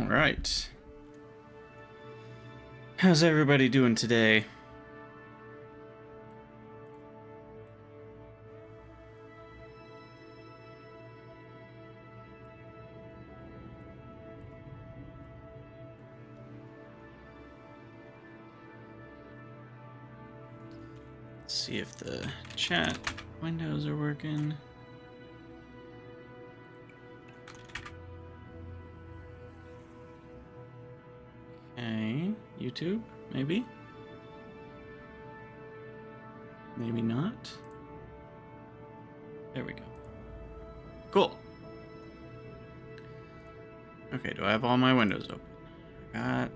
All right. How's everybody doing today? Let's see if the chat windows are working. Okay, YouTube, maybe? Maybe not. There we go. Cool. Okay, do I have all my windows open? I got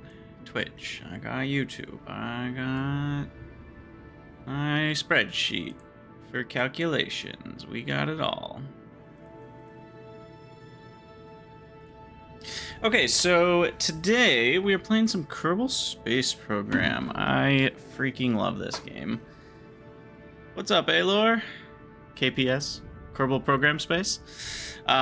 Twitch, I got YouTube, I got my spreadsheet for calculations. We got it all. Okay, so today we are playing some Kerbal Space Program. I freaking love this game. What's up, Alor? KPS, Kerbal Program Space. So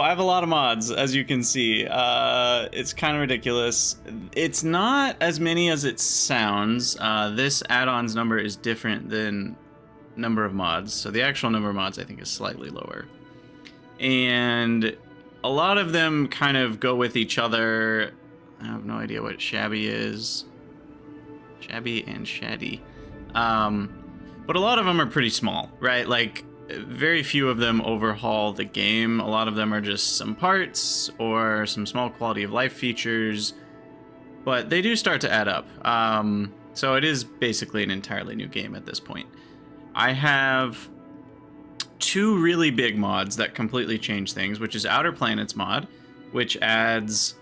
I have a lot of mods, as you can see. It's kind of ridiculous. It's not as many as it sounds. This add-ons number is different than number of mods, so the actual number of mods I think is slightly lower, and a lot of them kind of go with each other. I have no idea what shabby is. Shabby and shaddy, but a lot of them are pretty small, right? Like very few of them overhaul the game. A lot of them are just some parts or some small quality of life features, but they do start to add up. So it is basically an entirely new game at this point. I have two really big mods that completely change things, which is Outer Planets mod, which adds,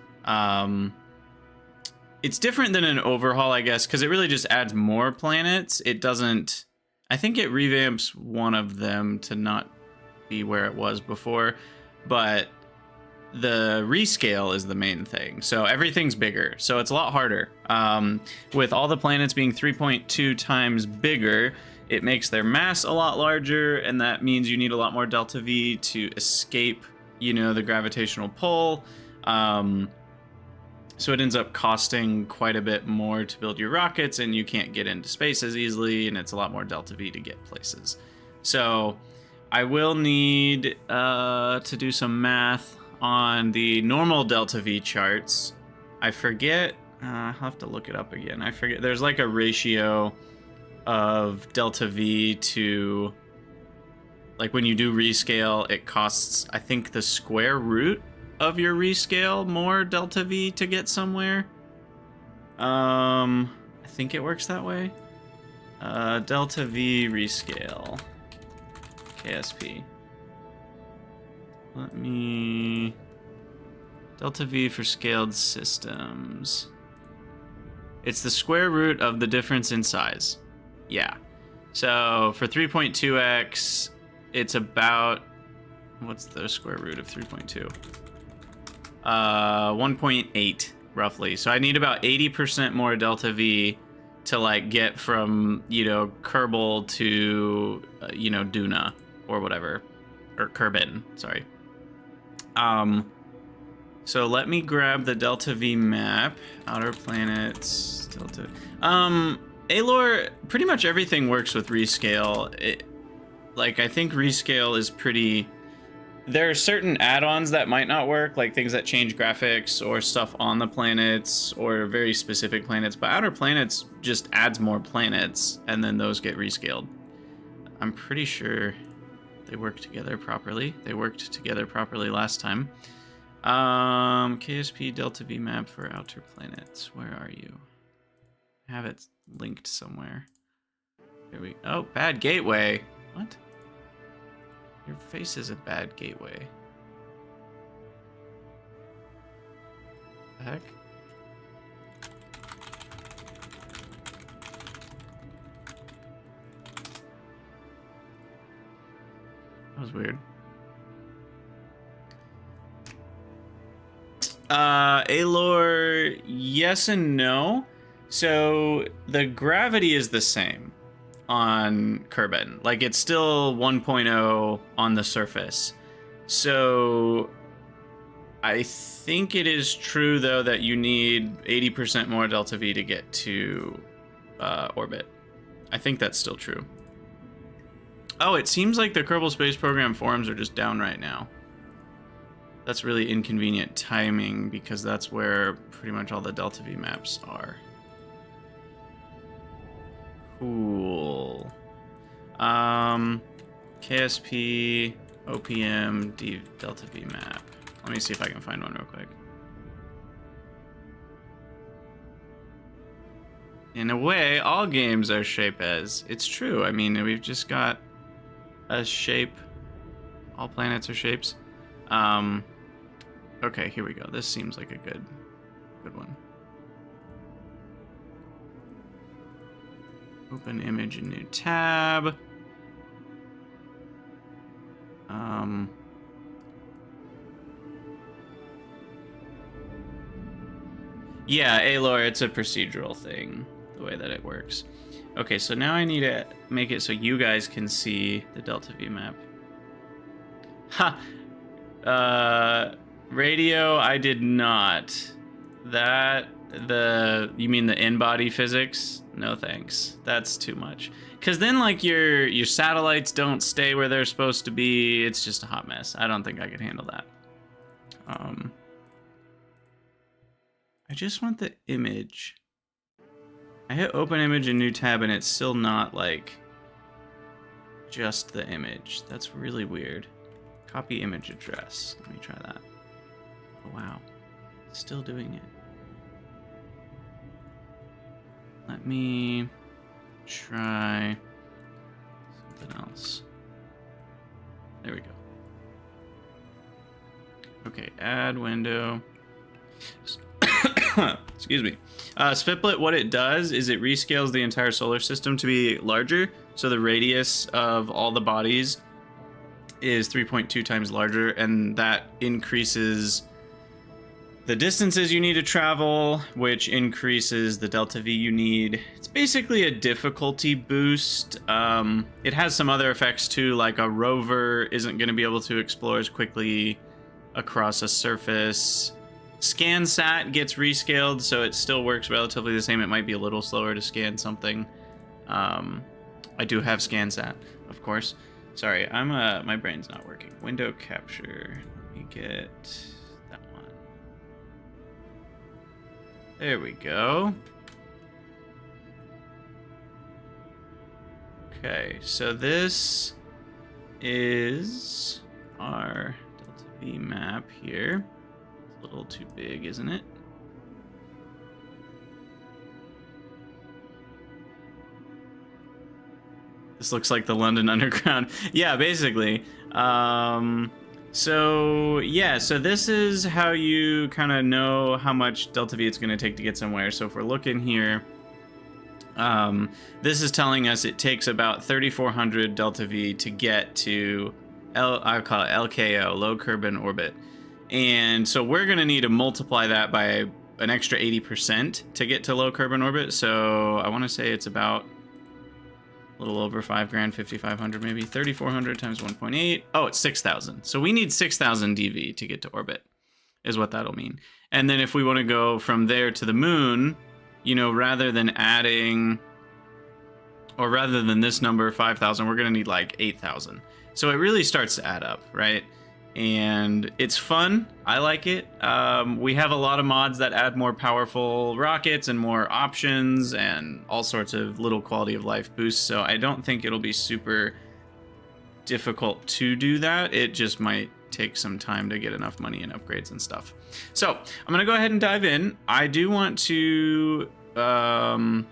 it's different than an overhaul, I guess, because it really just adds more planets. It doesn't, I think it revamps one of them to not be where it was before, but the rescale is the main thing. So everything's bigger, so it's a lot harder. With all the planets being 3.2 times bigger, it makes their mass a lot larger, and that means you need a lot more delta V to escape, you know, the gravitational pull. So it ends up costing quite a bit more to build your rockets, and you can't get into space as easily, and it's a lot more delta V to get places. So I will need to do some math on the normal delta V charts. I forget, I'll have to look it up again. I forget, there's like a ratio of delta V to, like when you do rescale, it costs, I think, the square root of your rescale more delta V to get somewhere. I think it works that way. Delta V rescale. KSP. Let me... Delta V for scaled systems. It's the square root of the difference in size. Yeah. So for 3.2x, it's about... What's the square root of 3.2? 1.8 roughly. So I need about 80% more delta V to like get from, you know, Kerbal to, you know, Duna or whatever, or Kerbin, sorry. So let me grab the delta V map. Outer planets, delta. Alor, pretty much everything works with rescale. Like, I think rescale is pretty... There are certain add-ons that might not work, like things that change graphics or stuff on the planets or very specific planets, but Outer Planets just adds more planets, and then those get rescaled. I'm pretty sure they work together properly. They worked together properly last time. KSP Delta V map for Outer Planets. Where are you? I have it linked somewhere. Here we... Oh, bad gateway. What? Your face is a bad gateway. The heck? That was weird. Alor, yes and no. So the gravity is the same on Kerbin. Like, it's still 1.0 on the surface. So I think it is true, though, that you need 80% more delta V to get to orbit. I think that's still true. Oh, it seems like the Kerbal Space Program forums are just down right now. That's really inconvenient timing because that's where pretty much all the delta V maps are. Cool. KSP, OPM, delta V map. Let me see if I can find one real quick. In a way, all games are shape as. It's true. I mean, we've just got a shape. All planets are shapes. Okay, here we go. This seems like a good one. Open image in new tab. Yeah, Aloy, it's a procedural thing, the way that it works. Okay, so now I need to make it so you guys can see the delta V map. Ha! Radio, I did not. You mean the in-body physics? No thanks. That's too much. Because then, like, your satellites don't stay where they're supposed to be. It's just a hot mess. I don't think I could handle that. I just want the image. I hit open image in new tab and it's still not, like, just the image. That's really weird. Copy image address. Let me try that. Oh, wow. Still doing it. Let me try something else. There we go. Okay, add window. Excuse me. Sviplet, what it does is it rescales the entire solar system to be larger. So the radius of all the bodies is 3.2 times larger, and that increases the distances you need to travel, which increases the delta V you need. It's basically a difficulty boost. It has some other effects too, like a rover isn't going to be able to explore as quickly across a surface. ScanSat gets rescaled, so it still works relatively the same. It might be a little slower to scan something. I do have ScanSat, of course. Sorry, my brain's not working. Window capture. Let me get that one. There we go. Okay, so this is our delta V map here. It's a little too big, isn't it? This looks like the London Underground. Yeah, basically. So this is how you kind of know how much delta V it's going to take to get somewhere. So if we're looking here, this is telling us it takes about 3,400 delta V to get to I call it LKO, low Kerbal orbit. And so we're going to need to multiply that by an extra 80% to get to low Kerbal orbit. So I want to say it's about a little over $5,000, 5,500 maybe. 3,400 times 1.8. Oh, it's 6,000. So we need 6,000 DV to get to orbit, is what that'll mean. And then if we want to go from there to the moon, you know, rather than this number 5,000, we're going to need like 8,000. So it really starts to add up, right? And it's fun. I like it. We have a lot of mods that add more powerful rockets and more options and all sorts of little quality of life boosts. So I don't think it'll be super difficult to do that. It just might take some time to get enough money and upgrades and stuff. So I'm going to go ahead and dive in. I do want to kind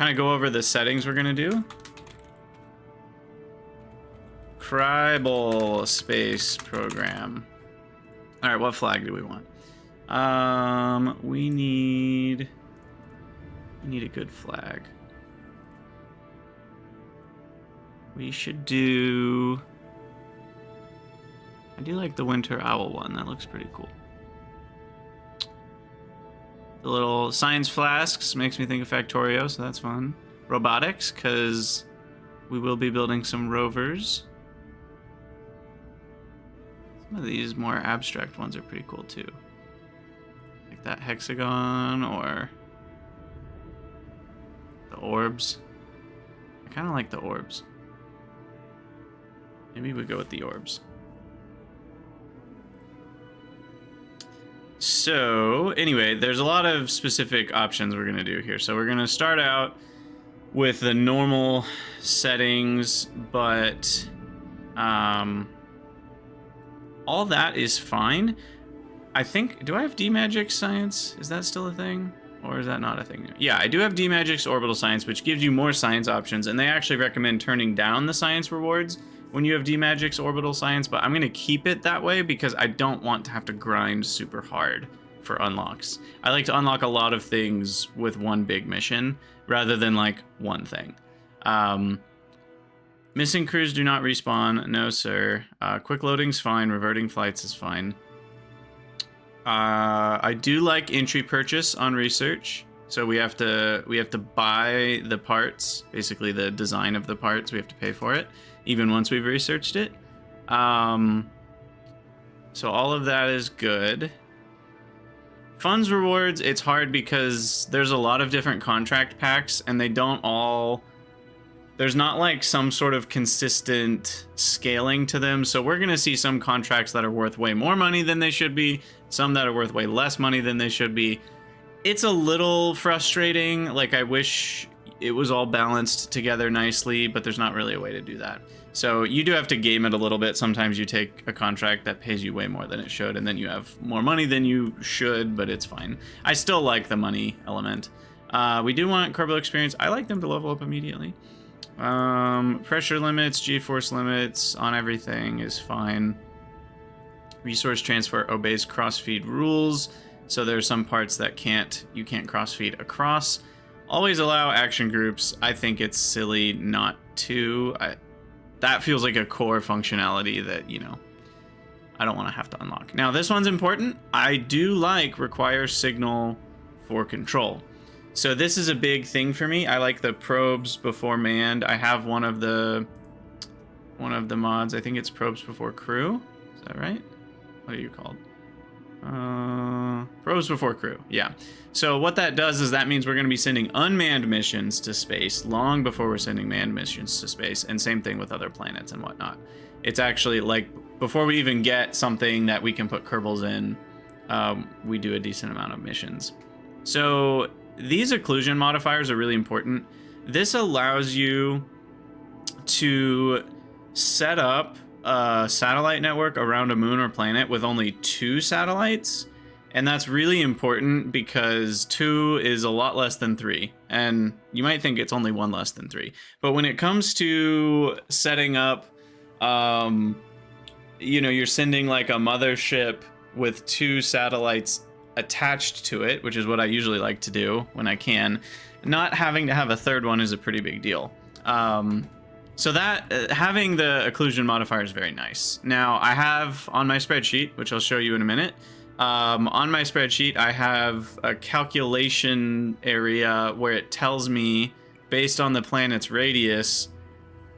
of go over the settings we're going to do. Kerbal Space Program. All right, what flag do we want? We need a good flag. We should do. I do like the Winter Owl one. That looks pretty cool. The little science flasks makes me think of Factorio, so that's fun. Robotics, because we will be building some rovers. Some of these more abstract ones are pretty cool too. Like that hexagon or the orbs. I kind of like the orbs. Maybe we go with the orbs. So anyway, there's a lot of specific options we're gonna do here. So we're gonna start out with the normal settings, but all that is fine. I think, do I have D-Magic Science? Is that still a thing? Or is that not a thing? Yeah, I do have D-Magic's Orbital Science, which gives you more science options, and they actually recommend turning down the science rewards when you have D-Magic's Orbital Science, but I'm gonna keep it that way because I don't want to have to grind super hard for unlocks. I like to unlock a lot of things with one big mission rather than like one thing. Missing crews do not respawn. No, sir. Quick loading's fine. Reverting flights is fine. I do like entry purchase on research. So we have to buy the parts, basically the design of the parts. We have to pay for it, even once we've researched it. So all of that is good. Funds rewards, it's hard because there's a lot of different contract packs and they don't all... There's not like some sort of consistent scaling to them. So we're going to see some contracts that are worth way more money than they should be. Some that are worth way less money than they should be. It's a little frustrating. Like I wish it was all balanced together nicely, but there's not really a way to do that. So you do have to game it a little bit. Sometimes you take a contract that pays you way more than it should, and then you have more money than you should, but it's fine. I still like the money element. We do want Kerbal experience. I like them to level up immediately. Pressure limits, G-force limits on everything is fine. Resource transfer obeys cross-feed rules, so there's some parts that you can't cross-feed across. Always allow action groups. I think it's silly not to. That feels like a core functionality that, you know, I don't want to have to unlock. Now, this one's important. I do like require signal for control. So this is a big thing for me. I like the probes before manned. I have one of the mods. I think it's probes before crew. Is that right? What are you called? Probes before crew. Yeah. So what that does is that means we're going to be sending unmanned missions to space long before we're sending manned missions to space. And same thing with other planets and whatnot. It's actually like before we even get something that we can put Kerbals in, we do a decent amount of missions. So these occlusion modifiers are really important. This allows you to set up a satellite network around a moon or planet with only 2 satellites. And that's really important because 2 is a lot less than 3. And you might think it's only 1 less than 3. But when it comes to setting up, you know, you're sending like a mothership with 2 satellites attached to it, which is what I usually like to do when I can. Not having to have a 3rd one is a pretty big deal. So that having the occlusion modifier is very nice. Now I have on my spreadsheet, which I'll show you in a minute. On my spreadsheet, I have a calculation area where it tells me, based on the planet's radius,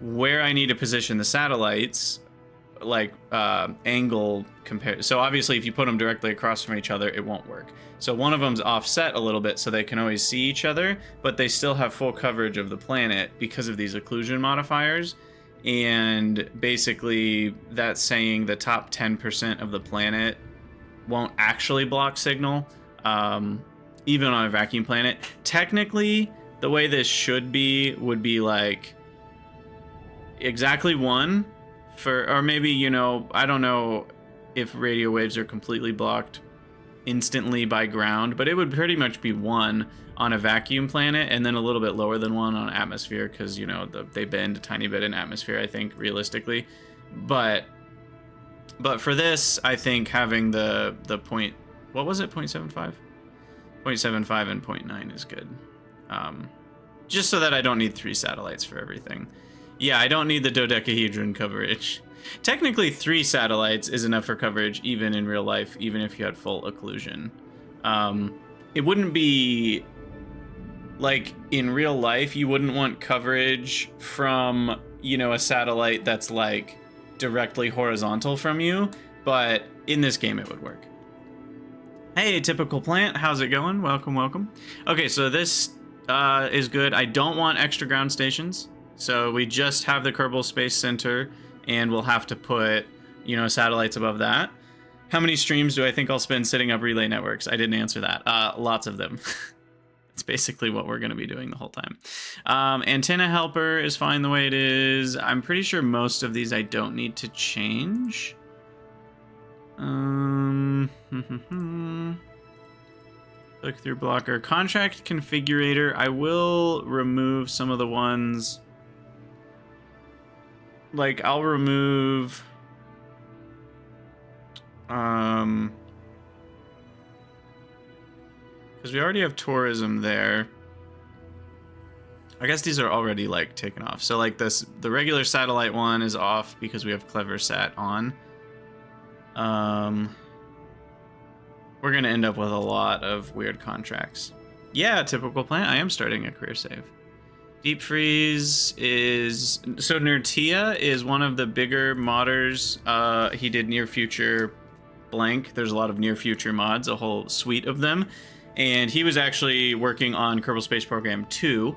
where I need to position the satellites, like angle compared. So obviously, if you put them directly across from each other, it won't work. So one of them's offset a little bit so they can always see each other, but they still have full coverage of the planet because of these occlusion modifiers. And basically, that's saying the top 10% of the planet won't actually block signal, even on a vacuum planet. Technically, the way this should be would be like exactly 1 for, or maybe, you know, I don't know if radio waves are completely blocked instantly by ground, but it would pretty much be 1 on a vacuum planet and then a little bit lower than 1 on atmosphere because, you know, they bend a tiny bit in atmosphere, I think, realistically. But for this, I think having the point, what was it, 0.75? 0.75 and 0.9 is good. Just so that I don't need 3 satellites for everything. Yeah, I don't need the dodecahedron coverage. Technically, 3 satellites is enough for coverage, even in real life, even if you had full occlusion. It wouldn't be... Like, in real life, you wouldn't want coverage from, you know, a satellite that's, like, directly horizontal from you. but in this game it would work. Hey, typical plant, how's it going? Welcome, welcome. Okay, so this is good. I don't want extra ground stations, so we just have the Kerbal Space Center, and we'll have to put, you know, satellites above that. How many streams do I think I'll spend setting up relay networks? I didn't answer that. Lots of them. It's basically what we're going to be doing the whole time. Antenna helper is fine the way it is. I'm pretty sure most of these I don't need to change. Click through blocker. Contract configurator. I will remove some of the ones. Like, I'll remove... because we already have tourism there. I guess these are already, like, taken off. So, like, the regular satellite one is off because we have CleverSat on. We're going to end up with a lot of weird contracts. Yeah, typical plant. I am starting a career save. Deep freeze is... So, Nertia is one of the bigger modders. He did near future blank. There's a lot of near future mods, a whole suite of them. And he was actually working on Kerbal Space Program 2,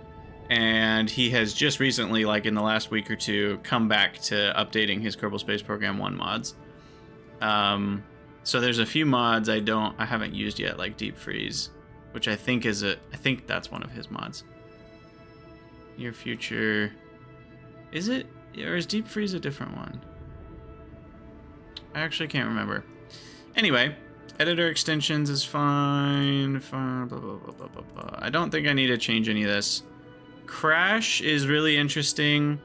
and he has just recently, like in the last week or two, come back to updating his Kerbal Space Program 1 mods. So there's a few mods I haven't used yet, like Deep Freeze, which I think that's one of his mods. Near future, is it, or is Deep Freeze a different one? I actually can't remember. Anyway. Editor extensions is fine. Blah, blah, blah, blah, blah, blah. I don't think I need to change any of this. Crash is really interesting.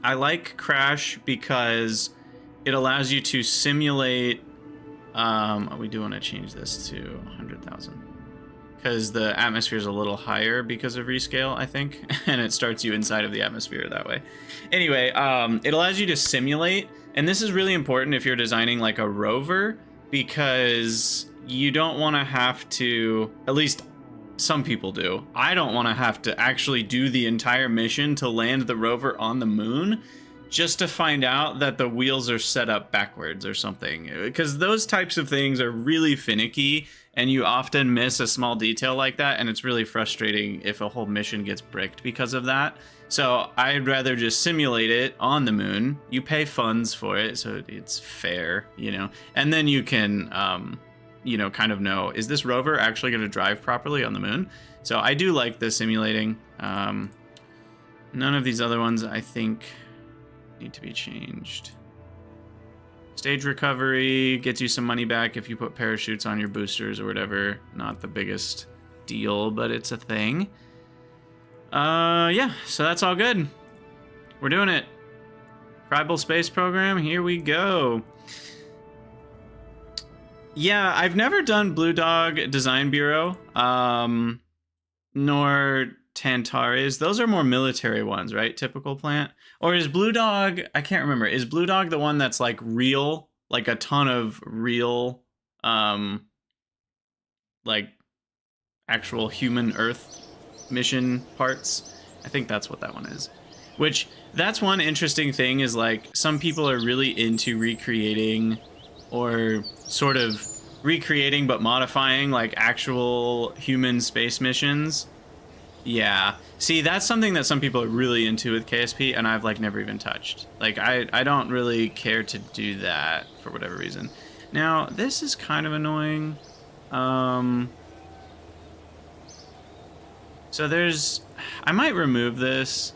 I like Crash because it allows you to simulate... we do want to change this to 100,000. Because the atmosphere is a little higher because of Rescale, I think. And it starts you inside of the atmosphere that way. Anyway, it allows you to simulate. And this is really important if you're designing like a rover, because you don't want to have to, at least some people do. I don't want to have to actually do the entire mission to land the rover on the moon just to find out that the wheels are set up backwards or something. Because those types of things are really finicky, and you often miss a small detail like that, and it's really frustrating if a whole mission gets bricked because of that. So I'd rather just simulate it on the moon. You pay funds for it, so it's fair, you know. And then you can, you know, kind of know, is this rover actually going to drive properly on the moon? So I do like the simulating. None of these other ones, I think, need to be changed. Stage recovery gets you some money back if you put parachutes on your boosters or whatever. Not the biggest deal, but it's a thing. Yeah, so that's all good. We're doing it. Kerbal Space Program, here we go. Yeah, I've never done Blue Dog Design Bureau, nor Tantares. Those are more military ones, right? Typical plant. Or is Blue Dog, I can't remember. Is Blue Dog the one that's like real, like a ton of real, like actual human Earth mission parts? I think that's what that one is. Which, that's one interesting thing, is like some people are really into recreating, or sort of recreating but modifying like actual human space missions. Yeah, see, that's something that some people are really into with KSP, and I've like never even touched. Like I don't really care to do that for whatever reason. Now this is kind of annoying. So there's, I might remove this.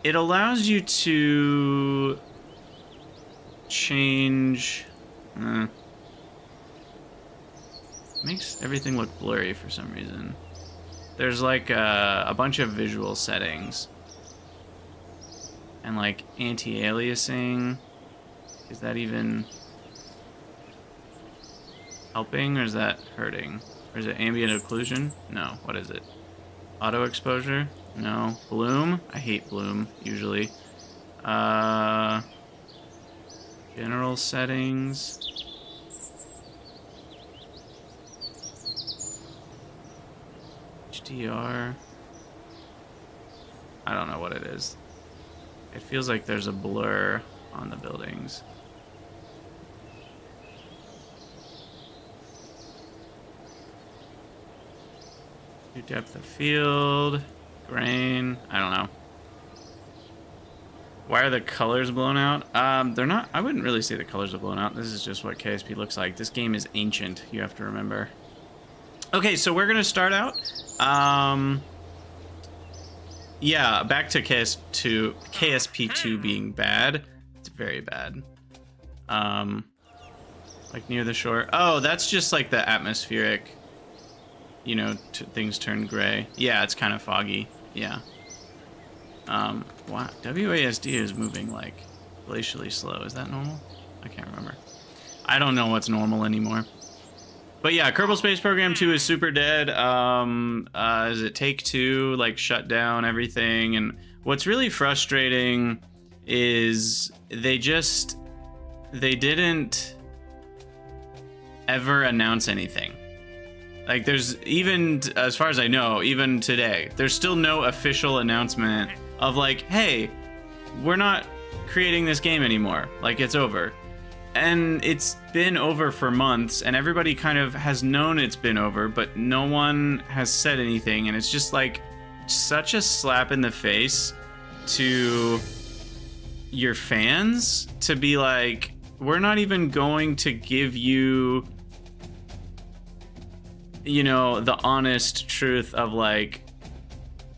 It allows you to change, makes everything look blurry for some reason. There's like a bunch of visual settings. And like anti-aliasing, is that even helping, or is that hurting? Or is it ambient occlusion? No, what is it? Auto exposure? No. Bloom? I hate bloom, usually. General settings. HDR. I don't know what it is. It feels like there's a blur on the buildings. Depth of field, grain, I don't know. Why are the colors blown out? They're not, I wouldn't really say the colors are blown out. This is just what KSP looks like. This game is ancient, you have to remember. Okay, so we're gonna start out. Yeah, back to KSP2 being bad. It's very bad. Like near the shore. Oh, that's just like the atmospheric, you know, things turn gray. Yeah, it's kind of foggy. Yeah. Wow, WASD is moving like glacially slow. Is that normal? I can't remember. I don't know what's normal anymore. But yeah, Kerbal Space Program 2 is super dead. Is it Take-Two like shut down everything? And what's really frustrating is they didn't ever announce anything. Like there's even, as far as I know, even today, there's still no official announcement of like, hey, we're not creating this game anymore. Like it's over. And it's been over for months, and everybody kind of has known it's been over, but no one has said anything, and it's just like such a slap in the face to your fans to be like, we're not even going to give you, you know, the honest truth of like,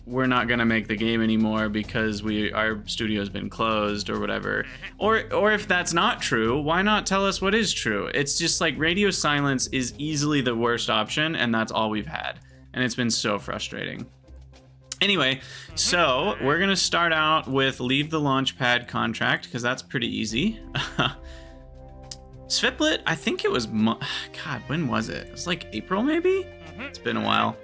we're not gonna make the game anymore because our studio's been closed or whatever. Or if that's not true, why not tell us what is true? It's just like radio silence is easily the worst option, and that's all we've had. And it's been so frustrating. Anyway, so we're gonna start out with leave the launchpad contract, because that's pretty easy. Sviplet, I think it was, God, when was it? It was like April maybe? It's been a while.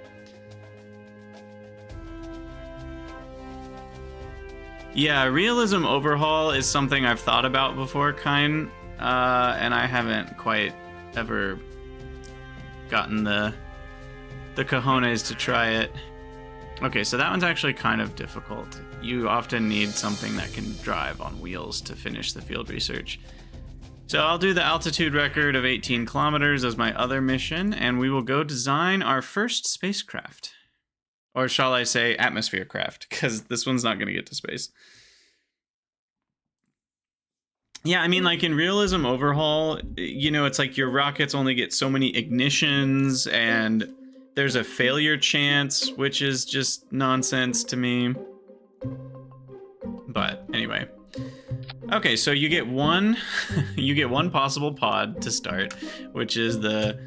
Yeah, realism overhaul is something I've thought about before, and I haven't quite ever gotten the cojones to try it. Okay, so that one's actually kind of difficult. You often need something that can drive on wheels to finish the field research. So I'll do the altitude record of 18 kilometers as my other mission, and we will go design our first spacecraft. Or shall I say atmosphere craft, because this one's not going to get to space. Yeah, I mean, like in realism overhaul, you know, it's like your rockets only get so many ignitions, and there's a failure chance, which is just nonsense to me. But anyway. Okay, so you get one possible pod to start, which is the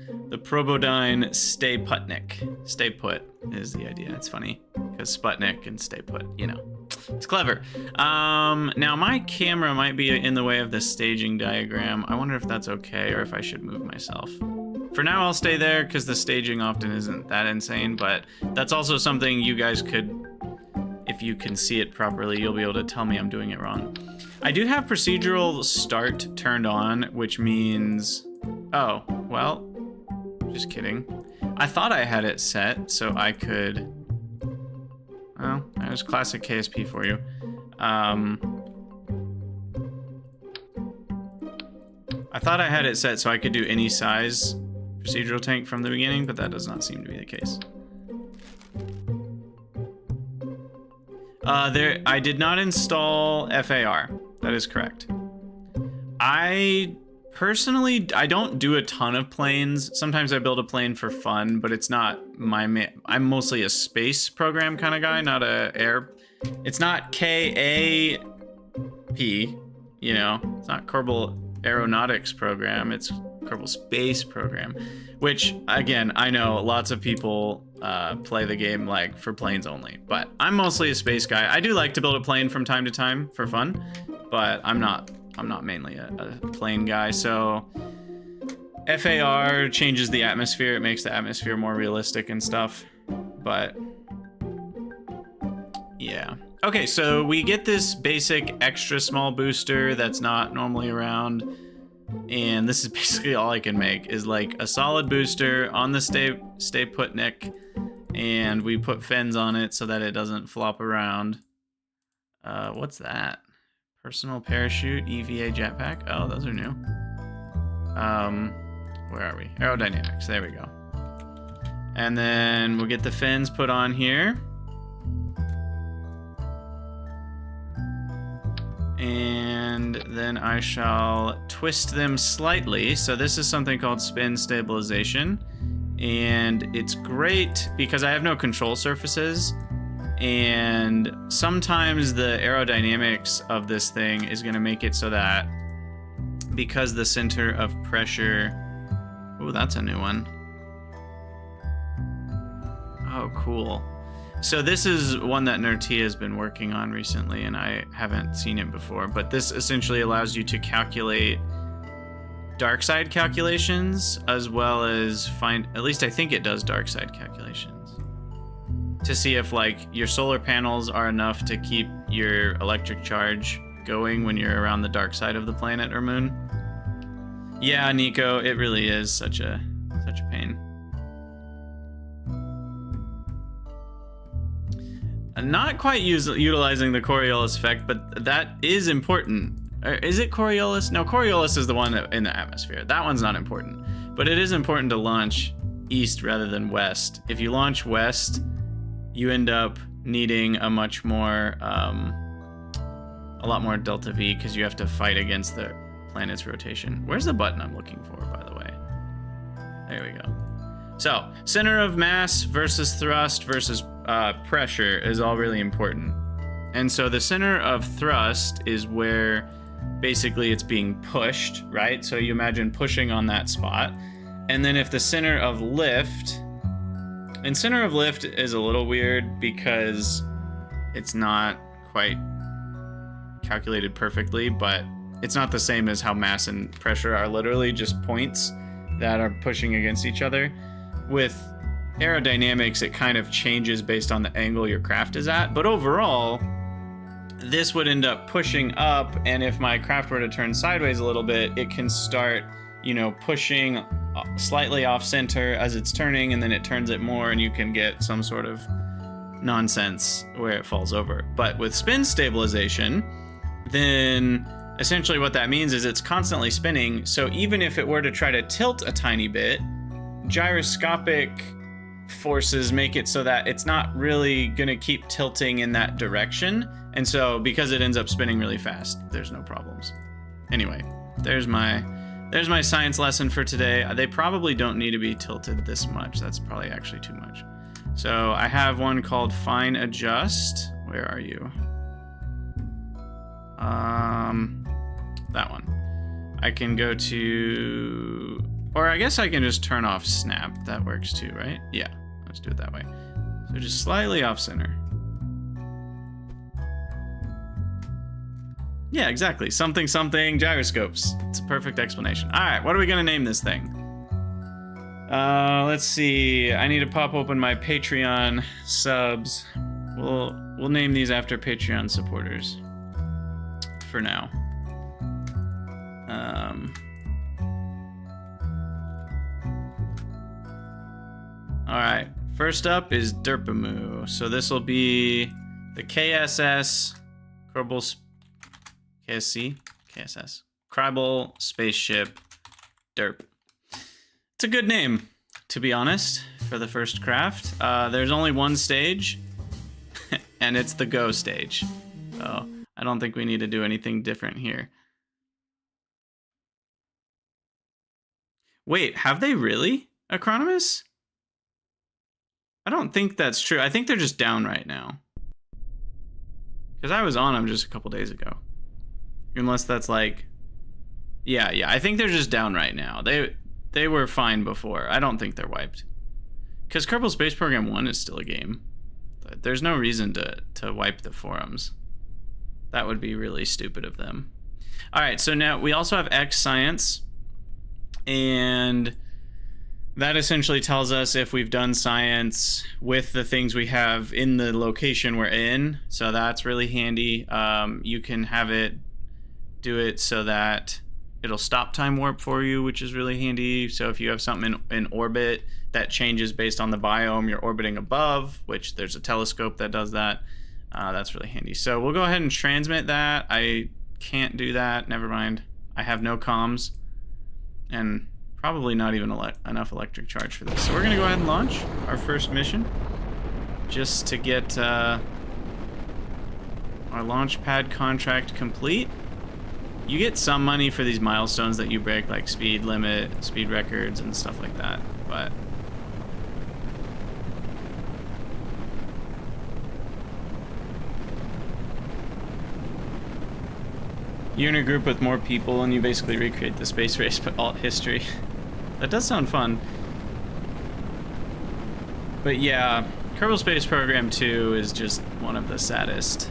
Probodyne Stay Putnik. Stay put is the idea. It's funny because Sputnik and Stay Put, you know, it's clever. Now my camera might be in the way of the staging diagram. I wonder if that's okay or if I should move myself. For now, I'll stay there because the staging often isn't that insane, but that's also something you guys could, if you can see it properly, you'll be able to tell me I'm doing it wrong. I do have procedural start turned on, which means... Oh, well, just kidding. I thought I had it set so I could... Well, there's classic KSP for you. I thought I had it set so I could do any size procedural tank from the beginning, but that does not seem to be the case. I did not install FAR. That is correct. I personally, I don't do a ton of planes. Sometimes I build a plane for fun, but it's not I'm mostly a space program kind of guy, not a air. It's not KAP, you know, it's not Kerbal Aeronautics program. It's Kerbal Space program, which again, I know lots of people play the game like for planes only, but I'm mostly a space guy. I do like to build a plane from time to time for fun, but I'm not mainly a plane guy. So FAR changes the atmosphere. It makes the atmosphere more realistic and stuff, but yeah. Okay, so we get this basic extra small booster that's not normally around, and this is basically all I can make is like a solid booster on the stay put Nick, and we put fins on it so that it doesn't flop around. What's that? Personal parachute, EVA jetpack. Oh, those are new. Where are we? Aerodynamics. There we go. And then we'll get the fins put on here. And then I shall twist them slightly. So this is something called spin stabilization. And it's great because I have no control surfaces. And sometimes the aerodynamics of this thing is going to make it so that because the center of pressure... Oh, that's a new one. Oh, cool. So this is one that Nertia has been working on recently, and I haven't seen it before. But this essentially allows you to calculate dark side calculations, as well as find... At least I think it does dark side calculations. To see if, like, your solar panels are enough to keep your electric charge going when you're around the dark side of the planet or moon. Yeah, Nico, it really is such a pain. I'm not quite utilizing the Coriolis effect, but that is important. Is it Coriolis? No, Coriolis is the one in the atmosphere. That one's not important. But it is important to launch east rather than west. If you launch west, you end up needing a much more, a lot more delta V because you have to fight against the planet's rotation. Where's the button I'm looking for, by the way? There we go. So, center of mass versus thrust versus pressure is all really important. And so the center of thrust is where basically it's being pushed, right? So you imagine pushing on that spot. And then if the center of lift... And center of lift is a little weird because it's not quite calculated perfectly, but it's not the same as how mass and pressure are literally just points that are pushing against each other. With aerodynamics, it kind of changes based on the angle your craft is at, but overall, this would end up pushing up, and if my craft were to turn sideways a little bit, it can start, you know, pushing slightly off center as it's turning, and then it turns it more, and you can get some sort of nonsense where it falls over. But with spin stabilization, then essentially what that means is it's constantly spinning, so even if it were to try to tilt a tiny bit, gyroscopic forces make it so that it's not really gonna keep tilting in that direction, and so because it ends up spinning really fast, there's no problems. Anyway, there's my science lesson for today. They probably don't need to be tilted this much. That's probably actually too much. So I have one called Fine Adjust. Where are you? That one. I can go to... Or I guess I can just turn off snap. That works too, right? Yeah, let's do it that way. So just slightly off center. Yeah, exactly. Something, something, gyroscopes. It's a perfect explanation. All right, what are we gonna name this thing? Let's see. I need to pop open my Patreon subs. We'll name these after Patreon supporters. For now. All right, first up is Derpamoo. So this will be the KSS, Kerbal, KSS, Kerbal spaceship Derp. It's a good name, to be honest, for the first craft. There's only one stage, and it's the go stage. So I don't think we need to do anything different here. Wait, have they really, Acronymus? I don't think that's true. I think they're just down right now. Because I was on them just a couple days ago. Unless that's like... Yeah, I think they're just down right now. They were fine before. I don't think they're wiped. Because Kerbal Space Program 1 is still a game. There's no reason to wipe the forums. That would be really stupid of them. Alright, so now we also have X Science. And that essentially tells us if we've done science with the things we have in the location we're in. So that's really handy. You can have it do it so that it'll stop time warp for you, which is really handy. So if you have something in orbit that changes based on the biome you're orbiting above, which there's a telescope that does that, that's really handy. So we'll go ahead and transmit that. I can't do that. Never mind. I have no comms. And probably not even enough electric charge for this. So we're gonna go ahead and launch our first mission, just to get our launch pad contract complete. You get some money for these milestones that you break, like speed limit, speed records, and stuff like that, but you're in a group with more people and you basically recreate the space race alt history. That does sound fun. But yeah, Kerbal Space Program 2 is just one of the saddest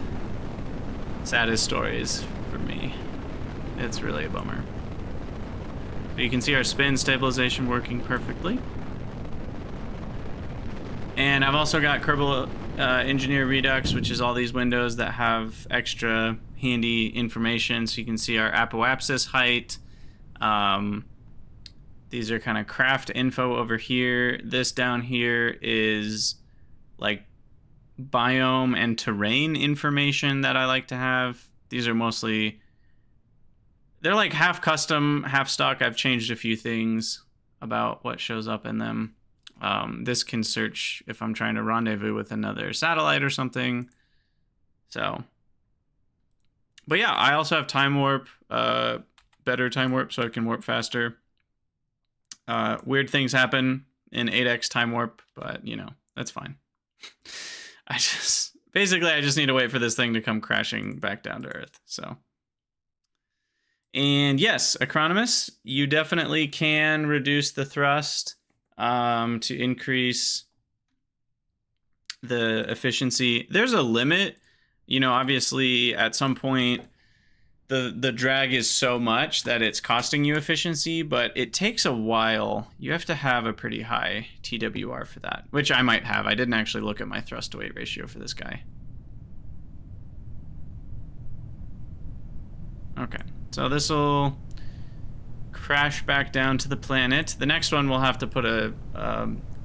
stories for me. It's really a bummer. But you can see our spin stabilization working perfectly. And I've also got Kerbal Engineer Redux, which is all these windows that have extra handy information. So you can see our apoapsis height. These are kind of craft info over here. This down here is like biome and terrain information that I like to have. These are mostly, they're like half custom, half stock. I've changed a few things about what shows up in them. This can search if I'm trying to rendezvous with another satellite or something. So, but yeah, I also have time warp, better time warp, so I can warp faster. Weird things happen in 8x time warp, but you know, that's fine. I just need to wait for this thing to come crashing back down to Earth. So, and yes, Acronymus, you definitely can reduce the thrust to increase the efficiency. There's a limit, you know, obviously at some point the drag is so much that it's costing you efficiency, but it takes a while. You have to have a pretty high TWR for that, which I might have. I didn't actually look at my thrust to weight ratio for this guy. Okay, so this will crash back down to the planet. The next one we'll have to put a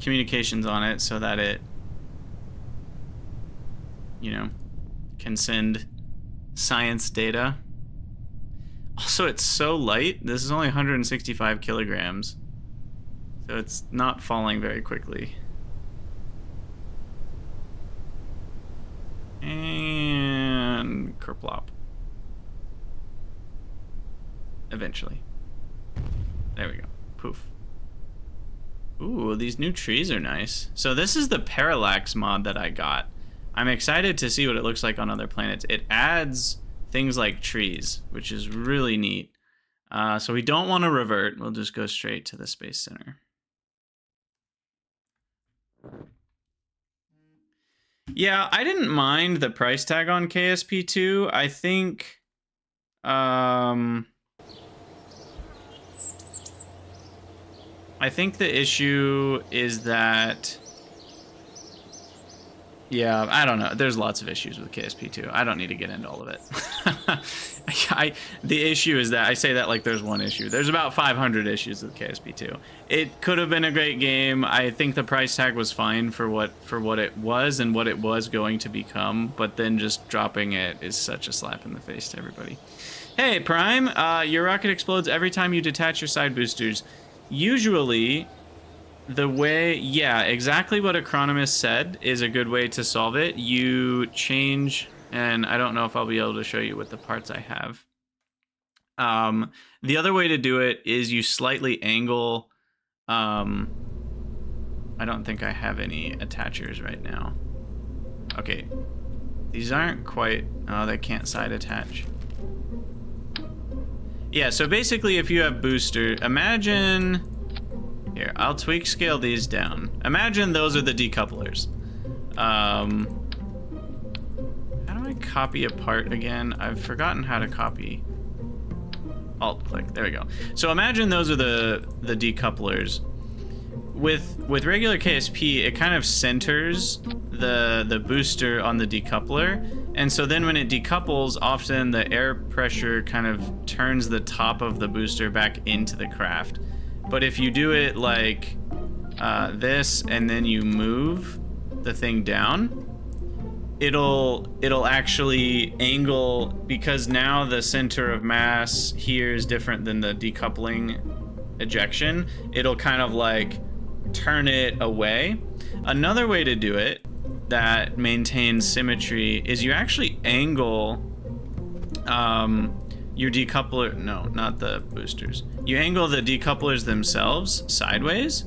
communications on it so that it, you know, can send science data. Also, it's so light. This is only 165 kilograms, so it's not falling very quickly. And kerplop. Eventually. There we go. Poof. Ooh, these new trees are nice. So this is the parallax mod that I got. I'm excited to see what it looks like on other planets. It adds things like trees, which is really neat. So we don't want to revert. We'll just go straight to the Space Center. Yeah, I didn't mind the price tag on KSP2. I think the issue is that, yeah, I don't know. There's lots of issues with KSP2. I don't need to get into all of it. The issue is that I say that like there's one issue. There's about 500 issues with KSP2. It could have been a great game. I think the price tag was fine for what it was and what it was going to become, but then just dropping it is such a slap in the face to everybody. Hey, Prime, your rocket explodes every time you detach your side boosters. Usually, the way, yeah, exactly what Acronymus said is a good way to solve it. You change, and I don't know if I'll be able to show you with the parts I have. The other way to do it is you slightly angle, I don't think I have any attachers right now. Okay, these aren't quite, oh, they can't side attach. Yeah, so basically if you have booster, imagine, here, I'll tweak scale these down. Imagine those are the decouplers. How do I copy a part again? I've forgotten how to copy. Alt click, there we go. So imagine those are the decouplers. With regular KSP, it kind of centers the booster on the decoupler, and so then when it decouples, often the air pressure kind of turns the top of the booster back into the craft. But if you do it like this and then you move the thing down, it'll actually angle, because now the center of mass here is different than the decoupling ejection, it'll kind of like turn it away. Another way to do it that maintains symmetry is you actually angle your decoupler, no, not the boosters. You angle the decouplers themselves sideways,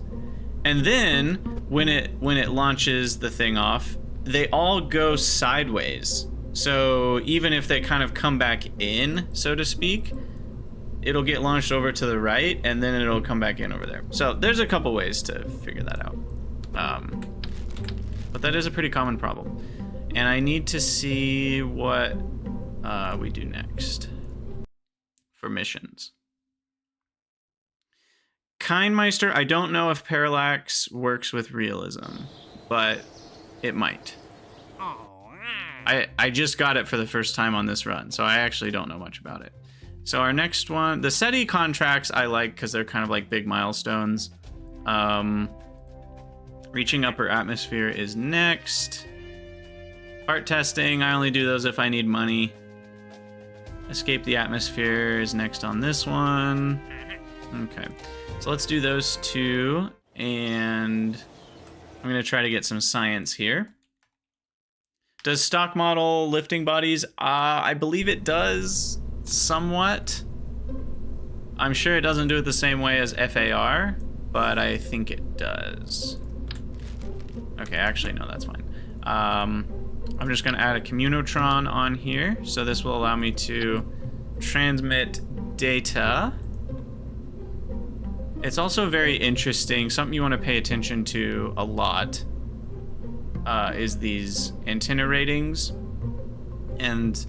and then when it launches the thing off, they all go sideways. So even if they kind of come back in, so to speak, it'll get launched over to the right, and then it'll come back in over there. So there's a couple ways to figure that out. But that is a pretty common problem. And I need to see what we do next for missions. Kindmeister, I don't know if parallax works with realism, but it might. I just got it for the first time on this run, so I actually don't know much about it. So our next one, the SETI contracts I like because they're kind of like big milestones. Reaching upper atmosphere is next. Part testing, I only do those if I need money. Escape the atmosphere is next on this one. Okay, so let's do those two, and I'm gonna try to get some science here. Does stock model lifting bodies? I believe it does somewhat. I'm sure it doesn't do it the same way as FAR, but I think it does. Okay, actually, no, that's fine. I'm just gonna add a communotron on here, so this will allow me to transmit data. It's also very interesting, something you want to pay attention to a lot is these antenna ratings. And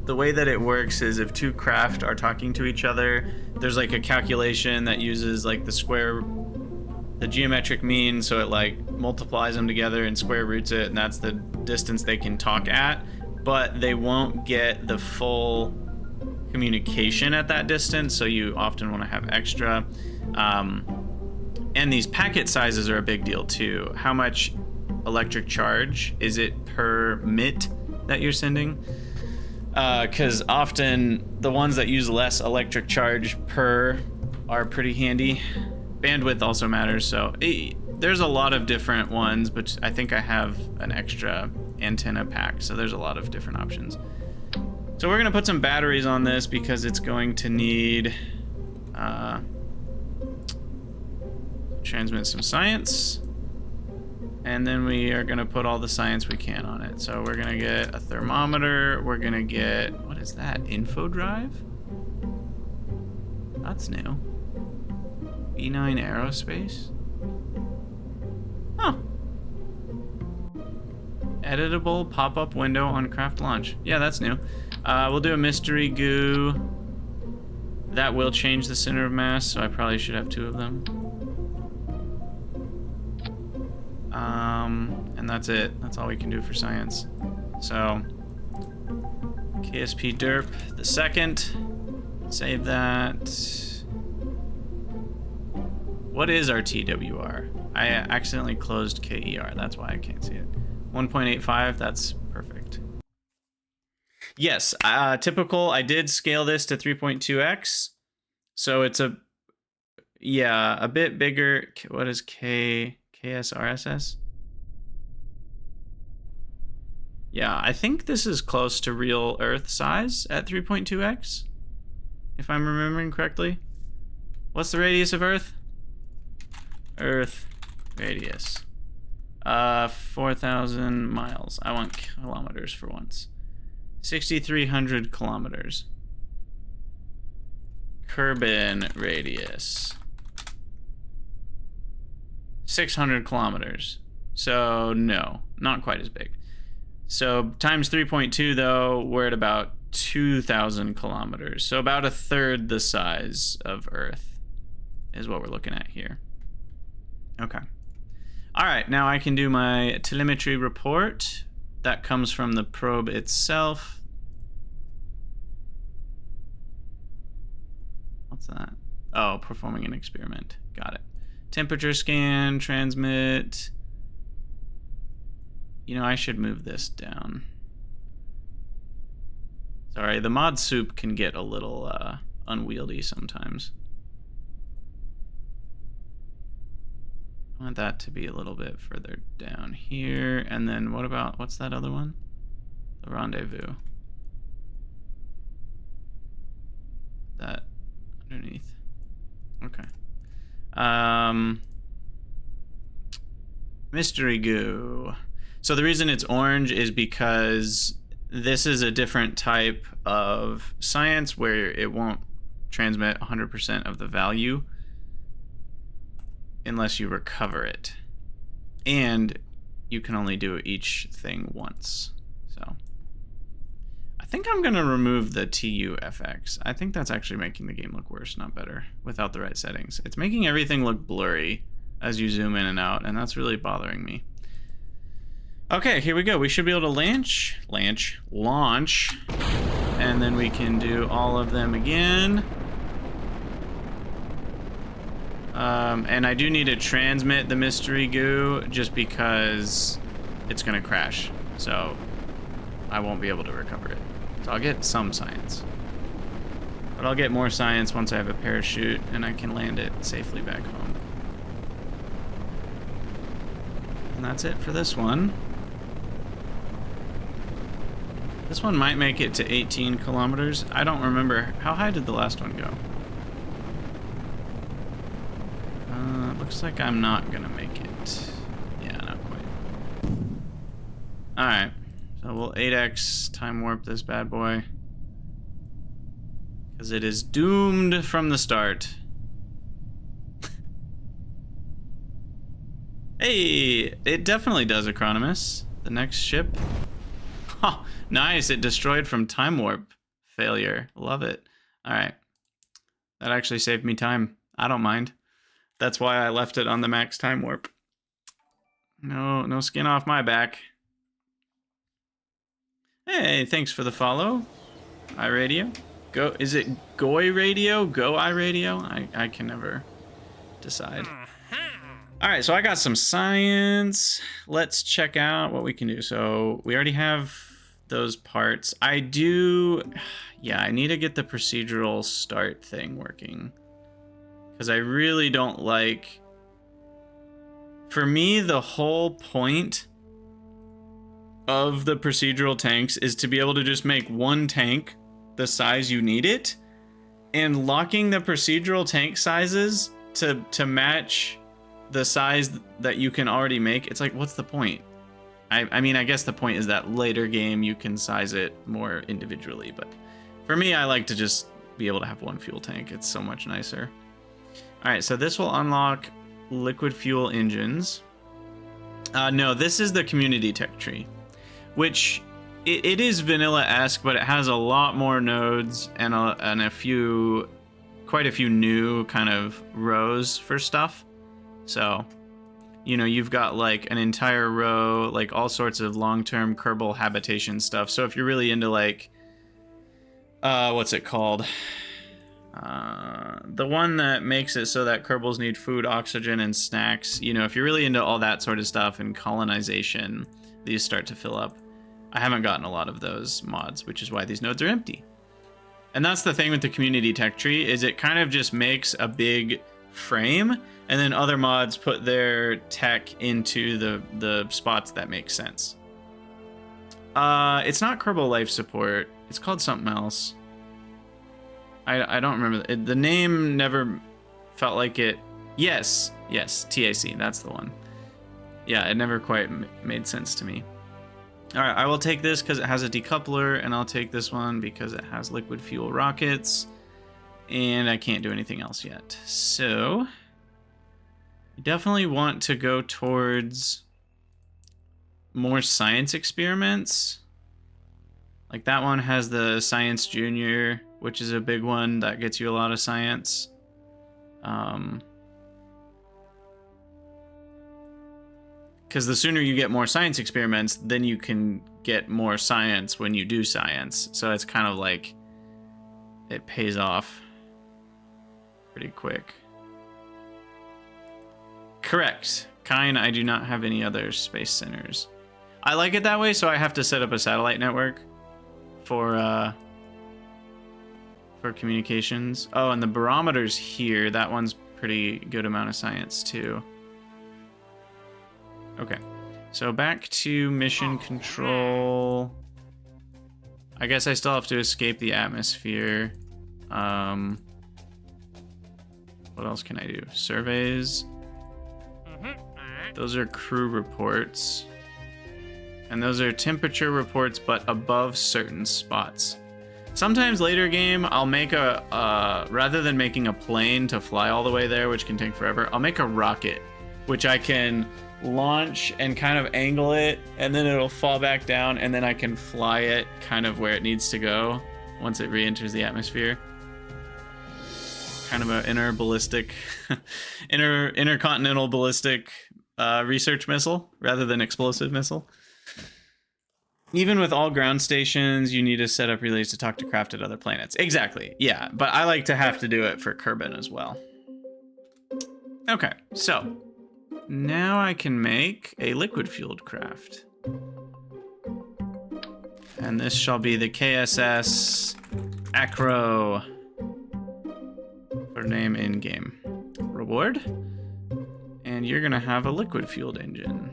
the way that it works is if two craft are talking to each other, there's like a calculation that uses like the geometric mean, so it like multiplies them together and square roots it, and that's the distance they can talk at, but they won't get the full communication at that distance, so you often want to have extra. And these packet sizes are a big deal too. How much electric charge is it per MIT that you're sending? Because often the ones that use less electric charge per are pretty handy. Bandwidth also matters, so there's a lot of different ones, but I think I have an extra antenna pack, so there's a lot of different options. So we're gonna put some batteries on this because it's going to need transmit some science, and then we are gonna put all the science we can on it. So we're gonna get a thermometer, we're gonna get, what is that, info drive? That's new. B9 aerospace? Oh. Editable pop-up window on craft launch. Yeah, that's new. We'll do a mystery goo. That will change the center of mass, so I probably should have two of them. And that's it. That's all we can do for science. So, KSP derp the second. Save that. What is our TWR? I accidentally closed KER. That's why I can't see it. 1.85, that's perfect. Yes, typical, I did scale this to 3.2x. So it's a bit bigger. What is KSRSS? Yeah, I think this is close to real Earth size at 3.2x, if I'm remembering correctly. What's the radius of Earth? Earth radius. 4,000 miles. I want kilometers for once. 6,300 kilometers. Kerbal radius. 600 kilometers. So no, not quite as big. So times 3.2 though, we're at about 2,000 kilometers. So about a third the size of Earth is what we're looking at here. Okay. All right, now I can do my telemetry report. That comes from the probe itself. What's that? Oh, performing an experiment. Got it. Temperature scan, transmit. You know, I should move this down. Sorry, the mod soup can get a little unwieldy sometimes. I want that to be a little bit further down here. And then what about, what's that other one? The rendezvous. That underneath. Okay. Mystery goo. So the reason it's orange is because this is a different type of science where it won't transmit 100% of the value unless you recover it. And you can only do each thing once. So I think I'm gonna remove the TUFX. I think that's actually making the game look worse, not better, without the right settings. It's making everything look blurry as you zoom in and out, and that's really bothering me. Okay, here we go. We should be able to launch, and then we can do all of them again. And I do need to transmit the mystery goo just because it's gonna crash. So I won't be able to recover it. So I'll get some science. But I'll get more science once I have a parachute and I can land it safely back home. And that's it for this one. This one might make it to 18 kilometers. I don't remember. How high did the last one go? Looks like I'm not gonna make it. Yeah, not quite. Alright. So we'll 8x time warp this bad boy. Because it is doomed from the start. Hey, it definitely does, Acronymus. The next ship. Ha! Oh, nice, it destroyed from time warp failure. Love it. Alright. That actually saved me time. I don't mind. That's why I left it on the max time warp. No skin off my back. Hey, thanks for the follow. iRadio. Go, is it Goy Radio? Go iRadio? I can never decide. All right, so I got some science. Let's check out what we can do. So we already have those parts. I need to get the procedural start thing working. Because I really don't like... For me, the whole point of the procedural tanks is to be able to just make one tank the size you need it, and locking the procedural tank sizes to match the size that you can already make. It's like, what's the point? I mean, I guess the point is that later game you can size it more individually, but for me, I like to just be able to have one fuel tank. It's so much nicer. All right, so this will unlock liquid fuel engines. No, this is the community tech tree, which it is vanilla-esque, but it has a lot more nodes and quite a few new kind of rows for stuff. So, you know, you've got like an entire row, like all sorts of long-term Kerbal habitation stuff. So if you're really into like, what's it called? The one that makes it so that Kerbals need food, oxygen, and snacks. You know, if you're really into all that sort of stuff and colonization, these start to fill up. I haven't gotten a lot of those mods, which is why these nodes are empty. And that's the thing with the community tech tree, is it kind of just makes a big frame, and then other mods put their tech into the spots that make sense. It's not Kerbal Life Support. It's called something else. I don't remember. The name never felt like it. Yes, TAC, that's the one. Yeah, it never quite made sense to me. All right, I will take this because it has a decoupler, and I'll take this one because it has liquid fuel rockets, and I can't do anything else yet. So, you definitely want to go towards more science experiments. Like that one has the Science Junior, which is a big one that gets you a lot of science. Because the sooner you get more science experiments, then you can get more science when you do science. So it's kind of like it pays off pretty quick. Correct. Kine, I do not have any other space centers. I like it that way, so I have to set up a satellite network for communications. Oh, and the barometer's here. That one's pretty good amount of science too. Okay. So back to mission control. I guess I still have to escape the atmosphere. What else can I do? Surveys. Those are crew reports. And those are temperature reports, but above certain spots. Sometimes later game, I'll make a, rather than making a plane to fly all the way there, which can take forever, I'll make a rocket, which I can launch and kind of angle it, and then it'll fall back down, and then I can fly it kind of where it needs to go once it re-enters the atmosphere. Kind of an intercontinental ballistic research missile rather than explosive missile. Even with all ground stations, you need to set up relays to talk to craft at other planets. Exactly, yeah, but I like to have to do it for Kerbal as well. Okay, so now I can make a liquid-fueled craft. And this shall be the KSS Acro. For name in-game. Reward. And you're gonna have a liquid-fueled engine.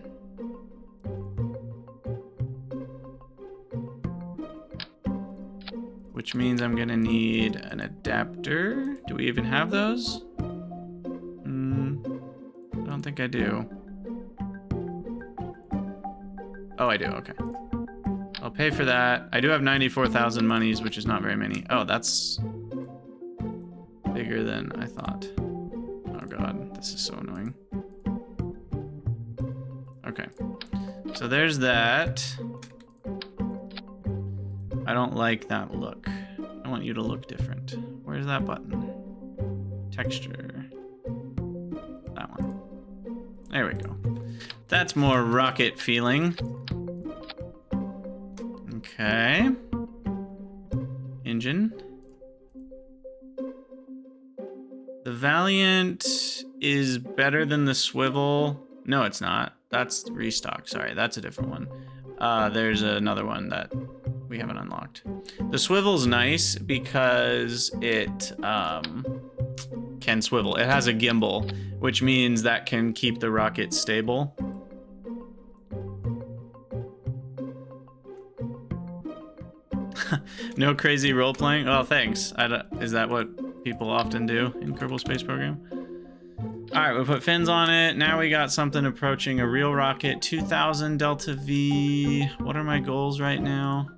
Which means I'm gonna need an adapter. Do we even have those? I don't think I do. Oh, I do, okay. I'll pay for that. I do have 94,000 monies, which is not very many. Oh, that's bigger than I thought. Oh god, this is so annoying. Okay, so there's that. I don't like that look. I want you to look different. Where's that button? Texture. That one. There we go. That's more rocket feeling. Okay. Engine. The Valiant is better than the Swivel. No, it's not. That's restock. Sorry, that's a different one. There's another one that we haven't unlocked. The Swivel's nice because it can swivel. It has a gimbal, which means that can keep the rocket stable. No crazy role playing? Oh, thanks. Is that what people often do in Kerbal Space Program? All right, we put fins on it. Now we got something approaching a real rocket. 2,000 Delta V. What are my goals right now?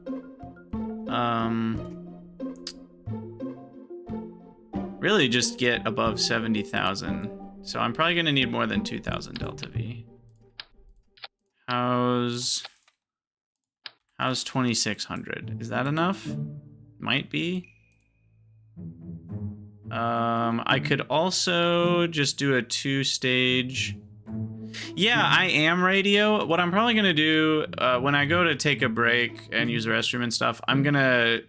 Really just get above 70,000. So I'm probably gonna need more than 2,000 Delta V. How's 2,600? Is that enough? Might be. I could also just do a 2-stage. Yeah, I am radio. What I'm probably gonna do when I go to take a break and use the restroom and stuff, I'm gonna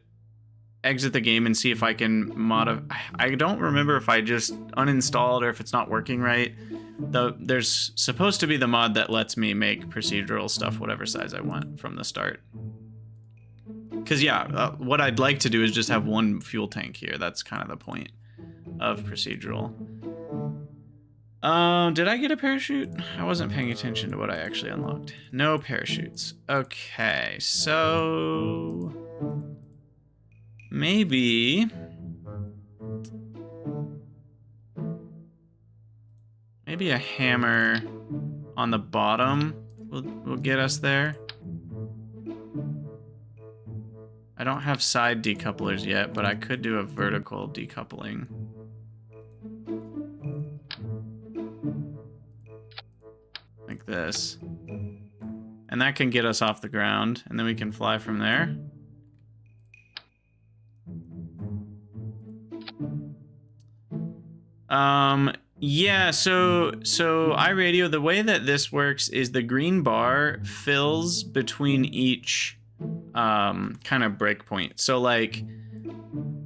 exit the game and see if I can modify. I don't remember if I just uninstalled or if it's not working right. There's supposed to be the mod that lets me make procedural stuff whatever size I want from the start. Because yeah, what I'd like to do is just have one fuel tank here. That's kind of the point of procedural. Did I get a parachute? I wasn't paying attention to what I actually unlocked. No parachutes. Okay, so maybe a hammer on the bottom will get us there. I don't have side decouplers yet, but I could do a vertical decoupling. Like this. And that can get us off the ground, and then we can fly from there. Yeah, so iRadio, the way that this works is the green bar fills between each kind of breakpoint. So like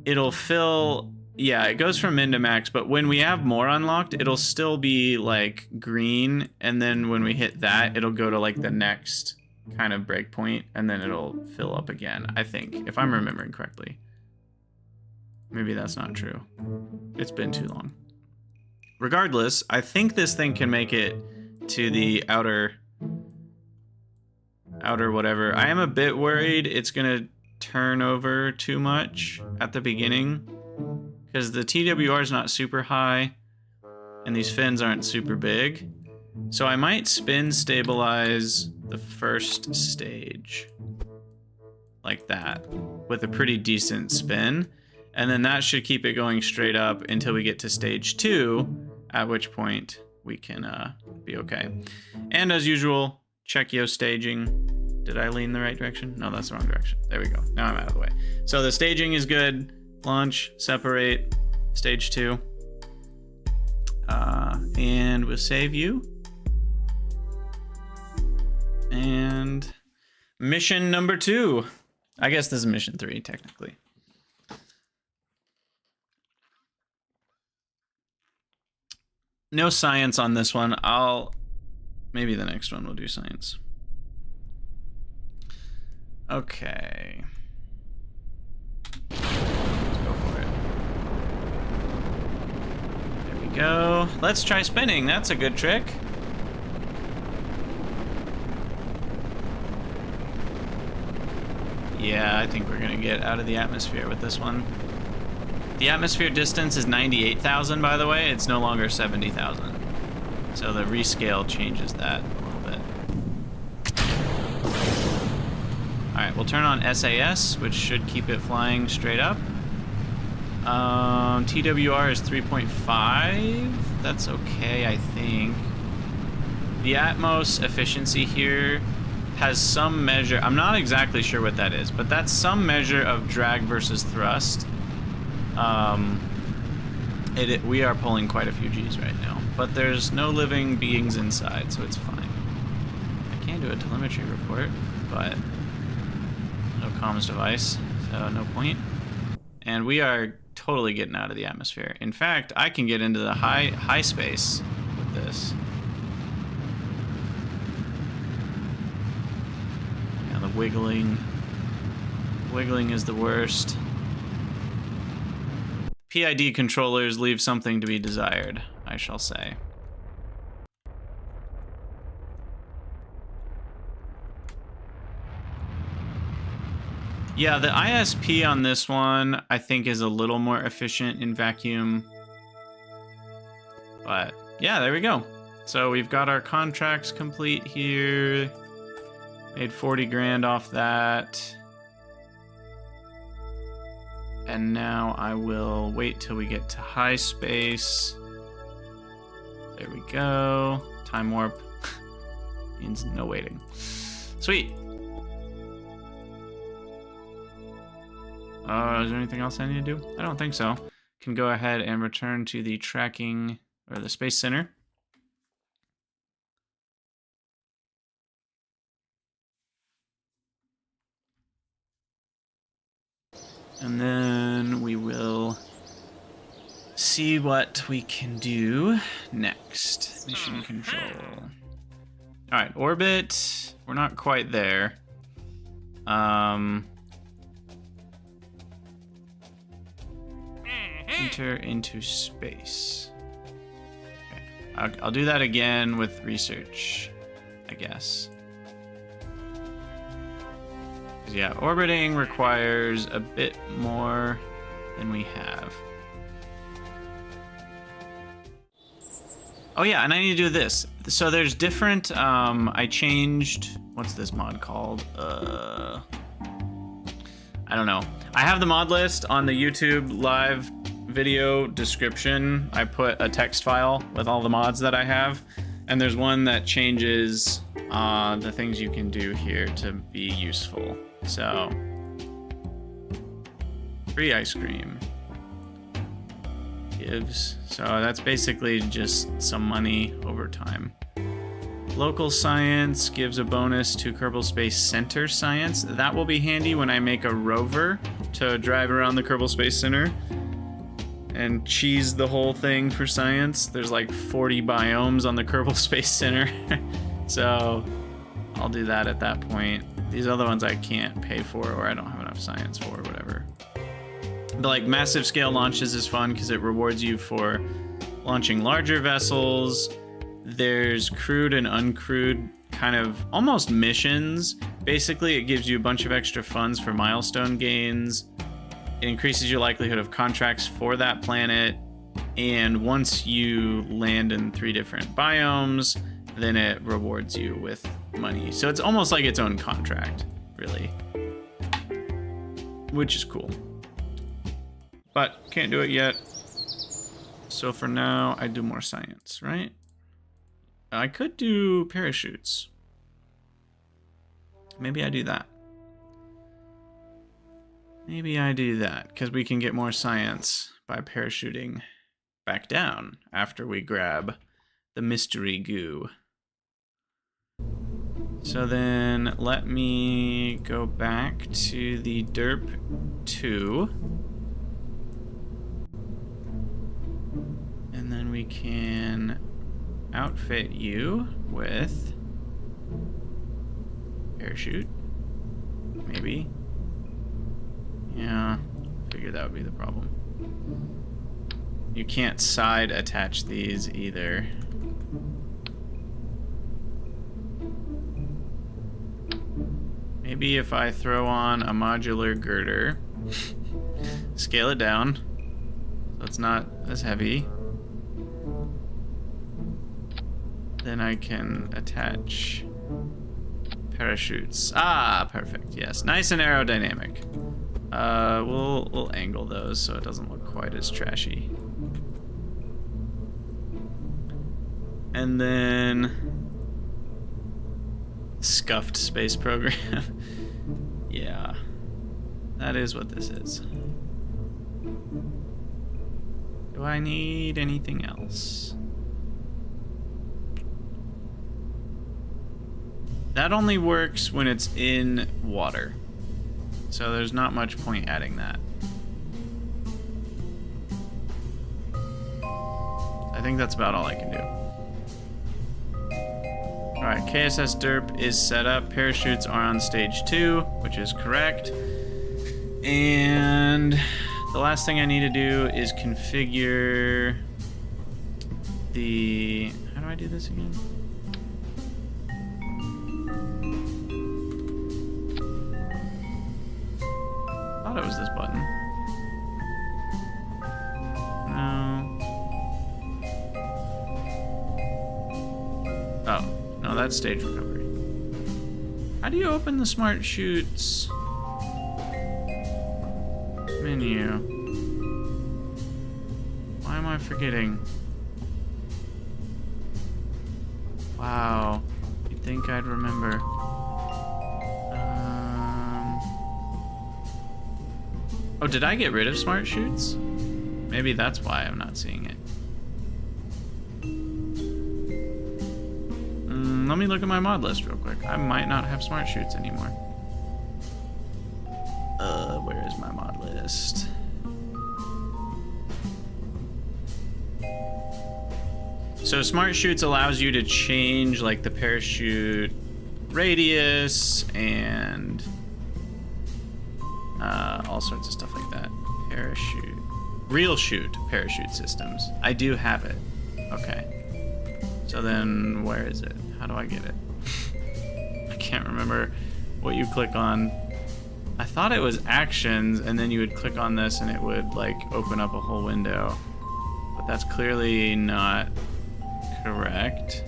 it'll fill, yeah, it goes from min to max, but when we have more unlocked, it'll still be like green, and then when we hit that, it'll go to like the next kind of breakpoint, and then it'll fill up again, I think, if I'm remembering correctly. Maybe that's not true. It's been too long. Regardless, I think this thing can make it to the outer outer whatever. I am a bit worried it's gonna turn over too much at the beginning because the TWR is not super high and these fins aren't super big. So I might spin stabilize the first stage like that with a pretty decent spin. And then that should keep it going straight up until we get to stage 2, at which point we can be okay. And as usual, check yo staging. Did I lean the right direction? No, that's the wrong direction. There we go. Now I'm out of the way. So the staging is good. Launch, separate, stage 2. And we'll save you. And mission number 2. I guess this is mission 3, technically. No science on this one. Maybe the next one we'll do science. Okay. Let's go for it. There we go. Let's try spinning. That's a good trick. Yeah, I think we're gonna get out of the atmosphere with this one. The atmosphere distance is 98,000, by the way. It's no longer 70,000. So the rescale changes that a little bit. All right, we'll turn on SAS, which should keep it flying straight up. TWR is 3.5. That's okay, I think. The Atmos efficiency here has some measure, I'm not exactly sure what that is, but that's some measure of drag versus thrust. We are pulling quite a few G's right now, but there's no living beings inside, so it's fine. I can do a telemetry report, but no comms device, so no point. And we are totally getting out of the atmosphere. In fact, I can get into the high space with this. Yeah, the wiggling is the worst. PID controllers leave something to be desired, I shall say. Yeah, the ISP on this one, I think, is a little more efficient in vacuum. But, yeah, there we go. So we've got our contracts complete here. Made 40 grand off that. And now I will wait till we get to high space. There we go. Time warp means no waiting. Sweet. Is there anything else I need to do? I don't think so. Can go ahead and return to the tracking or the Space Center. And then we will see what we can do next. Mission control. All right, orbit. We're not quite there. Enter into space. Okay. I'll do that again with research, I guess. Yeah, orbiting requires a bit more than we have. Oh yeah, and I need to do this. So there's different, I changed, what's this mod called? I don't know. I have the mod list on the YouTube live video description. I put a text file with all the mods that I have. And there's one that changes the things you can do here to be useful. So, free ice cream gives. So that's basically just some money over time. Local science gives a bonus to Kerbal Space Center science. That will be handy when I make a rover to drive around the Kerbal Space Center and cheese the whole thing for science. There's like 40 biomes on the Kerbal Space Center. So I'll do that at that point. These other ones I can't pay for, or I don't have enough science for, or whatever. But like massive scale launches is fun because it rewards you for launching larger vessels. There's crewed and uncrewed kind of almost missions. Basically, it gives you a bunch of extra funds for milestone gains. It increases your likelihood of contracts for that planet. And once you land in 3 different biomes, then it rewards you with money. So it's almost like its own contract, really. Which is cool. But can't do it yet. So for now, I do more science, right? I could do parachutes. Maybe I do that. Maybe I do that, because we can get more science by parachuting back down after we grab the mystery goo. So then let me go back to the Derp 2. And then we can outfit you with parachute. Maybe. Yeah, figured that would be the problem. You can't side attach these either. Maybe if I throw on a modular girder, scale it down so it's not as heavy, then I can attach parachutes. Ah, perfect. Yes, nice and aerodynamic. We'll angle those so it doesn't look quite as trashy. And then scuffed space program. Yeah, that is what this is. Do I need anything else? That only works when it's in water. So there's not much point adding that. I think that's about all I can do. Alright, KSS Derp is set up. Parachutes are on stage 2, which is correct. And the last thing I need to do is configure the... How do I do this again? I thought it was this button. No. Oh. No, that's stage recovery. How do you open the Smart Shoots menu? Why am I forgetting? Wow. You'd think I'd remember. Oh, did I get rid of Smart Shoots? Maybe that's why I'm not seeing it. Let me look at my mod list real quick. I might not have Smart Shoots anymore. Where is my mod list? So Smart Shoots allows you to change like the parachute radius and all sorts of stuff like that. Parachute. Real shoot parachute systems. I do have it. Okay. So then where is it? How do I get it? I can't remember what you click on. I thought it was actions and then you would click on this and it would like open up a whole window. But that's clearly not correct.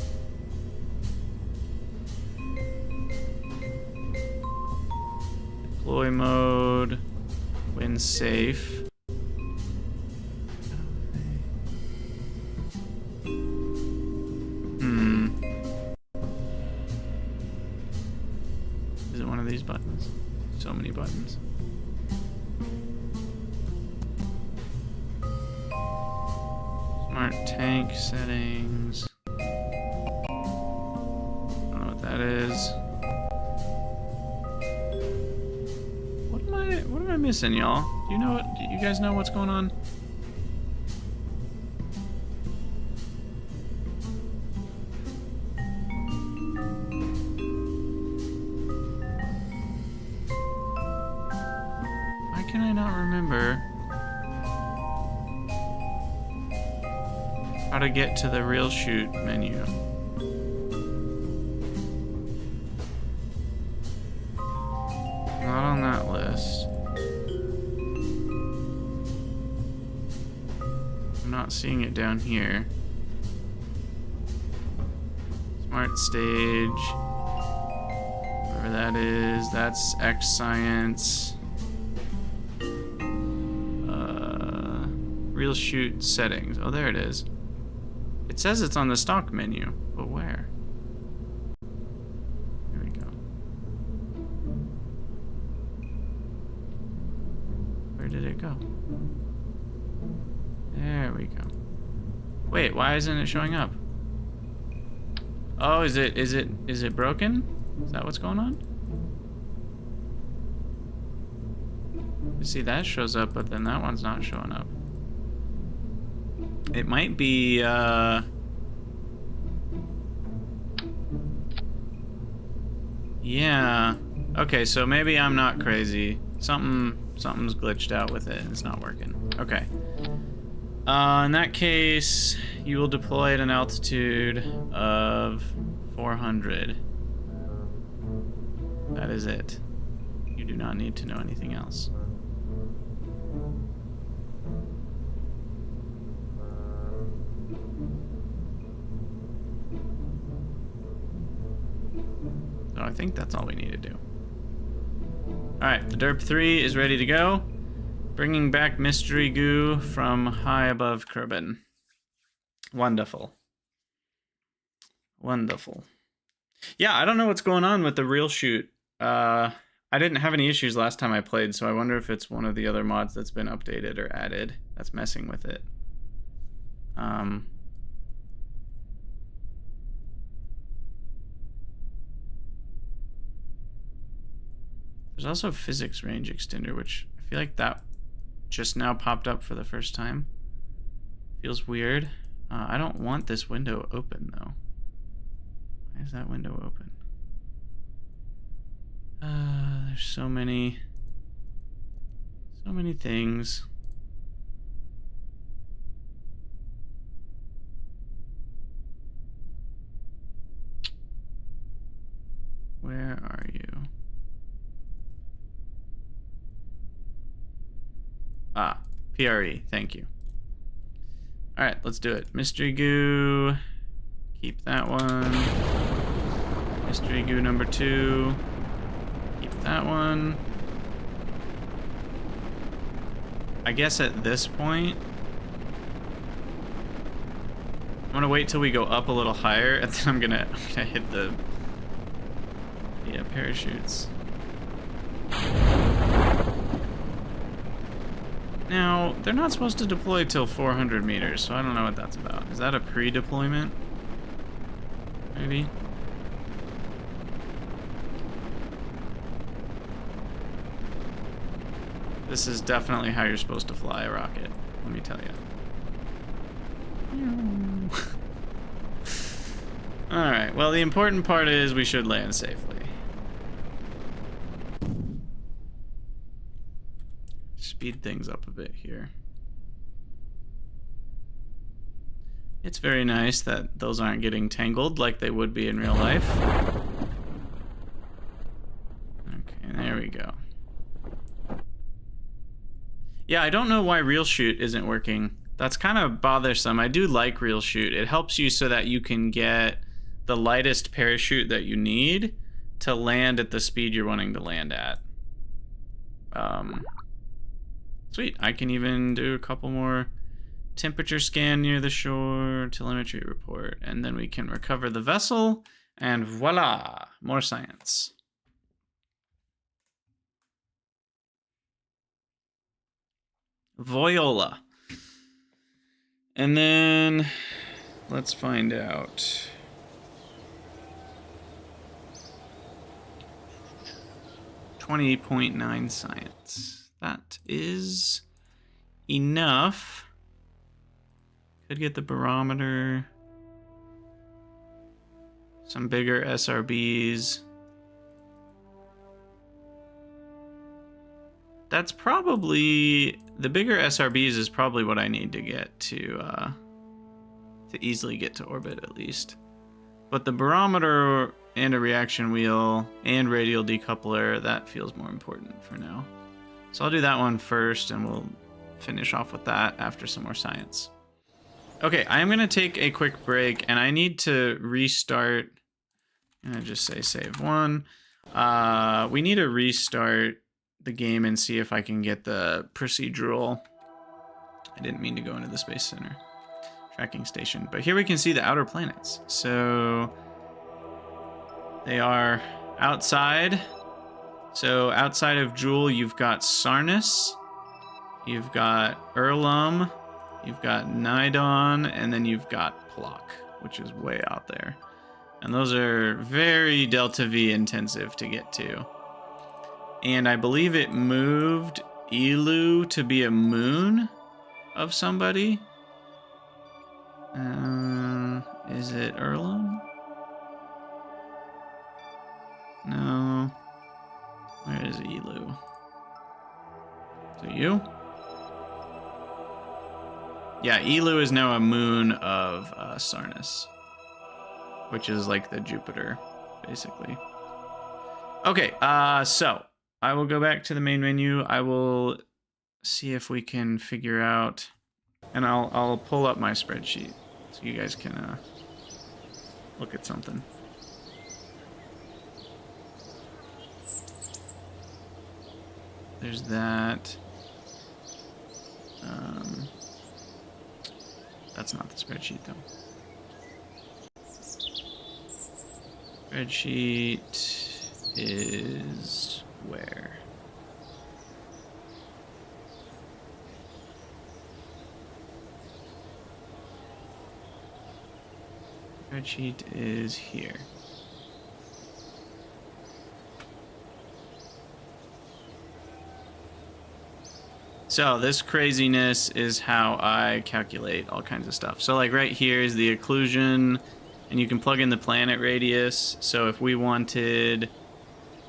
Deploy mode. Win safe. Is it one of these buttons? So many buttons. Smart tank settings. I don't know what that is. What am I missing, y'all? Do you guys know what's going on? Why can I not remember how to get to the real shoot menu? not seeing it down here. Smart stage. Whatever that is, that's X Science. Real shoot settings. Oh, there it is. It says it's on the stock menu, but where? There we go. Where did it go? There we go. Wait, why isn't it showing up? Oh, is it broken? Is that what's going on? You see, that shows up, but then that one's not showing up. It might be, yeah. Okay, so maybe I'm not crazy. Something's glitched out with it. It's not working. Okay. In that case, you will deploy at an altitude of 400. That is it. You do not need to know anything else. So I think that's all we need to do. Alright, the Derp 3 is ready to go. Bringing back mystery goo from high above Kerbal. Wonderful. Wonderful. Yeah, I don't know what's going on with the real shoot. I didn't have any issues last time I played, so I wonder if it's one of the other mods that's been updated or added that's messing with it. There's also a physics range extender, which I feel like that just now popped up for the first time. Feels weird. I don't want this window open, though. Why is that window open? There's so many things. Where are you? Ah, PRE, thank you. Alright, let's do it. Mystery goo. Keep that one. Mystery goo number 2. Keep that one. I guess at this point, I'm gonna wait till we go up a little higher, and then I'm gonna hit the parachutes. Now, they're not supposed to deploy till 400 meters, so I don't know what that's about. Is that a pre-deployment? Maybe? This is definitely how you're supposed to fly a rocket, let me tell you. Alright, well, the important part is we should land safely. Speed things up a bit here. It's very nice that those aren't getting tangled like they would be in real life. Okay, there we go. Yeah, I don't know why Real Shoot isn't working. That's kind of bothersome. I do like Real Shoot. It helps you so that you can get the lightest parachute that you need to land at the speed you're wanting to land at. Sweet, I can even do a couple more temperature scan near the shore, telemetry report, and then we can recover the vessel, and voila, more science. Voyola. And then, let's find out. .9 science. That is enough. Could get the barometer. Some bigger SRBs. That's probably... The bigger SRBs is probably what I need to get to easily get to orbit, at least. But the barometer and a reaction wheel and radial decoupler, that feels more important for now. So I'll do that one first, and we'll finish off with that after some more science. Okay, I'm gonna take a quick break, and I need to restart. I'm gonna just say save one. We need to restart the game and see if I can get the procedural. I didn't mean to go into the Space Center tracking station, but here we can see the outer planets. So they are outside. So outside of Jewel, you've got Sarnus, you've got Erlum, you've got Nidon, and then you've got Plock, which is way out there. And those are very Delta V intensive to get to. And I believe it moved Elu to be a moon of somebody. Is it Erlum? No. Where is Elu? Is it you? Yeah, Elu is now a moon of Sarnus, which is like the Jupiter, basically. Okay, so I will go back to the main menu. I will see if we can figure out, and I'll pull up my spreadsheet so you guys can look at something. There's that. That's not the spreadsheet though. Spreadsheet is where? Spreadsheet is here. So this craziness is how I calculate all kinds of stuff. So like right here is the occlusion, and you can plug in the planet radius. So if we wanted,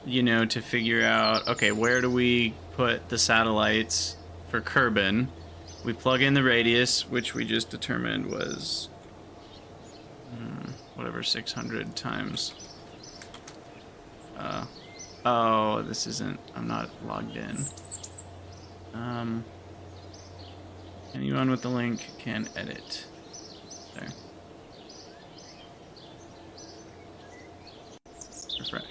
you know, to figure out, okay, where do we put the satellites for Kerbal, we plug in the radius, which we just determined was whatever, 600 times. Oh, this isn't, I'm not logged in. Anyone with the link can edit. There. Refresh.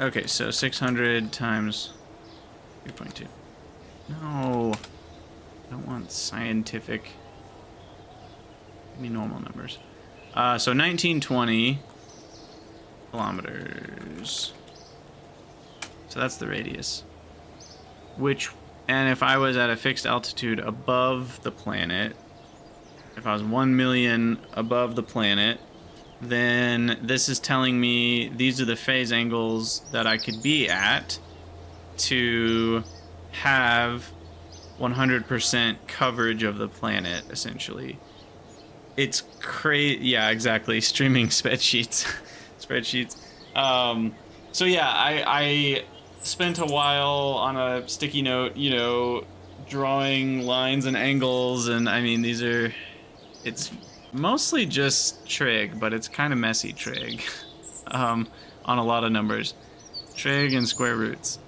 Okay, so 600 times 3.2. No, I don't want scientific. Give me normal numbers. So 1920 kilometers. So that's the radius. And if I was at a fixed altitude above the planet, if I was 1 million above the planet, then this is telling me these are the phase angles that I could be at to have 100% coverage of the planet, essentially. It's crazy. Yeah, exactly. Streaming spreadsheets. So yeah, I spent a while on a sticky note, you know, drawing lines and angles, and I mean, it's mostly just trig, but it's kind of messy trig on a lot of numbers. Trig and square roots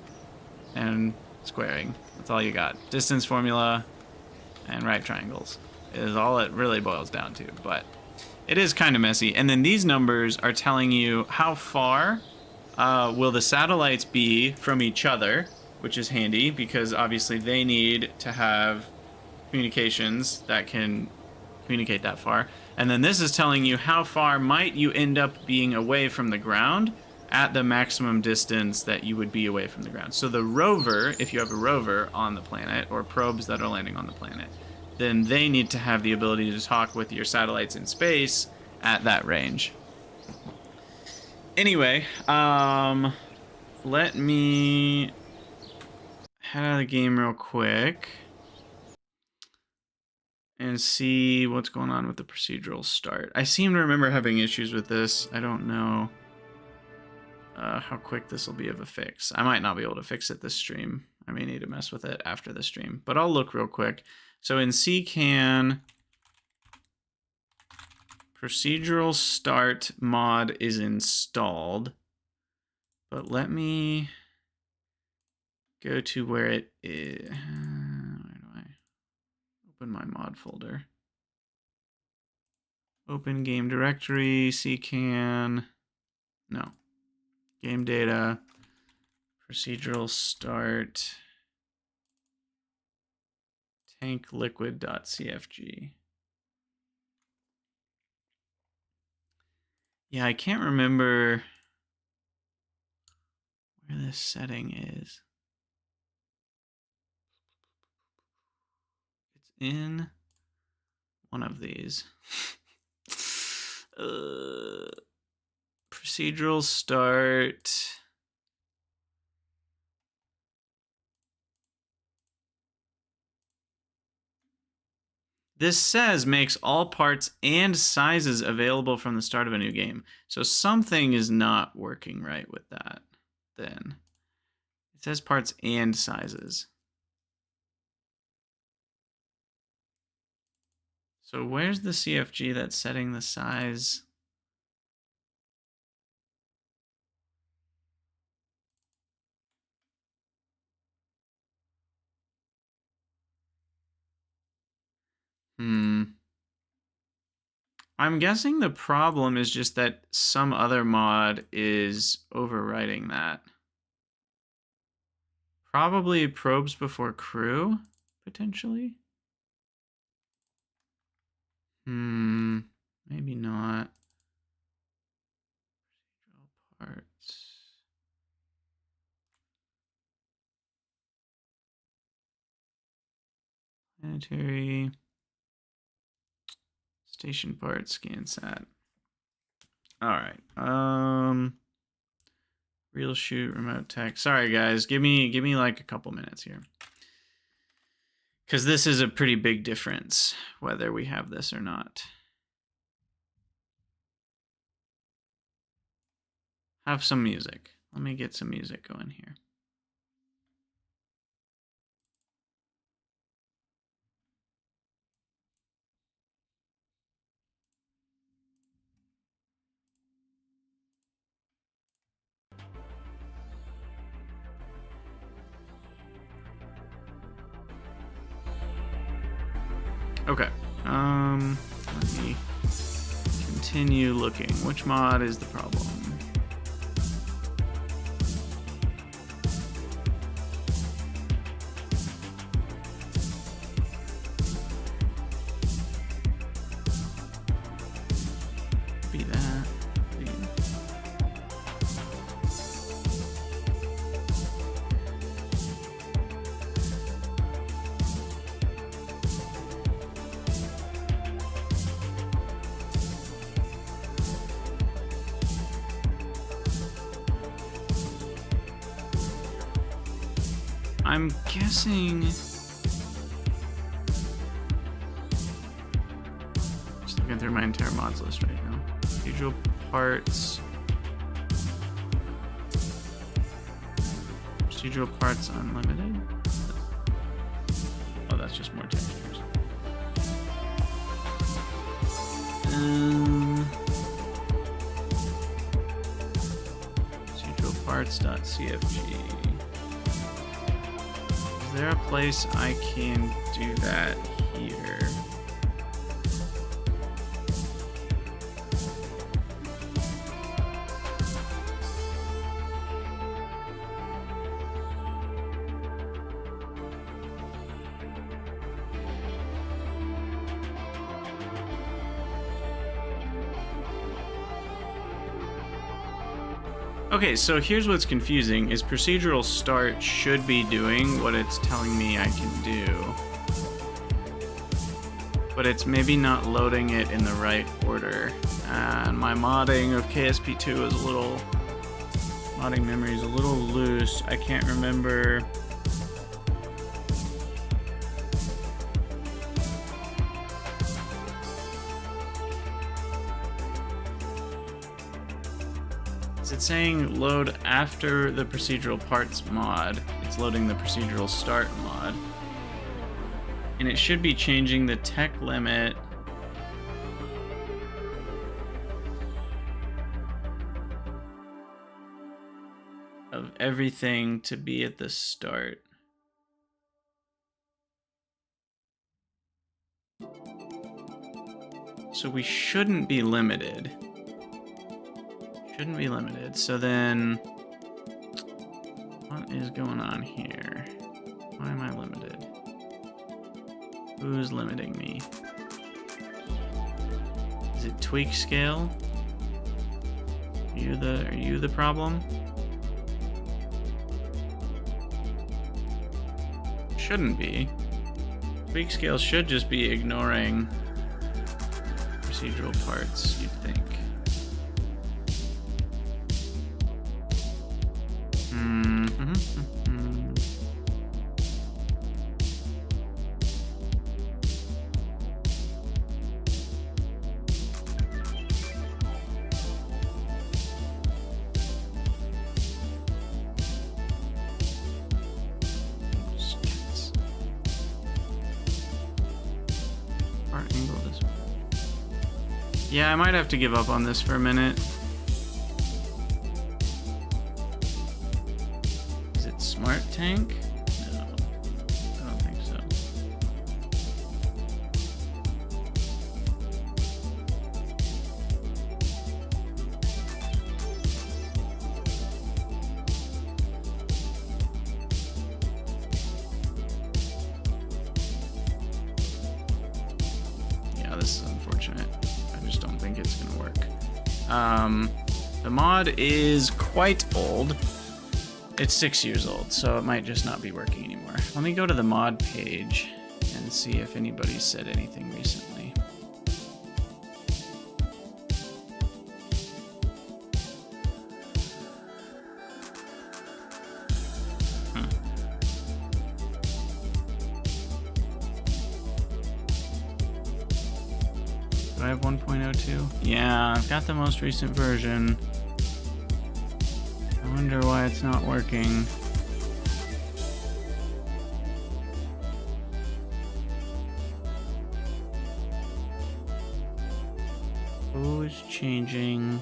and squaring. That's all you got. Distance formula and right triangles is all it really boils down to, but it is kind of messy. And then these numbers are telling you how far will the satellites be from each other, which is handy because obviously they need to have communications that can communicate that far. And then this is telling you how far might you end up being away from the ground at the maximum distance that you would be away from the ground. So the rover, if you have a rover on the planet, or probes that are landing on the planet, then they need to have the ability to talk with your satellites in space at that range. Anyway, let me head out of the game real quick and see what's going on with the procedural start. I seem to remember having issues with this. I don't know how quick this will be of a fix. I might not be able to fix it this stream. I may need to mess with it after the stream, but I'll look real quick. So in CCAN, procedural start mod is installed, but let me go to where it is. Open my mod folder. Open game directory, ccan. No. Game data. Procedural start. Tankliquid.cfg. Yeah, I can't remember where this setting is. It's in one of these. Procedural start. This says makes all parts and sizes available from the start of a new game. So something is not working right with that then. It says parts and sizes. So where's the CFG that's setting the size? I'm guessing the problem is just that some other mod is overwriting that. Probably probes before crew, potentially. Maybe not. Parts. Planetary. Station parts, ScanSat. All right. Real shoot, remote tech. Sorry guys, give me like a couple minutes here. Cuz this is a pretty big difference whether we have this or not. Have some music. Let me get some music going here. Okay. Let me continue looking. Which mod is the problem? Be that. I'm guessing. Just looking through my entire mods list right now. Procedural parts. Procedural parts unlimited. Oh, that's just more textures. Procedural parts.cfg. Is there a place I can do that here? Okay, so here's what's confusing, is procedural start should be doing what it's telling me I can do. But it's maybe not loading it in the right order. And my modding of KSP2 is a little... Modding memory is a little loose. I can't remember... It's saying load after the procedural parts mod. It's loading the procedural start mod. And it should be changing the tech limit of everything to be at the start. So we shouldn't be limited. Shouldn't be limited. So then, what is going on here? Why am I limited? Who's limiting me? Is it tweak scale? Are you the problem? Shouldn't be. Tweak scale should just be ignoring procedural parts, you'd think. Yeah, I might have to give up on this for a minute. Is it smart tank? No, I don't think so. Yeah, this is unfortunate. I just don't think it's gonna work. The mod is quite old. It's 6 years old, so it might just not be working anymore. Let me go to the mod page and see if anybody's said anything recently. Do I have 1.02? Yeah, I've got the most recent version. I wonder why it's not working. Who's changing?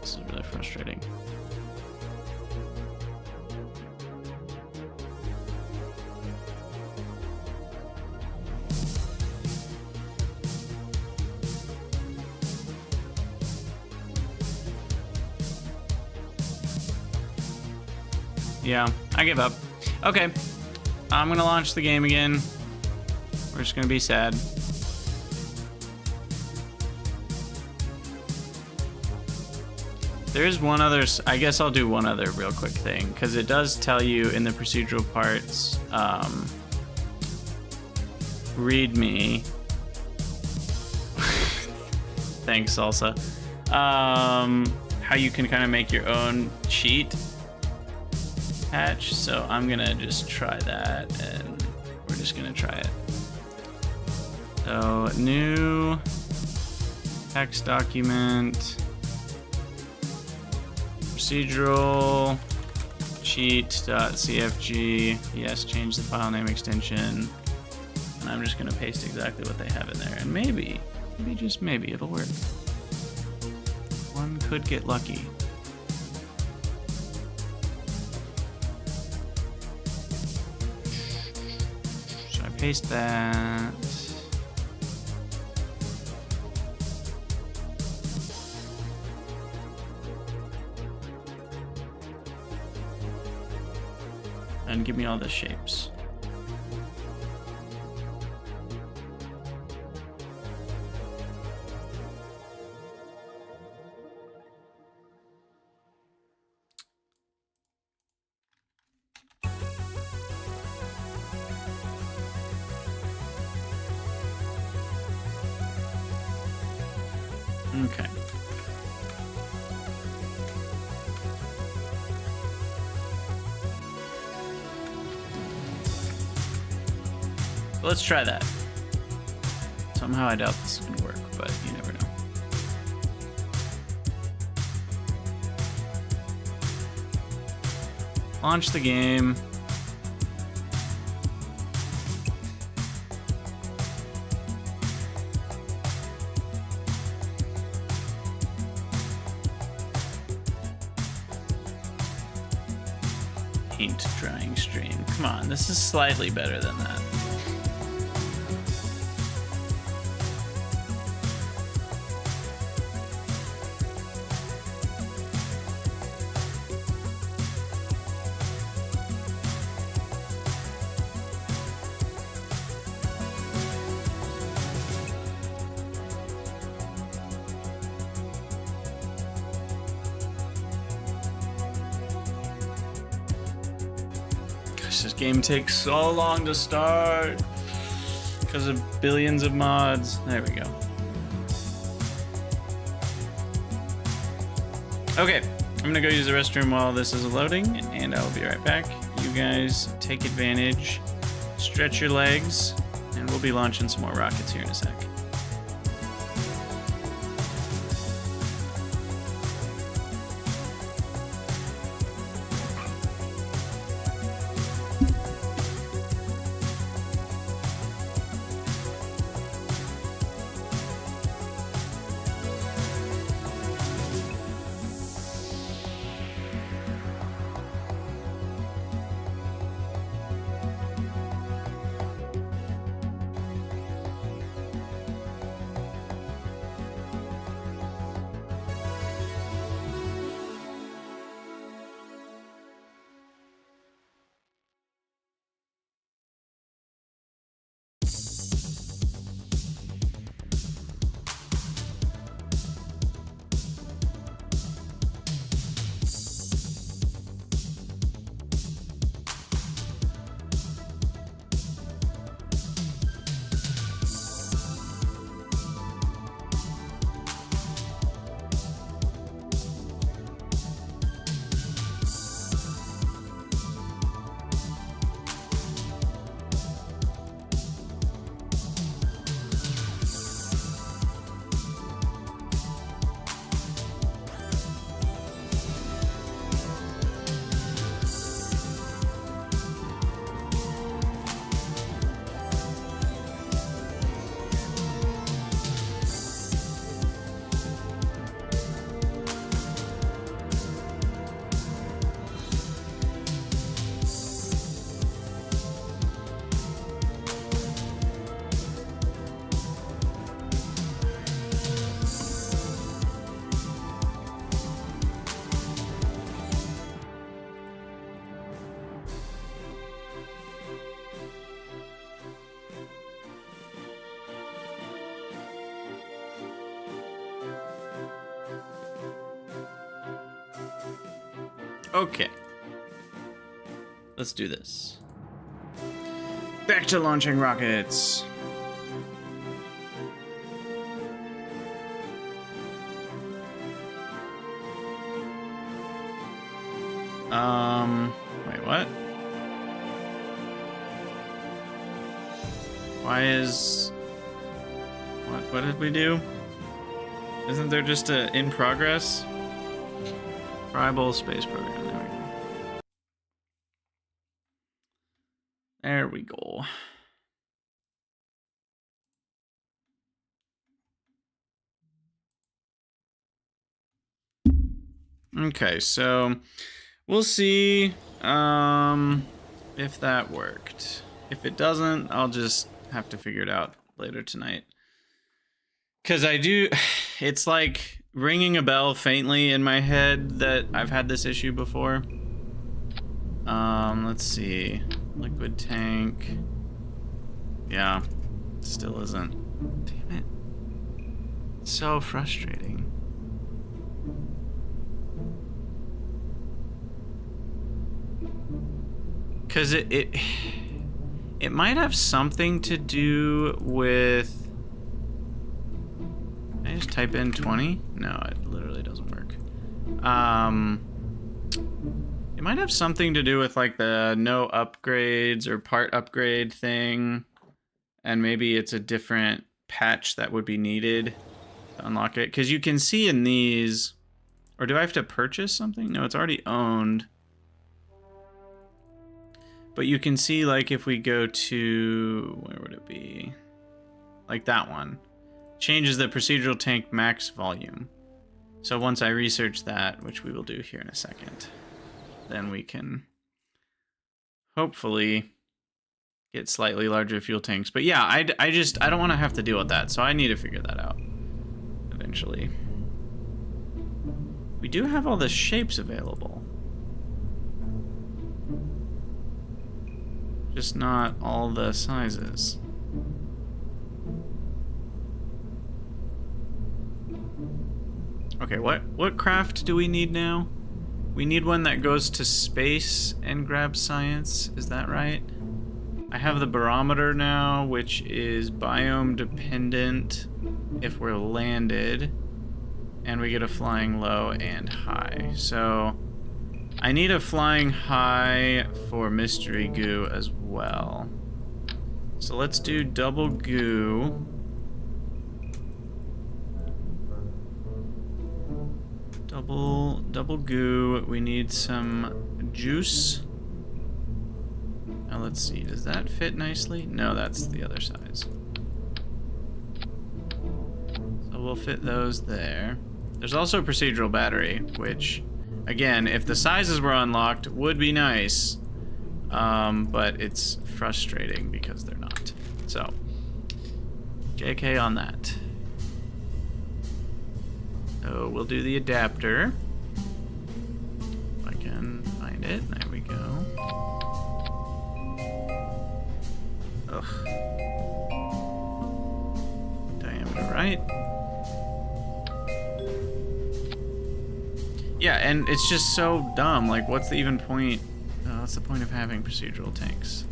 This is really frustrating. Yeah, I give up. Okay, I'm gonna launch the game again. We're just gonna be sad. There is one other, I guess I'll do one other real quick thing, because it does tell you in the procedural parts, readme. Thanks, Salsa. How you can kind of make your own cheat patch. So I'm gonna just try that, and we're just gonna try it. So new text document. Procedural cheat.cfg. Yes, change the file name extension. And I'm just gonna paste exactly what they have in there. And maybe just maybe it'll work. One could get lucky. So I paste that. And give me all the shapes. Okay. let's try that. Somehow I doubt this is gonna work, but you never know. Launch the game. Paint drying stream. Come on, this is slightly better than that. This game takes so long to start because of billions of mods. There we go. Okay, I'm gonna go use the restroom while this is loading, and I'll be right back. You guys take advantage, stretch your legs, and we'll be launching some more rockets here in a sec. Okay. Let's do this. Back to launching rockets. Wait, what? Why is... What did we do? Isn't there just a in progress? Tribal space program, there we go. Okay, so we'll see if that worked. If it doesn't, I'll just have to figure it out later tonight. Because it's like ringing a bell faintly in my head that I've had this issue before. Let's see. Liquid tank. Yeah, still isn't. Damn it. It's so frustrating. Because it might have something to do with... Can I just type in 20? No, it literally doesn't work. It might have something to do with like the no upgrades or part upgrade thing. and maybe it's a different patch that would be needed to unlock it. Because you can see in these, or do I have to purchase something? No, it's already owned. But you can see, like, if we go to, where would it be? Like that one. Changes the procedural tank max volume. So once I research that, which we will do here in a second, then we can hopefully get slightly larger fuel tanks. But yeah, I don't want to have to deal with that, so I need to figure that out eventually. We do have all the shapes available. Just not all the sizes. Okay, what craft do we need now? We need one that goes to space and grabs science, is that right? I have the barometer now, which is biome dependent if we're landed, and we get a flying low and high. So I need a flying high for mystery goo as well. So let's do double goo. Double goo. We need some juice. Now let's see, does that fit nicely? No, that's the other size. So we'll fit those there. There's also a procedural battery, which, again, if the sizes were unlocked, would be nice. But it's frustrating because they're not. So, JK on that. So we'll do the adapter. If I can find it. There we go. Ugh. Diameter right. Yeah, and it's just so dumb. Like, what's the even point? What's the point of having procedural tanks?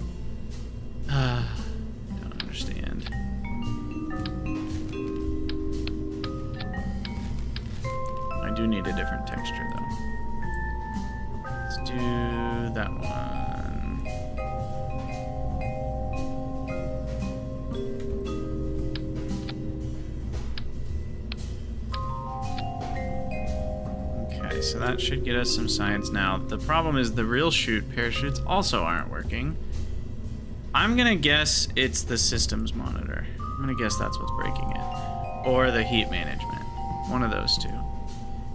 Don't understand. I do need a different texture, though. Let's do that one. Okay, so that should get us some science now. The problem is the real chute parachutes also aren't working. I'm gonna guess it's the systems monitor. I'm gonna guess that's what's breaking it. Or the heat management. One of those two.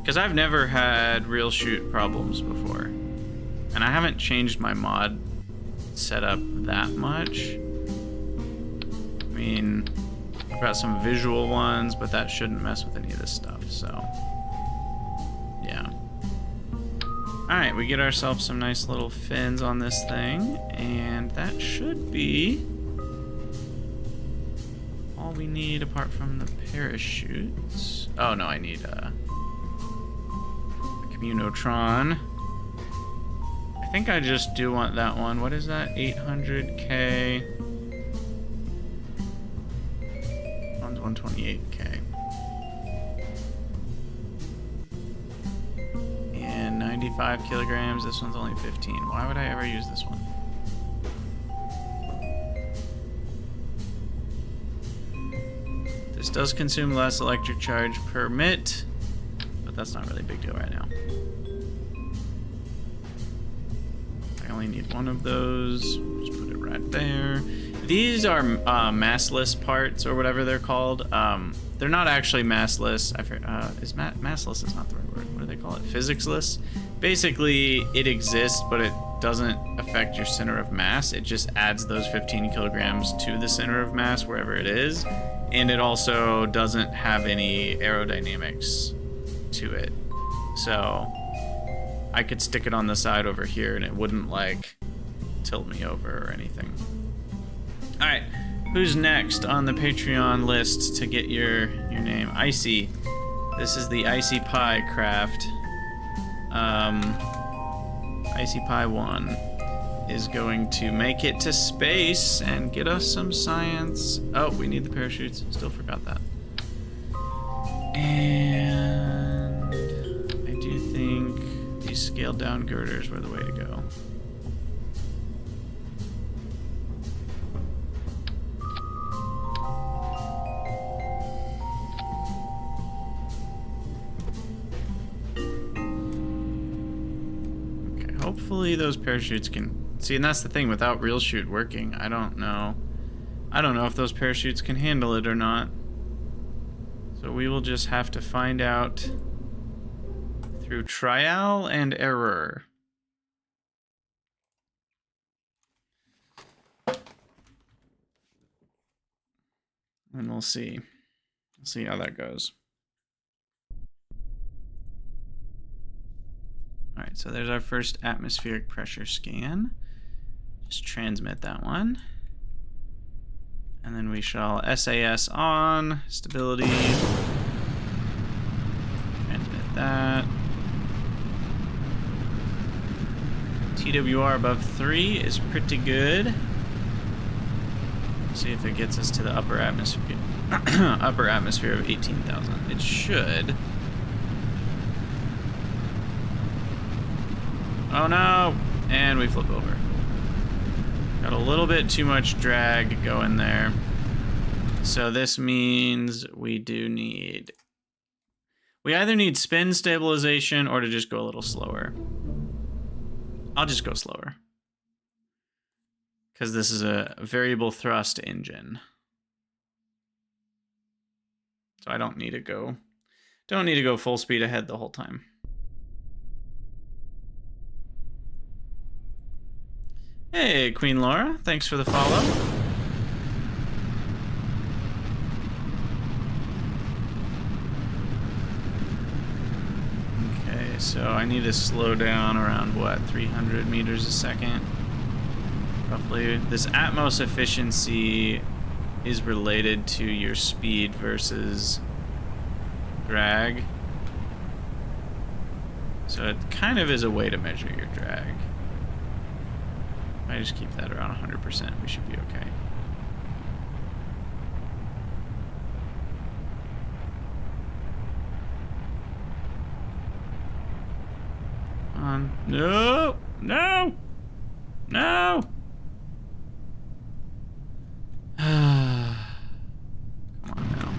Because I've never had real chute problems before. And I haven't changed my mod setup that much. I mean, I've got some visual ones, but that shouldn't mess with any of this stuff, so. Yeah. Alright, we get ourselves some nice little fins on this thing, and that should be all we need apart from the parachutes. Oh no, I need a Communotron. I think I just do want that one. What is that? 800K. One's 128K. And 95 kilograms. This one's only 15. Why would I ever use this one? This does consume less electric charge per MIT, but that's not really a big deal right now. I only need one of those. Just put it right there. These are massless parts, or whatever they're called. They're not actually massless. Massless is not the right word. What do they call it? Physicsless? Basically, it exists, but it doesn't affect your center of mass. It just adds those 15 kilograms to the center of mass wherever it is. And it also doesn't have any aerodynamics to it. So I could stick it on the side over here and it wouldn't like tilt me over or anything. All right, who's next on the Patreon list to get your name? Icy. This is the Icy Pie craft. Icy Pie 1 is going to make it to space and get us some science. Oh, we need the parachutes. Still forgot that. And I do think these scaled down girders were the way to go. hopefully those parachutes can... See, and that's the thing, without real chute working, I don't know. I don't know if those parachutes can handle it or not. So we will just have to find out through trial and error. And we'll see. We'll see how that goes. All right, so there's our first atmospheric pressure scan. Just transmit that one. And then we shall SAS on, stability. Transmit that. TWR above 3 is pretty good. See if it gets us to the upper atmosphere. Upper atmosphere of 18,000. It should. Oh no! And we flip over. Got a little bit too much drag going there. So this means we do need... We either need spin stabilization or to just go a little slower. I'll just go slower. Because this is a variable thrust engine. So I don't need to go full speed ahead the whole time. Hey, Queen Laura, thanks for the follow. Okay, so I need to slow down around, what, 300 meters a second? Roughly. This Atmos efficiency is related to your speed versus drag. So it kind of is a way to measure your drag. If I just keep that around 100%, we should be okay. Come on. No! No! No! Come on now.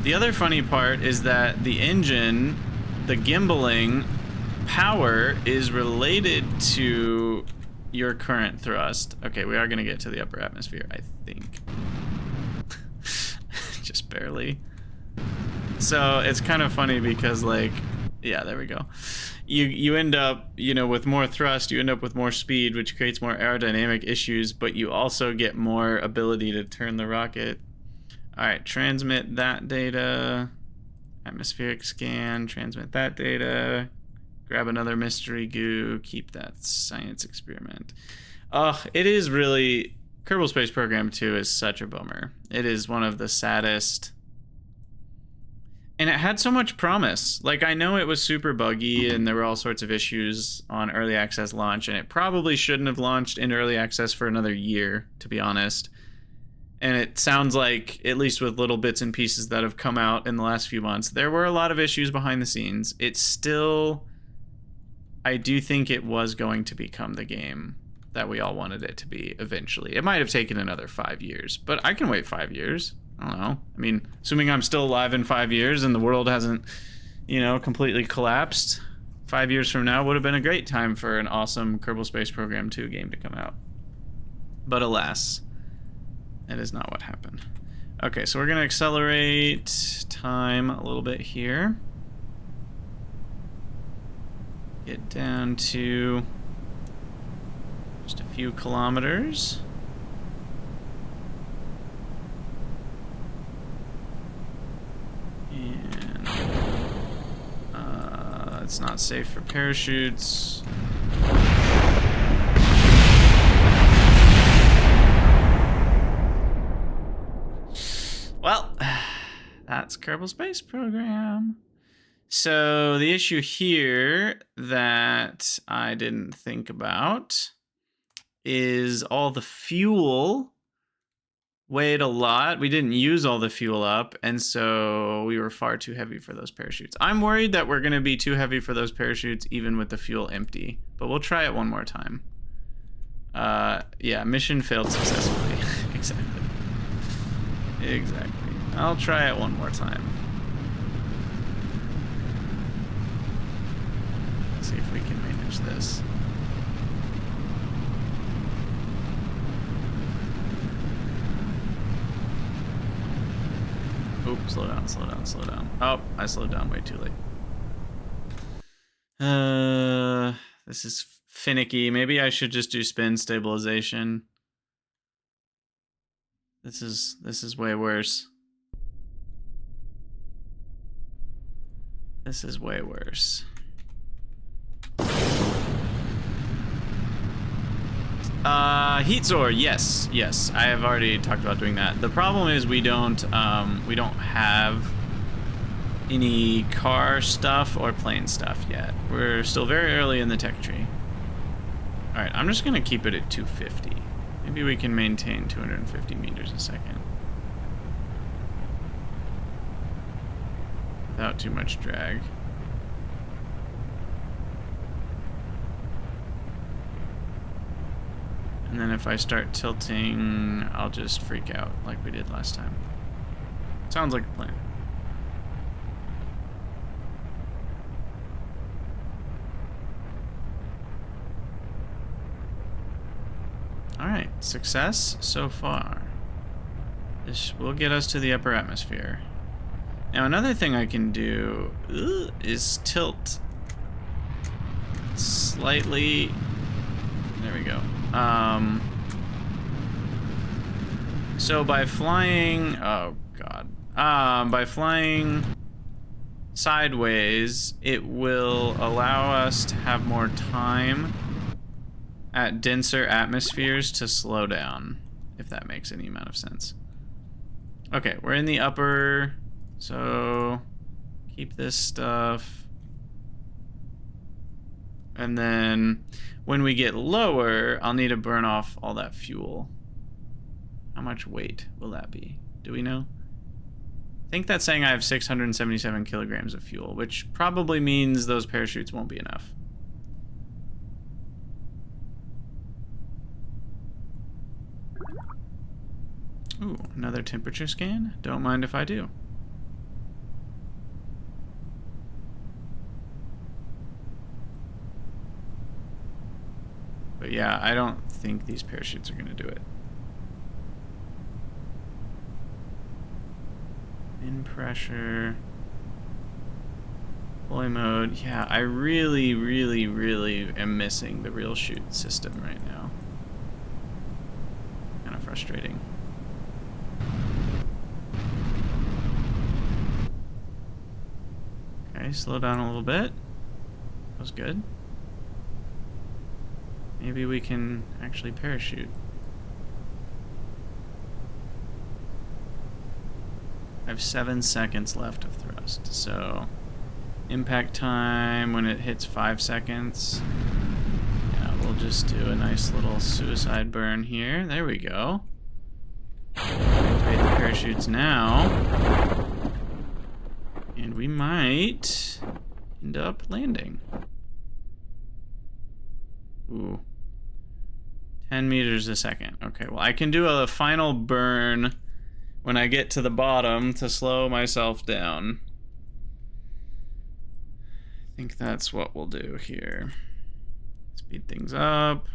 The other funny part is that the engine, the gimbaling power is related to your current thrust. Okay, we are going to get to the upper atmosphere, I think. Just barely. So it's kind of funny because, like, yeah, there we go. You end up, you know, with more thrust, you end up with more speed, which creates more aerodynamic issues, but you also get more ability to turn the rocket. All right, transmit that data. Atmospheric scan, transmit that data. Grab another mystery goo, keep that science experiment. It is really... Kerbal Space Program 2 is such a bummer. It is one of the saddest... And it had so much promise. Like, I know it was super buggy and there were all sorts of issues on early access launch, and it probably shouldn't have launched in early access for another year, to be honest. And it sounds like, at least with little bits and pieces that have come out in the last few months, there were a lot of issues behind the scenes. It's still... I do think it was going to become the game that we all wanted it to be eventually. It might have taken another 5 years, but I can wait 5 years. I don't know. I mean, assuming I'm still alive in 5 years and the world hasn't, you know, completely collapsed, 5 years from now would have been a great time for an awesome Kerbal Space Program 2 game to come out. But alas, that is not what happened. Okay, so we're going to accelerate time a little bit here. Get down to just a few kilometers. And it's not safe for parachutes. Well, that's Kerbal Space Program. So the issue here that I didn't think about is all the fuel weighed a lot. We didn't use all the fuel up, and so we were far too heavy for those parachutes. I'm worried that we're going to be too heavy for those parachutes even with the fuel empty, but we'll try it one more time. Yeah, mission failed successfully. Exactly. I'll try it one more time. See if we can manage this. Oop, slow down, slow down, slow down. Oh, I slowed down way too late. This is finicky. Maybe I should just do spin stabilization. This is way worse. This is way worse. Heat Zor, yes, yes. I have already talked about doing that. The problem is we don't have any car stuff or plane stuff yet. We're still very early in the tech tree. All right, I'm just gonna keep it at 250. Maybe we can maintain 250 meters a second without too much drag. And then if I start tilting, I'll just freak out like we did last time. Sounds like a plan. Alright, success so far. This will get us to the upper atmosphere. Now another thing I can do is tilt slightly. There we go. So by flying, oh god, by flying sideways, it will allow us to have more time at denser atmospheres to slow down, if that makes any amount of sense. Okay, we're in the upper, so keep this stuff. And then when we get lower, I'll need to burn off all that fuel. How much weight will that be? Do we know? I think that's saying I have 677 kilograms of fuel, which probably means those parachutes won't be enough. Ooh, another temperature scan? Don't mind if I do. But yeah, I don't think these parachutes are going to do it. In pressure. Deploy mode. Yeah, I really, really, really am missing the real shoot system right now. Kind of frustrating. Okay, slow down a little bit. That was good. Maybe we can actually parachute. I have 7 seconds left of thrust, so impact time when it hits 5 seconds. Yeah, we'll just do a nice little suicide burn here. There we go. Activate the parachutes now. And we might end up landing. Ooh. 10 meters a second. Okay, well, I can do a final burn when I get to the bottom to slow myself down. I think that's what we'll do here. Speed things up.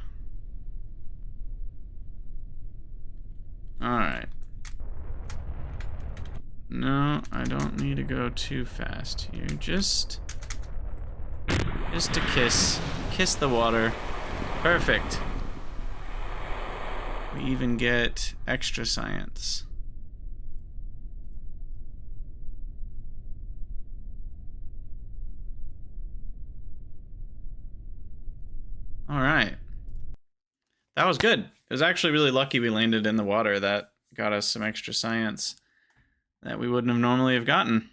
Alright. No, I don't need to go too fast here. Just to kiss the water. Perfect. We even get extra science. All right. That was good. It was actually really lucky we landed in the water. That got us some extra science that we wouldn't have normally have gotten.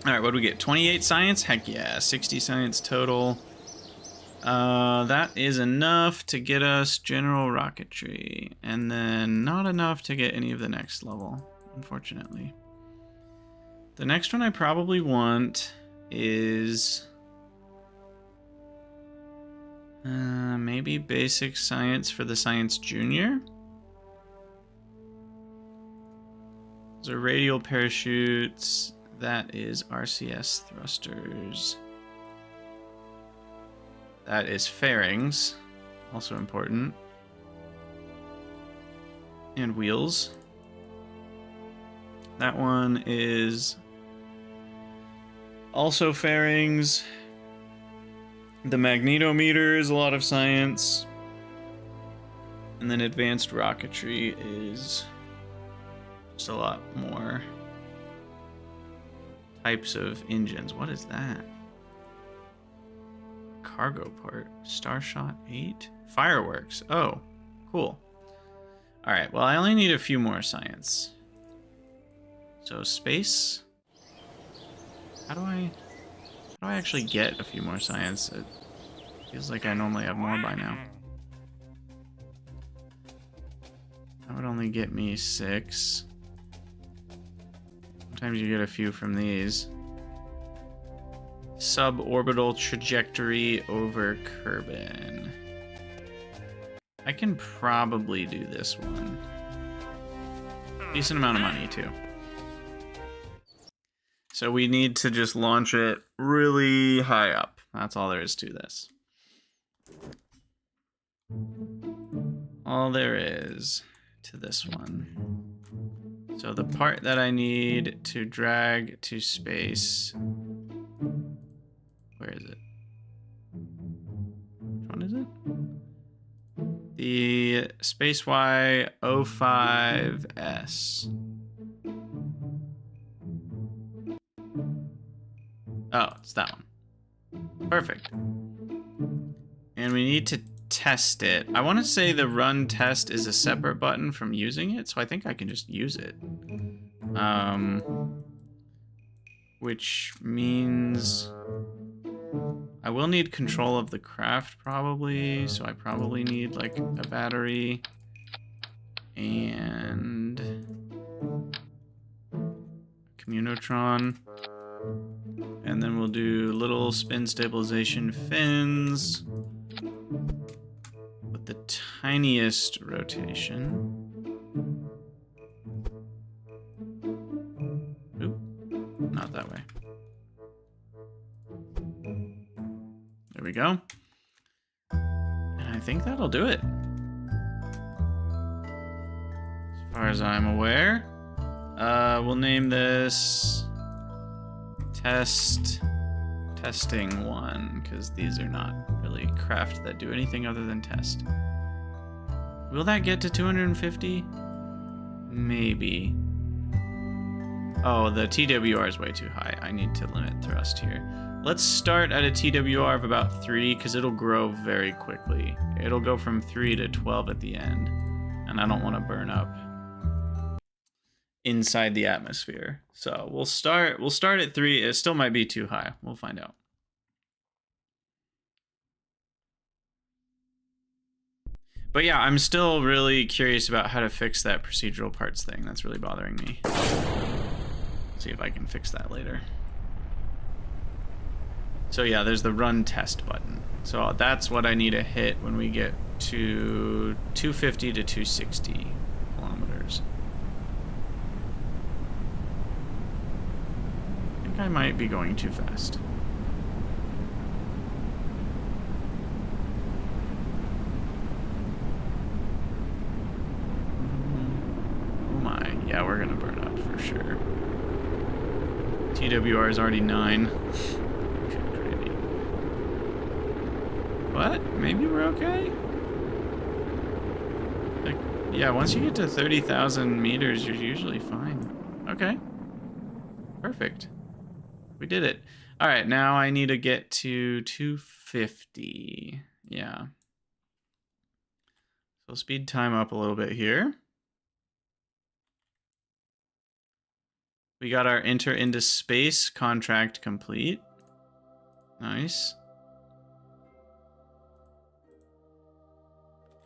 All right, what do we get? 28 science? Heck yeah, 60 science total. That is enough to get us general rocketry, and then not enough to get any of the next level, unfortunately. The next one I probably want is maybe basic science for the science junior. Those are radial parachutes. That is RCS thrusters. That is fairings, also important. And wheels. That one is also fairings. The magnetometer is a lot of science. And then advanced rocketry is just a lot more types of engines. What is that? Cargo part. Starshot 8? Fireworks. Oh, cool. Alright, well, I only need a few more science. So, space. How do I actually get a few more science? It feels like I normally have more by now. That would only get me 6. Sometimes you get a few from these. Suborbital trajectory over Kerbal. I can probably do this one. Decent amount of money, too. So we need to just launch it really high up. That's all there is to this. All there is to this one. So the part that I need to drag to space... Where is it? Which one is it? The Space Y 05S. Oh, it's that one. Perfect. And we need to test it. I want to say the run test is a separate button from using it, so I think I can just use it. Which means I will need control of the craft probably, so I probably need like a battery and a communotron. And then we'll do little spin stabilization fins with the tiniest rotation. Oop, not that way. There we go. And I think that'll do it. As far as I'm aware. We'll name this Testing 1, because these are not really craft that do anything other than test. Will that get to 250? Maybe. Oh, the TWR is way too high. I need to limit thrust here. Let's start at a TWR of about 3, because it'll grow very quickly. It'll go from 3 to 12 at the end, and I don't want to burn up inside the atmosphere. So we'll start at 3. It still might be too high. We'll find out. But yeah, I'm still really curious about how to fix that procedural parts thing. That's really bothering me. See if I can fix that later. So yeah, there's the run test button. So that's what I need to hit when we get to 250 to 260 kilometers. I think I might be going too fast. Oh my, yeah, we're gonna burn up for sure. TWR is already 9. What? Maybe we're okay? Like, yeah, once you get to 30,000 meters, you're usually fine. Okay. Perfect. We did it. All right, now I need to get to 250. Yeah. So speed time up a little bit here. We got our enter into space contract complete. Nice.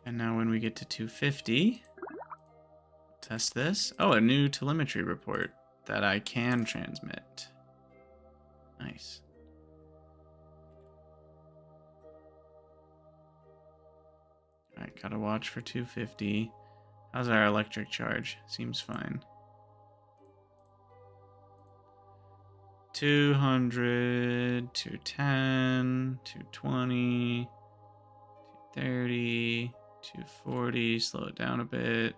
And now when we get to 250, test this. Oh, a new telemetry report that I can transmit. Nice. All right, gotta watch for 250. How's our electric charge? Seems fine. 200, 210, 220, 230, 240. Slow it down a bit.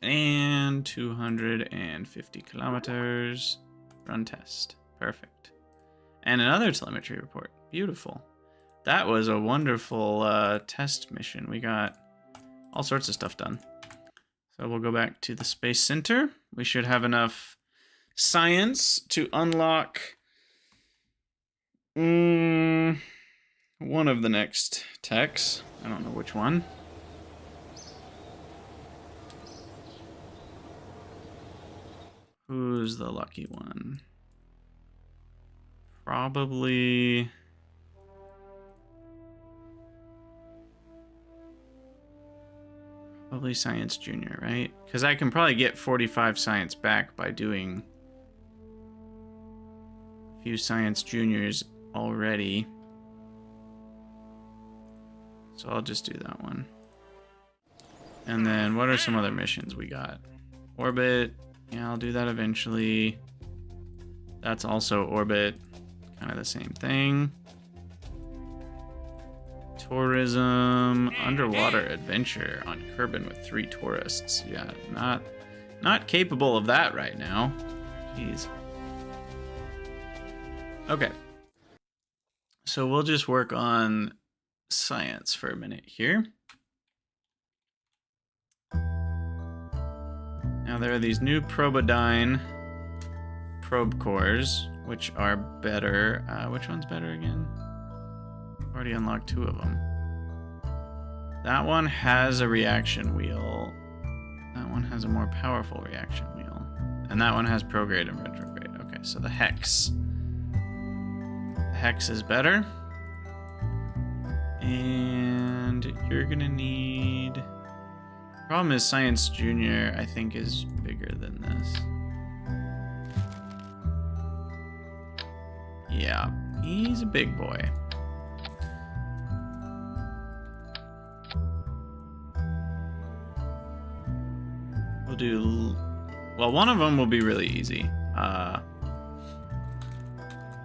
And 250 kilometers. Run test. Perfect. And another telemetry report. Beautiful. That was a wonderful test mission. We got all sorts of stuff done. So we'll go back to the Space Center. We should have enough science to unlock one of the next techs. I don't know which one. Who's the lucky one? Probably Science Junior, right? Because I can probably get 45 Science back by doing a few Science Juniors already. So I'll just do that one. And then what are some other missions we got? Orbit. Yeah, I'll do that eventually. That's also orbit. Kind of the same thing. Tourism, underwater adventure on Kerbal with 3 tourists. Yeah, not capable of that right now. Jeez. Okay. So we'll just work on science for a minute here. Now there are these new Probodyne probe cores, which are better. Which one's better again? Already unlocked 2 of them. That one has a reaction wheel. That one has a more powerful reaction wheel. And that one has prograde and retrograde. Okay, so the Hex. The Hex is better. And you're gonna need... Problem is Science Junior, I think, is bigger than this. Yeah, he's a big boy. We'll do... Well, one of them will be really easy.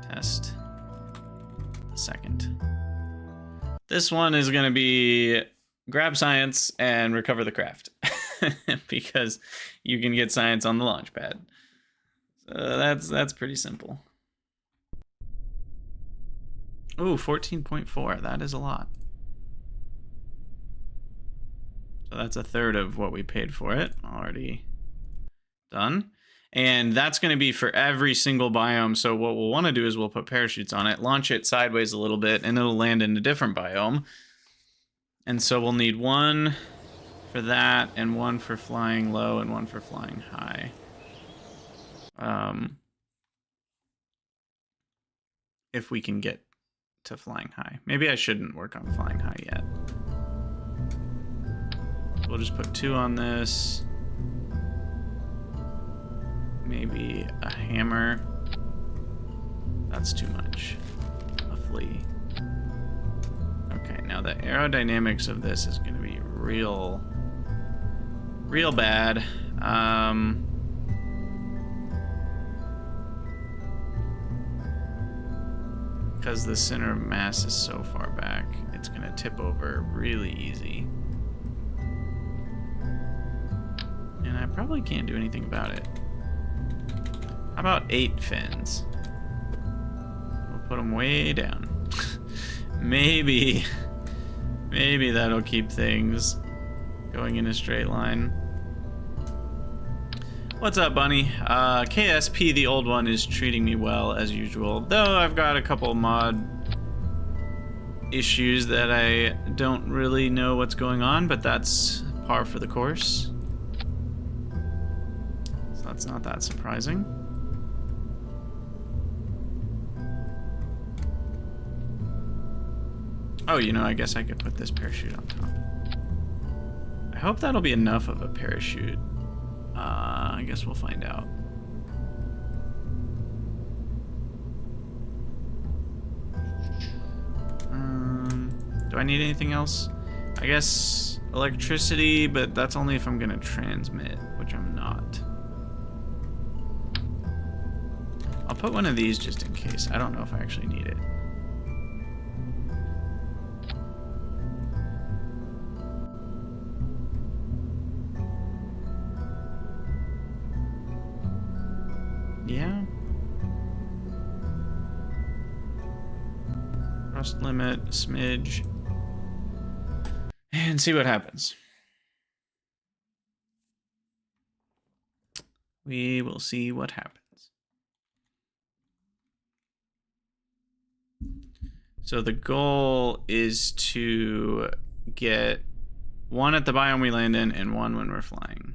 Test the second. This one is going to be grab science and recover the craft. Because you can get science on the launch pad. So that's pretty simple. Ooh, 14.4. That is a lot. So that's a third of what we paid for it. Already done. And that's going to be for every single biome. So what we'll want to do is we'll put parachutes on it, launch it sideways a little bit, and it'll land in a different biome. And so we'll need 1 for that, and 1 for flying low, and 1 for flying high. If we can get to flying high. Maybe I shouldn't work on flying high yet. We'll just put 2 on this. Maybe a hammer. That's too much. A flea. Okay, now the aerodynamics of this is going to be real bad. Because the center of mass is so far back, it's going to tip over really easy. And I probably can't do anything about it. How about 8 fins? We'll put them way down. Maybe that'll keep things going in a straight line. What's up, Bunny? KSP, the old one, is treating me well as usual. Though I've got a couple mod issues that I don't really know what's going on, but that's par for the course. So that's not that surprising. Oh, you know, I guess I could put this parachute on top. I hope that'll be enough of a parachute. I guess we'll find out. Do I need anything else? I guess electricity, but that's only if I'm gonna transmit, which I'm not. put one of these just in case. I don't know if I actually need it. Yeah. Thrust limit, smidge. And see what happens. We will see what happens. So the goal is to get one at the biome we land in and one when we're flying.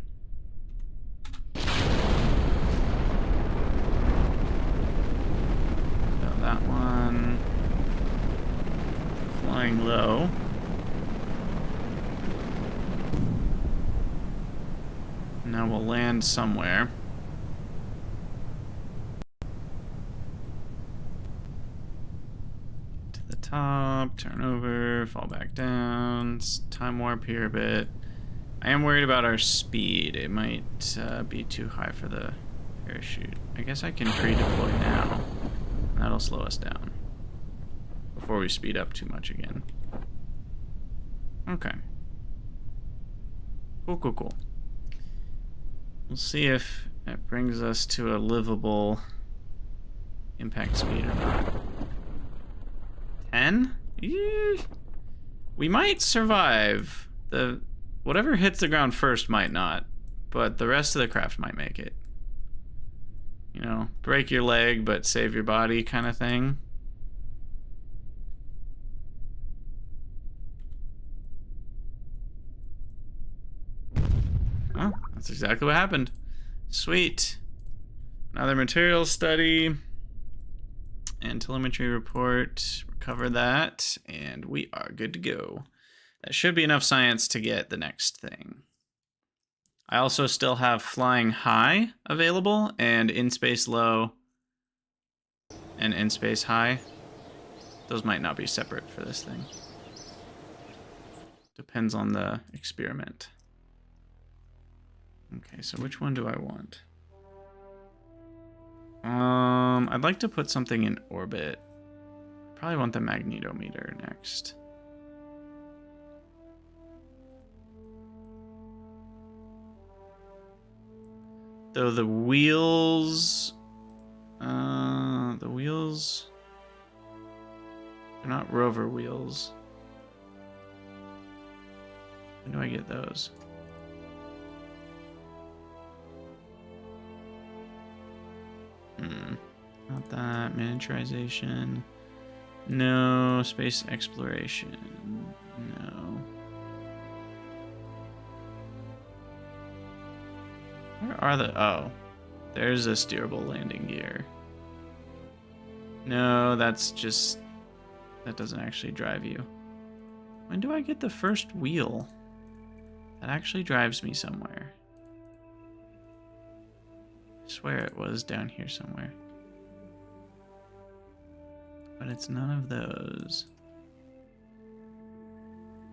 So that one. Flying low. Now we'll land somewhere. To the top, turn over, fall back down. Time warp here a bit. I am worried about our speed. It might be too high for the parachute. I guess I can pre-deploy now. That'll slow us down before we speed up too much again. Okay. Cool, cool, cool. We'll see if it brings us to a livable impact speed or not. 10? We might survive. Whatever hits the ground first might not, but the rest of the craft might make it. You know, break your leg but save your body kind of thing. Oh, that's exactly what happened. Sweet. Another materials study and telemetry report. Recover that, and we are good to go. That should be enough science to get the next thing. I also still have flying high available and in space low and in space high. Those might not be separate for this thing. Depends on the experiment. Okay, so which one do I want? I'd like to put something in orbit. Probably want the magnetometer next. Though the wheels, they're not rover wheels. When do I get those? Not that. Miniaturization. No. Space exploration. No. Where are the... Oh. There's a steerable landing gear. No, that's just... That doesn't actually drive you. When do I get the first wheel? That actually drives me somewhere. I swear it was down here somewhere. But it's none of those.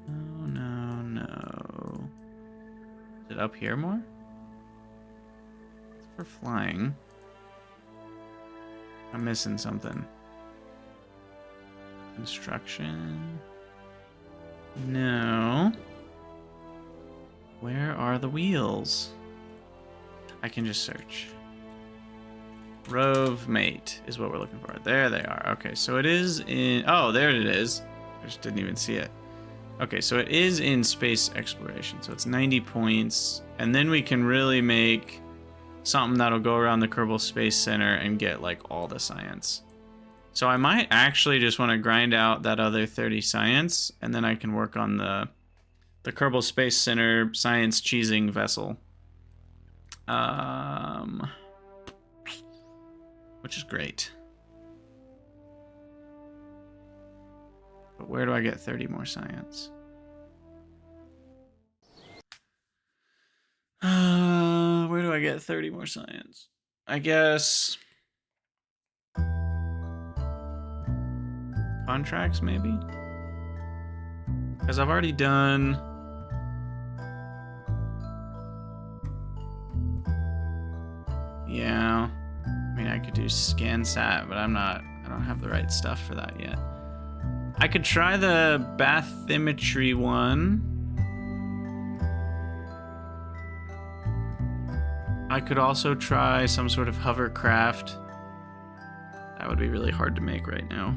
Oh, no, no. Is it up here more? It's for flying. I'm missing something. Construction. No. Where are the wheels? I can just search. Rove mate is what we're looking for. There they are. Okay, so it is in... Oh, there it is. I just didn't even see it. Okay, so it is in space exploration. So it's 90 points. And then we can really make something that'll go around the Kerbal Space Center and get, like, all the science. So I might actually just want to grind out that other 30 science, and then I can work on the Kerbal Space Center science cheesing vessel. Which is great. But where do I get 30 more science? Where do I get 30 more science? I guess... Contracts, maybe? Because I've already done... Yeah. I mean, I could could do ScanSat, but I don't have the right stuff for that yet. I could try the bathymetry one. I could also try some sort of hovercraft. That would be really hard to make right now.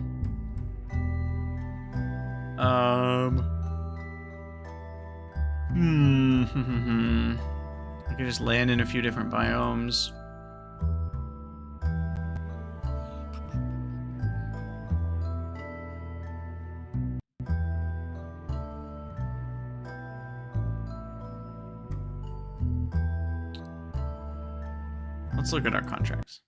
I could just land in a few different biomes. Let's look at our contracts.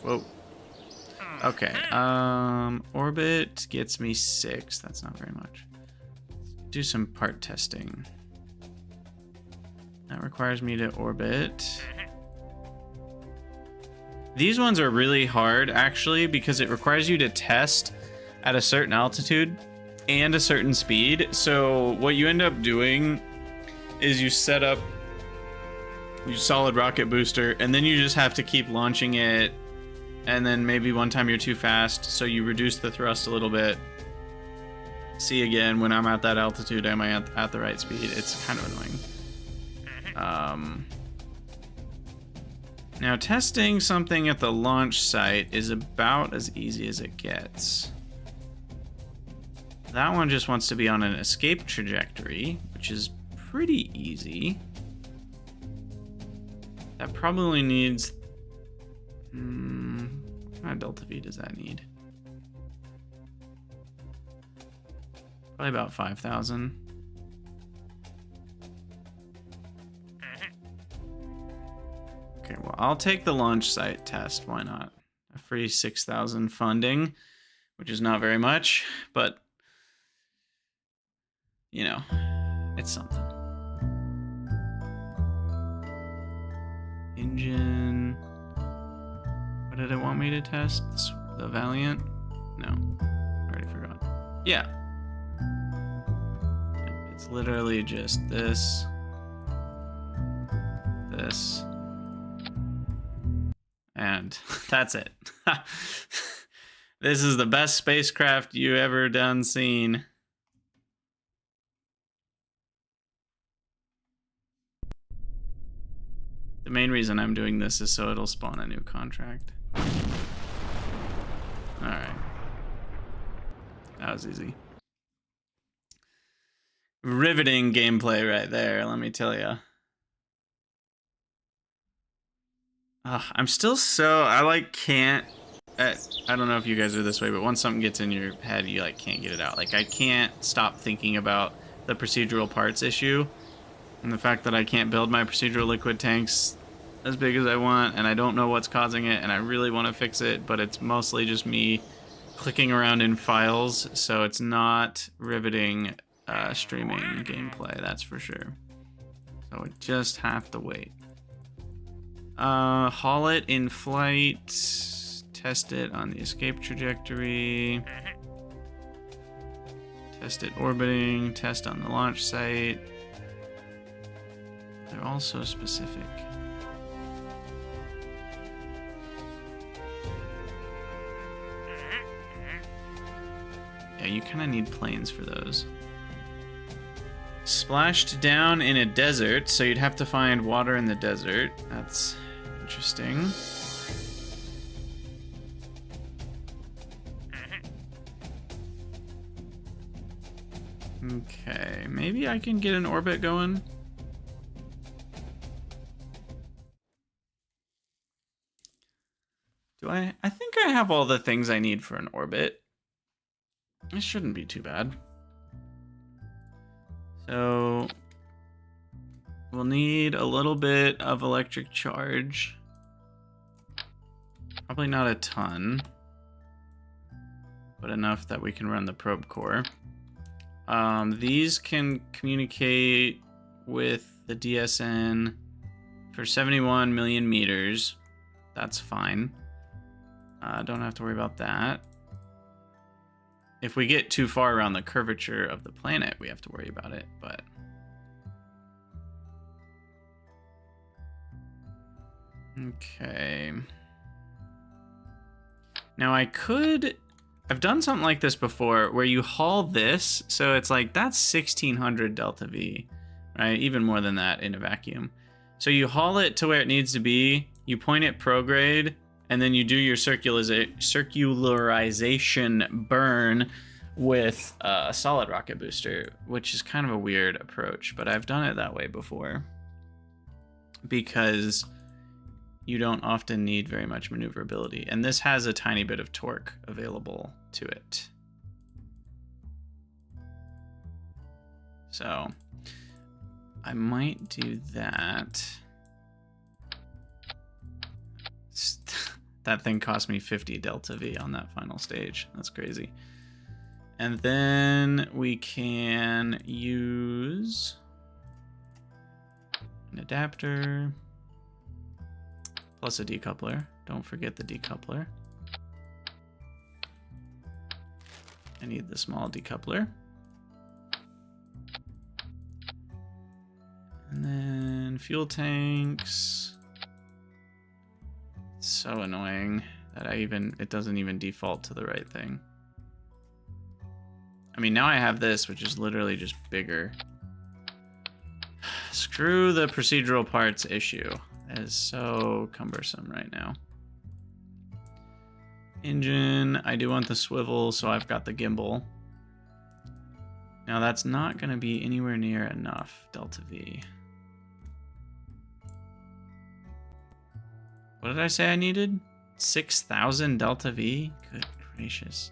Whoa. Okay. Orbit gets me 6. That's not very much. Let's do some part testing. That requires me to orbit. These ones are really hard, actually, because it requires you to test at a certain altitude and a certain speed. So what you end up doing is you set up your solid rocket booster, and then you just have to keep launching it, and then maybe one time you're too fast, so you reduce the thrust a little bit. See, again, when I'm at that altitude, am I at the right speed? It's kind of annoying. Now, testing something at the launch site is about as easy as it gets. That one just wants to be on an escape trajectory, which is pretty easy. That probably needs... what kind of delta V does that need? Probably about 5,000. Okay, well, I'll take the launch site test. Why not? A free 6,000 funding, which is not very much, but, you know, it's something. Engine. What did it want me to test? The Valiant? No, I already forgot. Yeah. It's literally just this, this, and that's it. This is the best spacecraft you ever done seen. The main reason I'm doing this is so it'll spawn a new contract. Alright. That was easy. Riveting gameplay right there, let me tell you. I'm still so... I can't... I don't know if you guys are this way, but once something gets in your head, you can't get it out. I can't stop thinking about the procedural parts issue. And the fact that I can't build my procedural liquid tanks as big as I want, and I don't know what's causing it, and I really want to fix it, but it's mostly just me clicking around in files, so it's not riveting streaming gameplay, that's for sure. So we just have to wait. Haul it in flight, test it on the escape trajectory, test it orbiting, test on the launch site. They're all so specific. Yeah, you kind of need planes for those. Splashed down in a desert, so you'd have to find water in the desert. That's interesting. Okay, maybe I can get an orbit going. Do I? I think I have all the things I need for an orbit. It shouldn't be too bad. So we'll need a little bit of electric charge. Probably not a ton, but enough that we can run the probe core. These can communicate with the DSN for 71 million meters. That's fine. Don't have to worry about that. If we get too far around the curvature of the planet, we have to worry about it, but... Okay. Now I've done something like this before where you haul this, so it's like that's 1600 delta V, right? Even more than that in a vacuum. So you haul it to where it needs to be, you point it prograde, and then you do your circularization burn with a solid rocket booster, which is kind of a weird approach, but I've done it that way before because you don't often need very much maneuverability, and this has a tiny bit of torque available to it. So I might do that. That thing cost me 50 delta V on that final stage. That's crazy. And then we can use an adapter plus a decoupler. Don't forget the decoupler. I need the small decoupler. And then fuel tanks. It's so annoying that it doesn't even default to the right thing. I mean, now I have this, which is literally just bigger. Screw the procedural parts issue. It is so cumbersome right now. Engine, I do want the swivel, so I've got the gimbal. Now that's not going to be anywhere near enough delta V. What did I say I needed? 6,000 delta V? Good gracious.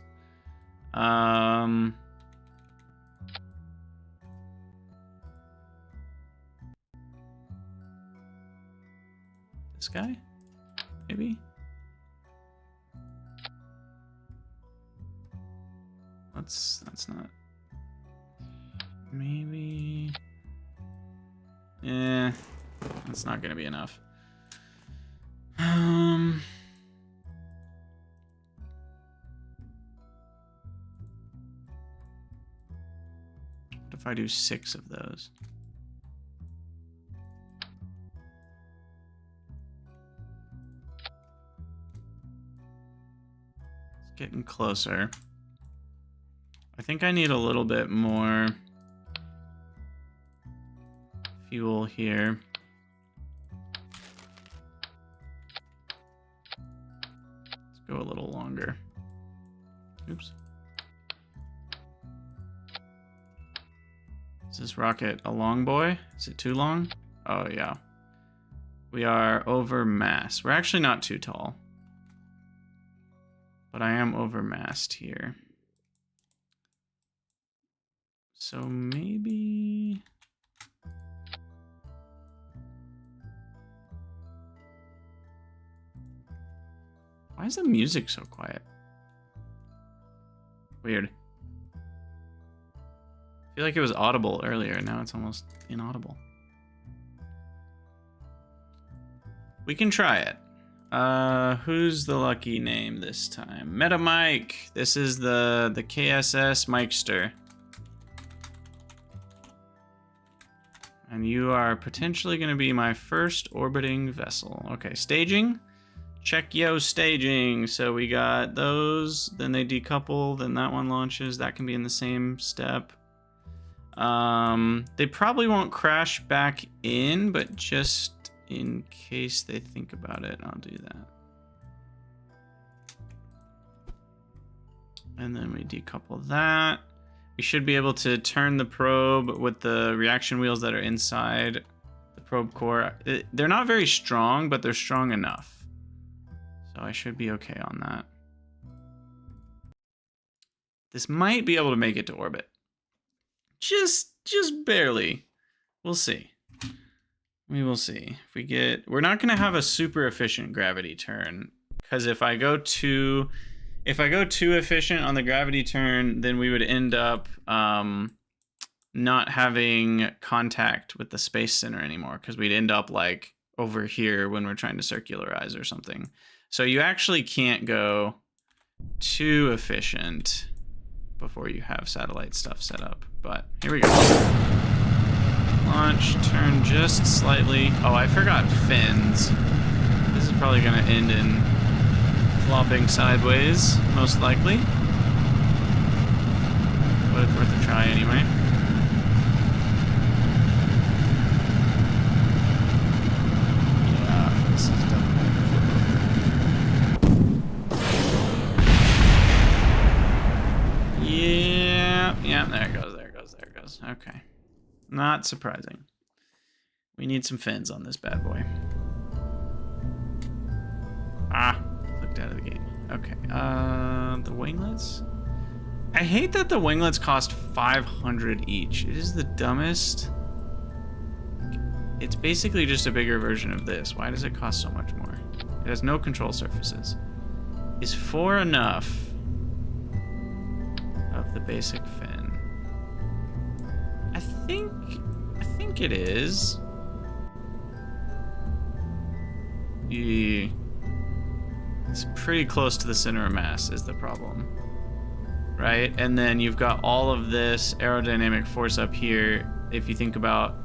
This guy? Maybe? That's not... Maybe... Eh, that's not gonna be enough. What if I do 6 of those? It's getting closer. I think I need a little bit more fuel here. Let's go a little longer. Oops. Is this rocket a long boy? Is it too long? Oh, yeah. We are over mass. We're actually not too tall. But I am over massed here. So maybe... Why is the music so quiet? Weird. I feel like it was audible earlier, now it's almost inaudible. We can try it. Who's the lucky name this time? Meta Mike. This is the KSS Mikester. And you are potentially going to be my first orbiting vessel. Okay, staging. Check yo staging. So we got those, then they decouple, then that one launches. That can be in the same step. They probably won't crash back in, but just in case they think about it, I'll do that. And then we decouple that. We should be able to turn the probe with the reaction wheels that are inside the probe core. They're not very strong, but they're strong enough. So I should be okay on that. This might be able to make it to orbit. Just barely. We'll see. We will see. If we get... We're not going to have a super efficient gravity turn, because if I go too efficient on the gravity turn, then we would end up not having contact with the space center anymore, because we'd end up like over here when we're trying to circularize or something. So you actually can't go too efficient. before you have satellite stuff set up. But here we go. Launch, turn just slightly. Oh, I forgot fins. This is probably gonna end in flopping sideways, most likely. But it's worth a try anyway. Yeah, this is definitely gonna flip over. Yeah, there it goes, there it goes, there it goes. Okay. Not surprising. We need some fins on this bad boy. Ah, clicked out of the gate. Okay, the winglets? I hate that the winglets cost 500 each. It is the dumbest. It's basically just a bigger version of this. Why does it cost so much more? It has no control surfaces. Is 4 enough of the basic fin? I think it is. Yeah. It's pretty close to the center of mass is the problem. Right? And then you've got all of this aerodynamic force up here. If you think about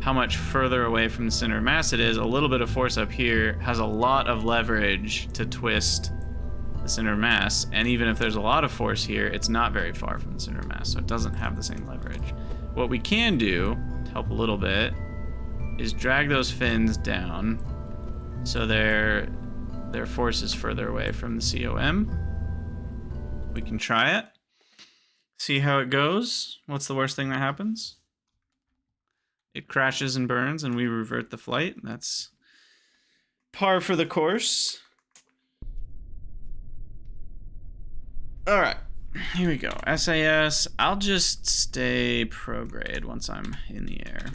how much further away from the center of mass it is, a little bit of force up here has a lot of leverage to twist the center of mass. And even if there's a lot of force here, it's not very far from the center of mass, so it doesn't have the same leverage. What we can do, to help a little bit, is drag those fins down so their force is further away from the COM. We can try it. See how it goes. What's the worst thing that happens? It crashes and burns and we revert the flight. That's par for the course. All right, here we go. SAS, I'll just stay prograde once I'm in the air.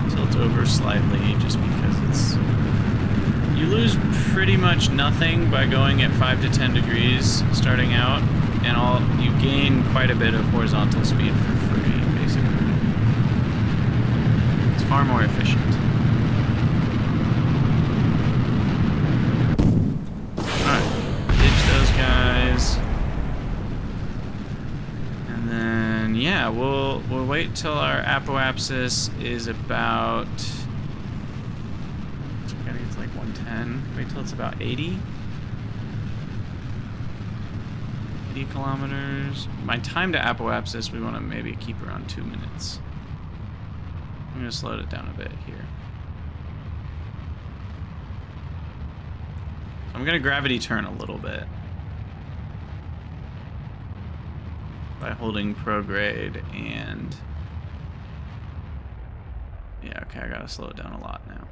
Tilt over slightly just because it's... You lose pretty much nothing by going at 5 to 10 degrees starting out, and you gain quite a bit of horizontal speed for free, basically. It's far more efficient. Alright, ditch those guys. And then, yeah, we'll wait till our apoapsis is about... Like 110. Wait till it's about 80 kilometers. My time to apoapsis, we want to maybe keep around 2 minutes. I'm going to slow it down a bit here. So I'm going to gravity turn a little bit by holding prograde and... Yeah, okay, I got to slow it down a lot now.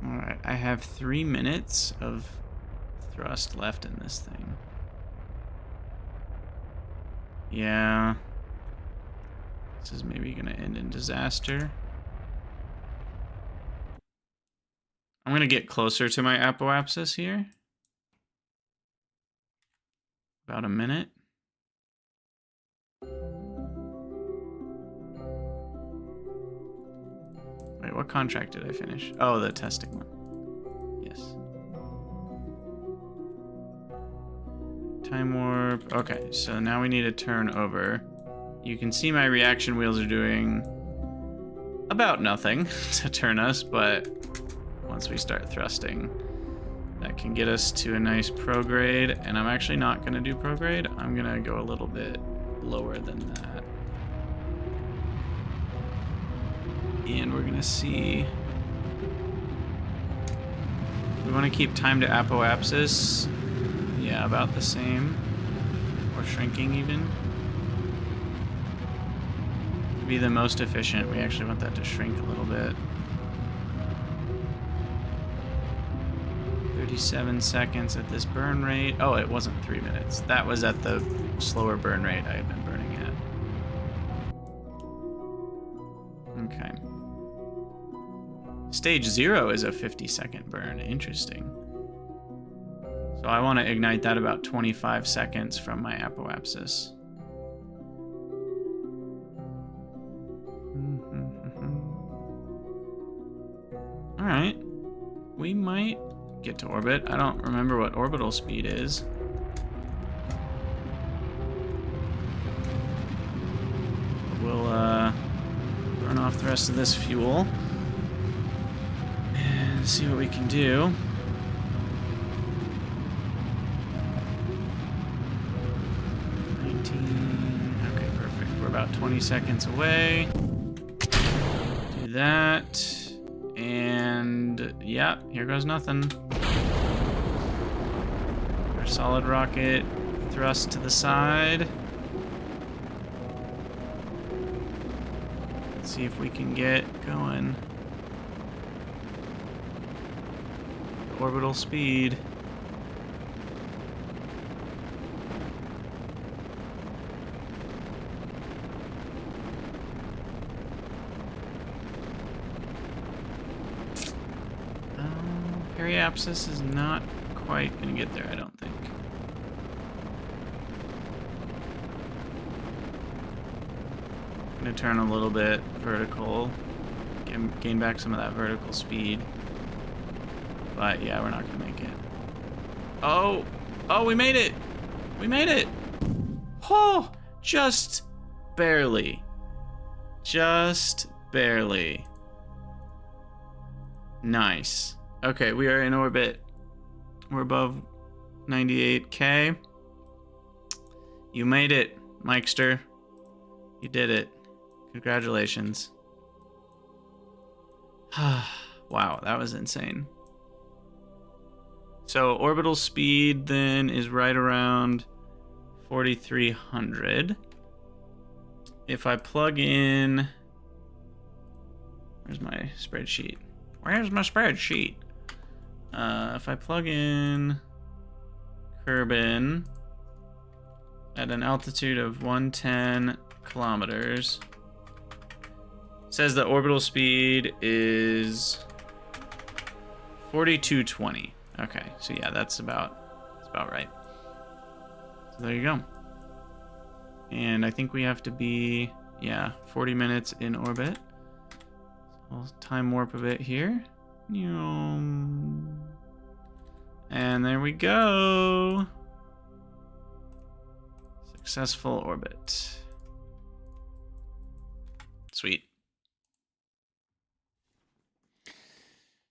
Alright, I have 3 minutes of thrust left in this thing. Yeah. This is maybe gonna end in disaster. I'm gonna get closer to my apoapsis here. About a minute. Wait, what contract did I finish? Oh, the testing one. Yes. Time warp. Okay, so now we need to turn over. You can see my reaction wheels are doing about nothing to turn us, but once we start thrusting, that can get us to a nice prograde. And I'm actually not going to do prograde. I'm going to go a little bit lower than that. And we're gonna see. We want to keep time to apoapsis, yeah, about the same, or shrinking even. To be the most efficient, we actually want that to shrink a little bit. 37 seconds at this burn rate. Oh, it wasn't 3 minutes. That was at the slower burn rate I had been burning at. Okay. Stage 0 is a 50-second burn. Interesting. So I want to ignite that about 25 seconds from my apoapsis. right. We might get to orbit. I don't remember what orbital speed is. We'll burn off the rest of this fuel and see what we can do. Okay, perfect. We're about 20 seconds away. Do that. And yeah, here goes nothing. Our solid rocket thrust to the side. Let's see if we can get going. Orbital speed. Periapsis is not quite gonna get there, I don't think. I'm gonna turn a little bit vertical, gain back some of that vertical speed. But yeah, we're not gonna make it. Oh, we made it! We made it! Oh, just barely. Just barely. Nice. Okay, we are in orbit. We're above 98K. You made it, Mikester. You did it. Congratulations. Wow, that was insane. So orbital speed then is right around 4,300. If I plug in... Where's my spreadsheet? Where's my spreadsheet? If I plug in Kerbal at an altitude of 110 kilometers, it says the orbital speed is 4,220. Okay, so yeah, that's about right. So there you go. And I think we have to be, yeah, 40 minutes in orbit. So I'll time warp a bit here. And there we go. Successful orbit. Sweet.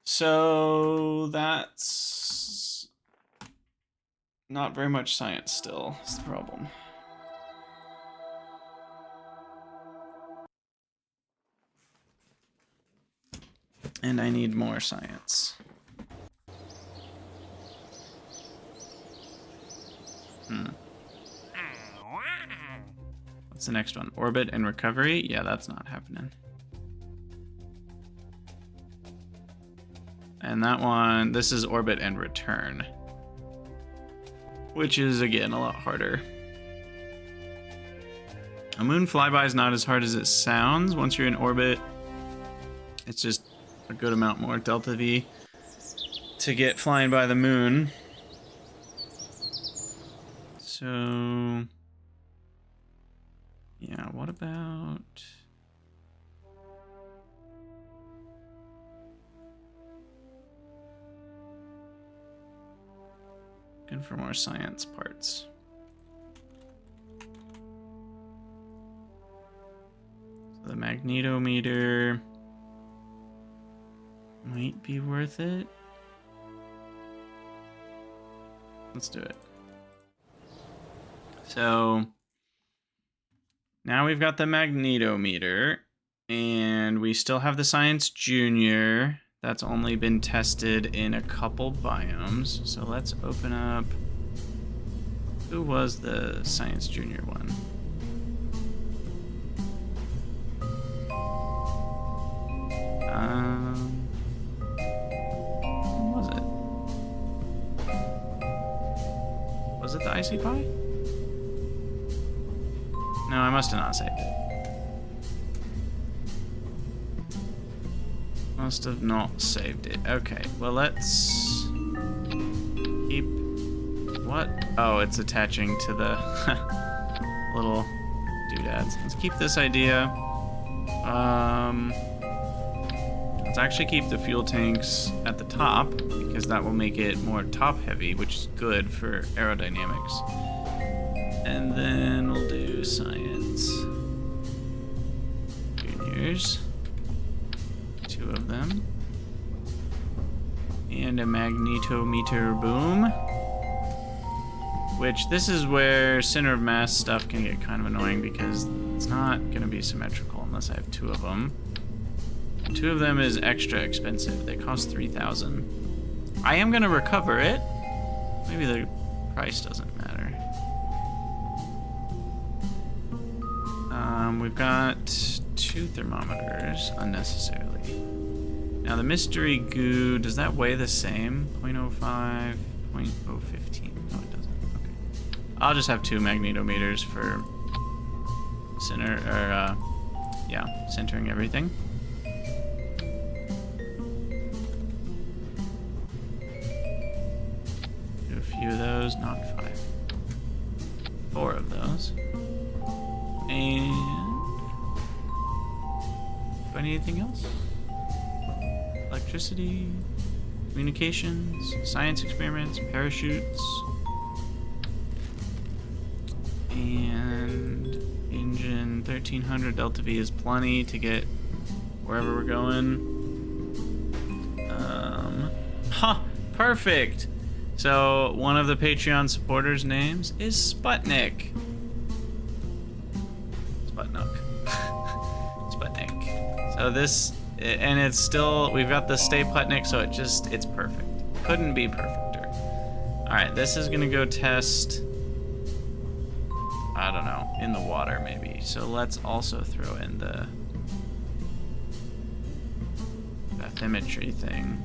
So that's not very much science still, is the problem. And I need more science. What's the next one? Orbit and recovery? Yeah, that's not happening. And that one, this is orbit and return. Which is, again, a lot harder. A moon flyby is not as hard as it sounds. Once you're in orbit, it's just a good amount more delta V to get flying by the moon. So, yeah, what about... Looking for more science parts. So the magnetometer might be worth it. Let's do it. So now we've got the magnetometer, and we still have the Science Junior. That's only been tested in a couple biomes. So let's open up. Who was the Science Junior one? What was it? Was it the Icy Pie? No, I must have not saved it. Must have not saved it. Okay, well, let's keep... What? Oh, it's attaching to the little doodads. Let's keep this idea. Let's actually keep the fuel tanks at the top, because that will make it more top heavy, which is good for aerodynamics. And then we'll do science. Juniors. 2 of them. And a magnetometer boom. Which, this is where center of mass stuff can get kind of annoying, because it's not going to be symmetrical unless I have 2 of them. 2 of them is extra expensive. They cost 3,000. I am going to recover it. Maybe the price doesn't matter. We've got 2 thermometers unnecessarily. Now the mystery goo, does that weigh the same? 0.05, 0.015. No, it doesn't. Okay. I'll just have 2 magnetometers for center, or yeah, centering everything. Do a few of those, not 5. 4 of those. And do I need anything else? Electricity, communications, science experiments, parachutes, and engine 1300 Delta V is plenty to get wherever we're going. Perfect. So one of the Patreon supporters' names is Sputnik. Sputnik. So this, and it's still, we've got the Stay Putnik, so it's perfect. Couldn't be perfecter. Alright, this is gonna go test, I don't know, in the water maybe. So let's also throw in the bathymetry thing.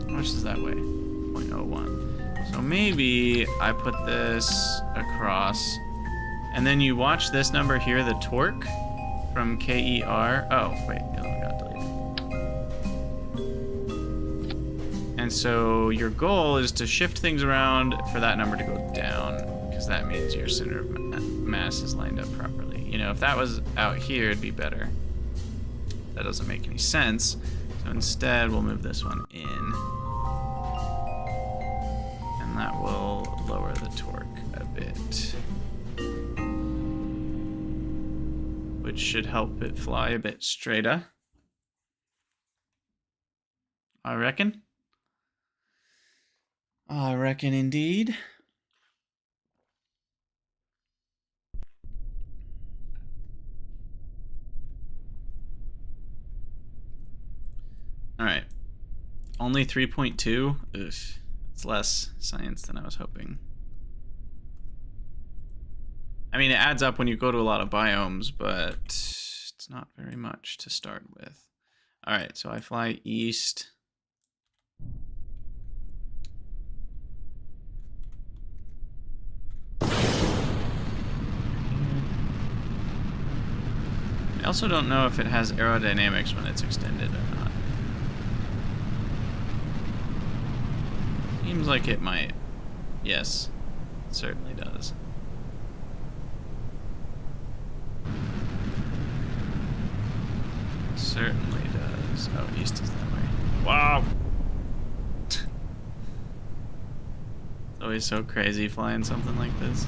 How much does that weigh? 0.01. So maybe I put this across, and then you watch this number here, the torque from KER. Oh, wait, it got deleted. And so your goal is to shift things around for that number to go down, because that means your center of mass is lined up properly. You know, if that was out here, it'd be better. That doesn't make any sense. So instead, we'll move this one in. And that will lower the torque a bit. Which should help it fly a bit straighter. I reckon. I reckon indeed. Alright. Only 3.2? Ugh. It's less science than I was hoping. I mean, it adds up when you go to a lot of biomes, but it's not very much to start with. Alright, so I fly east. I also don't know if it has aerodynamics when it's extended or not. Seems like it might. Yes, it certainly does. Certainly does. Oh, east is that way. Wow! It's always so crazy flying something like this.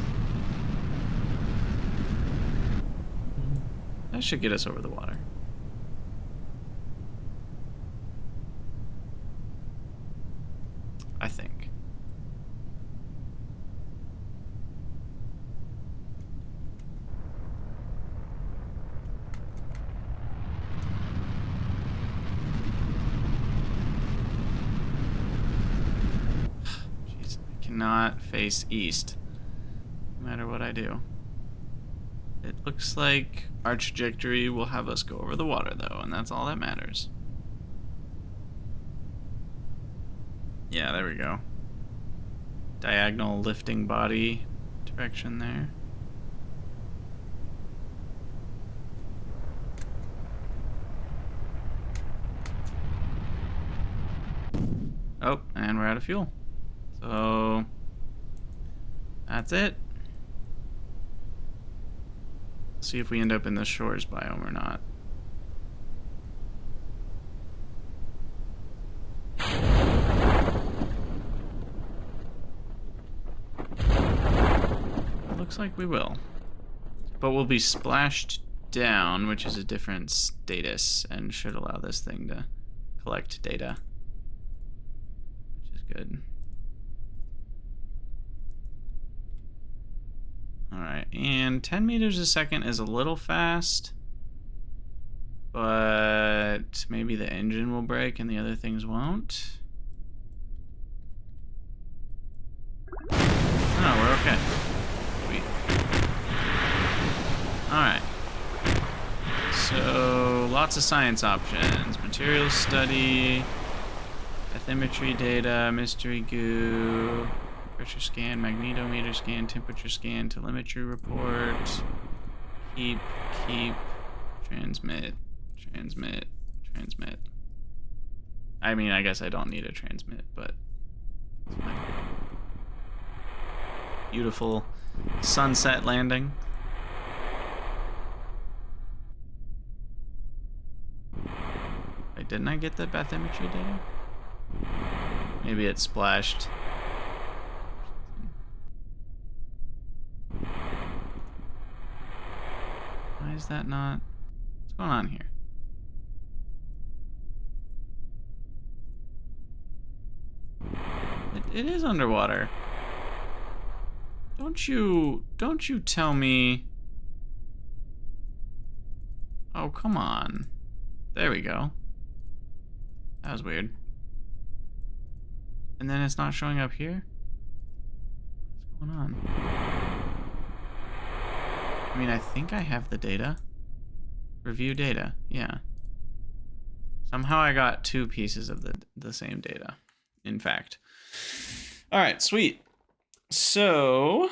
That should get us over the water. I think. Jeez, I cannot face east, no matter what I do. It looks like our trajectory will have us go over the water, though, and that's all that matters. Yeah, there we go. Diagonal lifting body direction there. Oh, and we're out of fuel. So that's it. See if we end up in the shores biome or not. looks like we will. But we'll be splashed down, which is a different status, and should allow this thing to collect data, which is good. Alright, and 10 meters a second is a little fast, but maybe the engine will break and the other things won't. No, we're okay. Sweet. Alright. So, lots of science options. Materials study, bathymetry data, mystery goo, pressure scan, magnetometer scan, temperature scan, telemetry report, keep, transmit, transmit. I mean, I guess I don't need a transmit, but it's fine. Beautiful sunset landing. Wait, didn't I get the bathymetry data? Maybe it splashed. Why is that not? What's going on here? It is underwater. Don't you tell me. Oh, come on. There we go. That was weird. And then it's not showing up here? What's going on? I mean, I think I have the data. Review data, yeah. Somehow I got two pieces of the same data, in fact. All right, sweet. So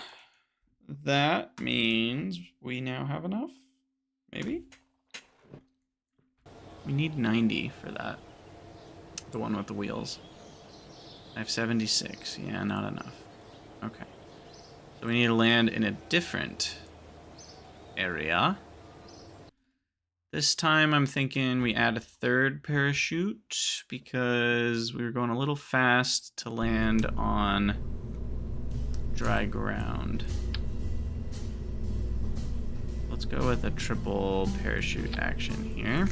that means we now have enough, maybe? We need 90 for that. The one with the wheels. I have 76. Yeah, not enough. Okay. So we need to land in a different area. This time I'm thinking we add a third parachute because we were going a little fast to land on dry ground. Let's go with a triple parachute action here.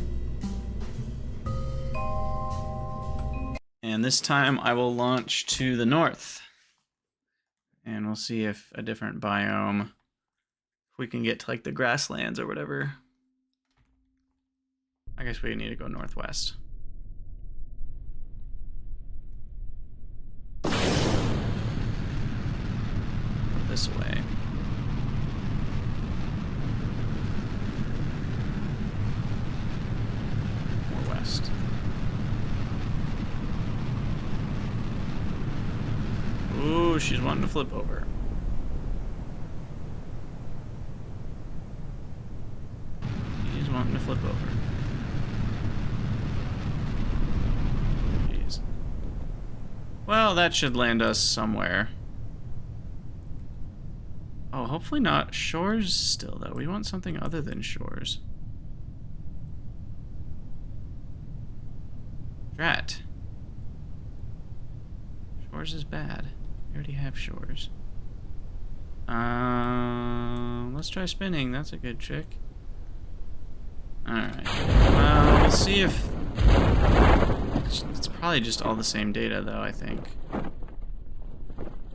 And this time I will launch to the north. And we'll see if a different biome, if we can get to like the grasslands or whatever. I guess we need to go northwest. This way. More west. Ooh, she's wanting to flip over. She's wanting to flip over. Jeez. Well, that should land us somewhere. Oh, hopefully not shores still, though. We want something other than shores. Drat. Shores is bad. We already have shores. Let's try spinning. That's a good trick. Alright. Well, we'll see if... It's probably just all the same data, though, I think.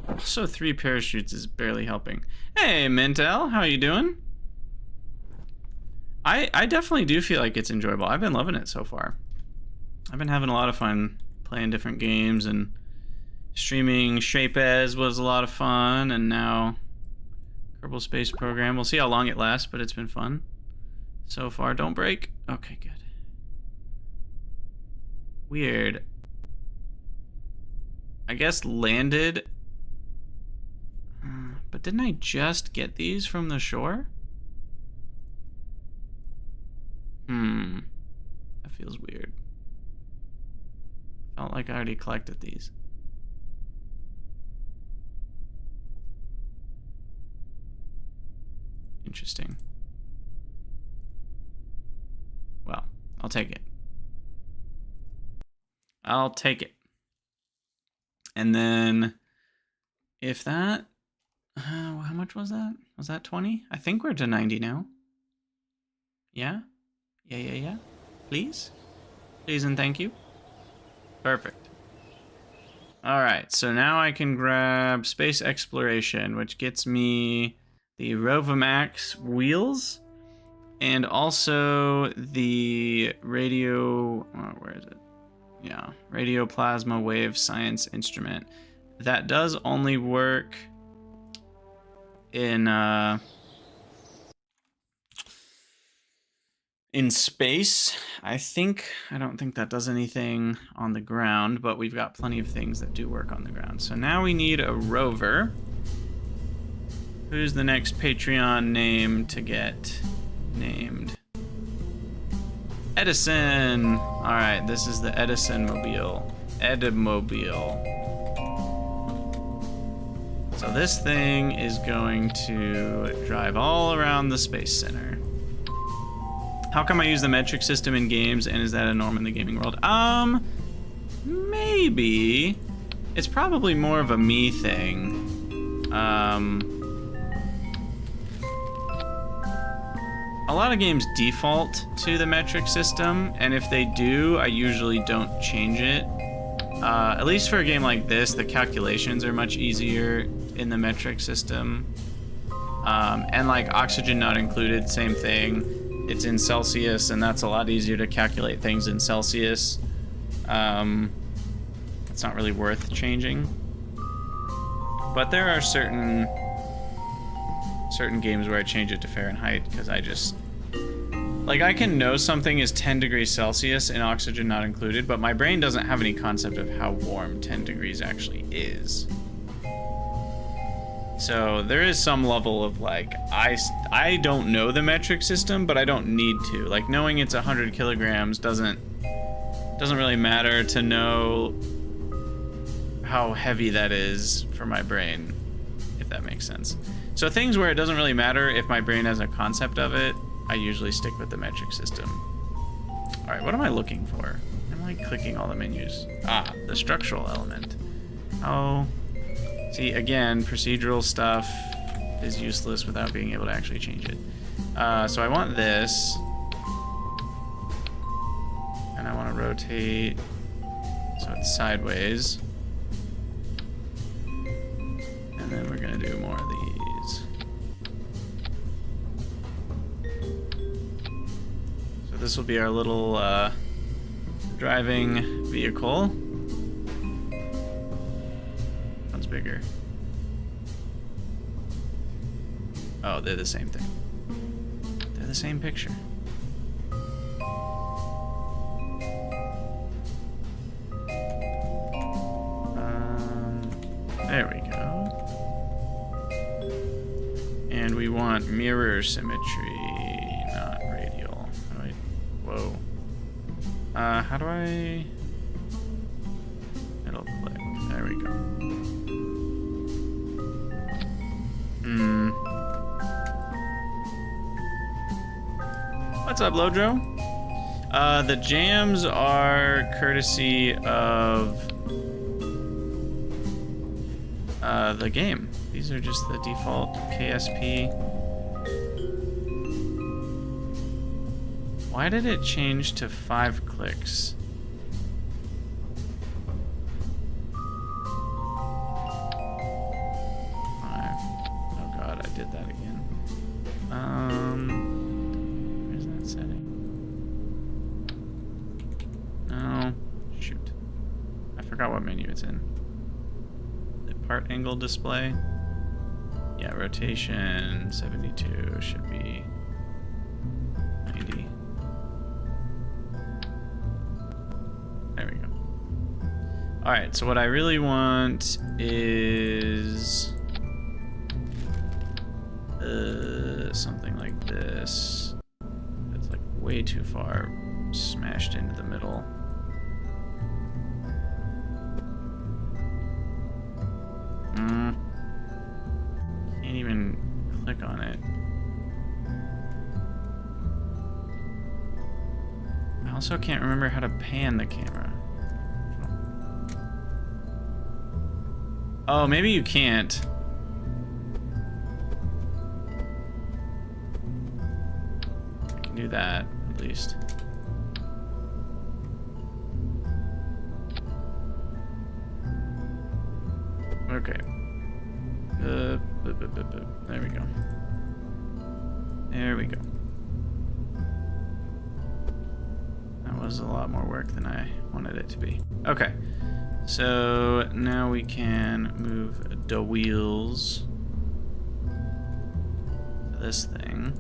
Also, 3 parachutes is barely helping. Hey, Mintel, how you doing? I definitely do feel like it's enjoyable. I've been loving it so far. I've been having a lot of fun playing different games, and streaming Shape As was a lot of fun, and now Kerbal Space Program. We'll see how long it lasts, but it's been fun so far. Don't break. Okay, good. Weird. I guess landed... But didn't I just get these from the shore? That feels weird. Felt like I already collected these. Interesting. Well, I'll take it. I'll take it. And then if that... How much was that? Was that 20? I think we're to 90 now. Yeah? Yeah. Please? Please and thank you. Perfect. Alright, so now I can grab space exploration, which gets me the Rovamax wheels, and also the radio... Oh, where is it? Yeah, radio plasma wave science instrument. That does only work in space. I don't think that does anything on the ground, but we've got plenty of things that do work on the ground. So now we need a rover. Who's the next Patreon name to get named? Edison. All right, this is the Edison mobile. Edmobile. So this thing is going to drive all around the Space Center. How come I use the metric system in games, and is that a norm in the gaming world? Maybe. It's probably more of a me thing. A lot of games default to the metric system, and if they do, I usually don't change it. At least for a game like this, the calculations are much easier in the metric system. And like oxygen not included, same thing. It's in Celsius, and that's a lot easier to calculate things in Celsius. It's not really worth changing. But there are certain games where I change it to Fahrenheit, because I just... Like, I can know something is 10 degrees Celsius in oxygen not included, but my brain doesn't have any concept of how warm 10 degrees actually is. So there is some level of like, I don't know the metric system, but I don't need to. Like, knowing it's 100 kilograms doesn't really matter to know how heavy that is for my brain, if that makes sense. So things where it doesn't really matter if my brain has a concept of it, I usually stick with the metric system. All right, what am I looking for? I'm like clicking all the menus. Ah, the structural element. Oh. See, again, procedural stuff is useless without being able to actually change it. So I want this. And I want to rotate so it's sideways. And then we're going to do more of these. So this will be our little driving vehicle. Bigger. Oh, they're the same thing. They're the same picture. There we go. And we want mirror symmetry, not radial. Whoa. How do I... Middle click. There we go. What's up, Lodro? The jams are courtesy of the game. These are just the default KSP. Why did it change to 5 clicks? Where's that setting? No, shoot. I forgot what menu it's in. The part angle display. Yeah, rotation 72 should be 90. There we go. All right, so what I really want is something like this. It's like way too far smashed into the middle. Can't even click on it. I also can't remember how to pan the camera. Oh, maybe you can't. do that, at least. Okay. There we go. There we go. That was a lot more work than I wanted it to be. Okay. So now we can move the wheels to this thing,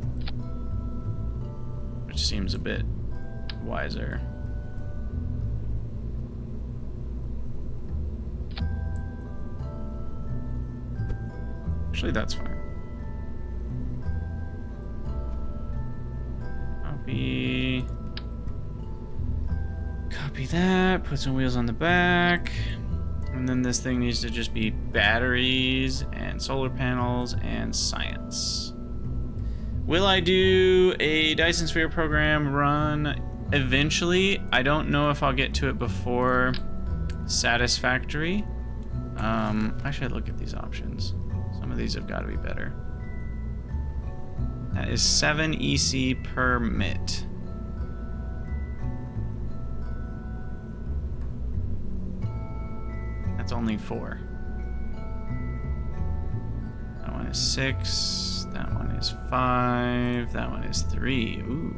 which seems a bit wiser. Actually, that's fine. Copy that, put some wheels on the back, and then this thing needs to just be batteries and solar panels and science. Will I do a Dyson Sphere program run eventually? I don't know if I'll get to it before Satisfactory. I should look at these options. Some of these have got to be better. That is 7 EC per MIT. That's only 4. That one is 6. That one is 5. That one is 3. Ooh.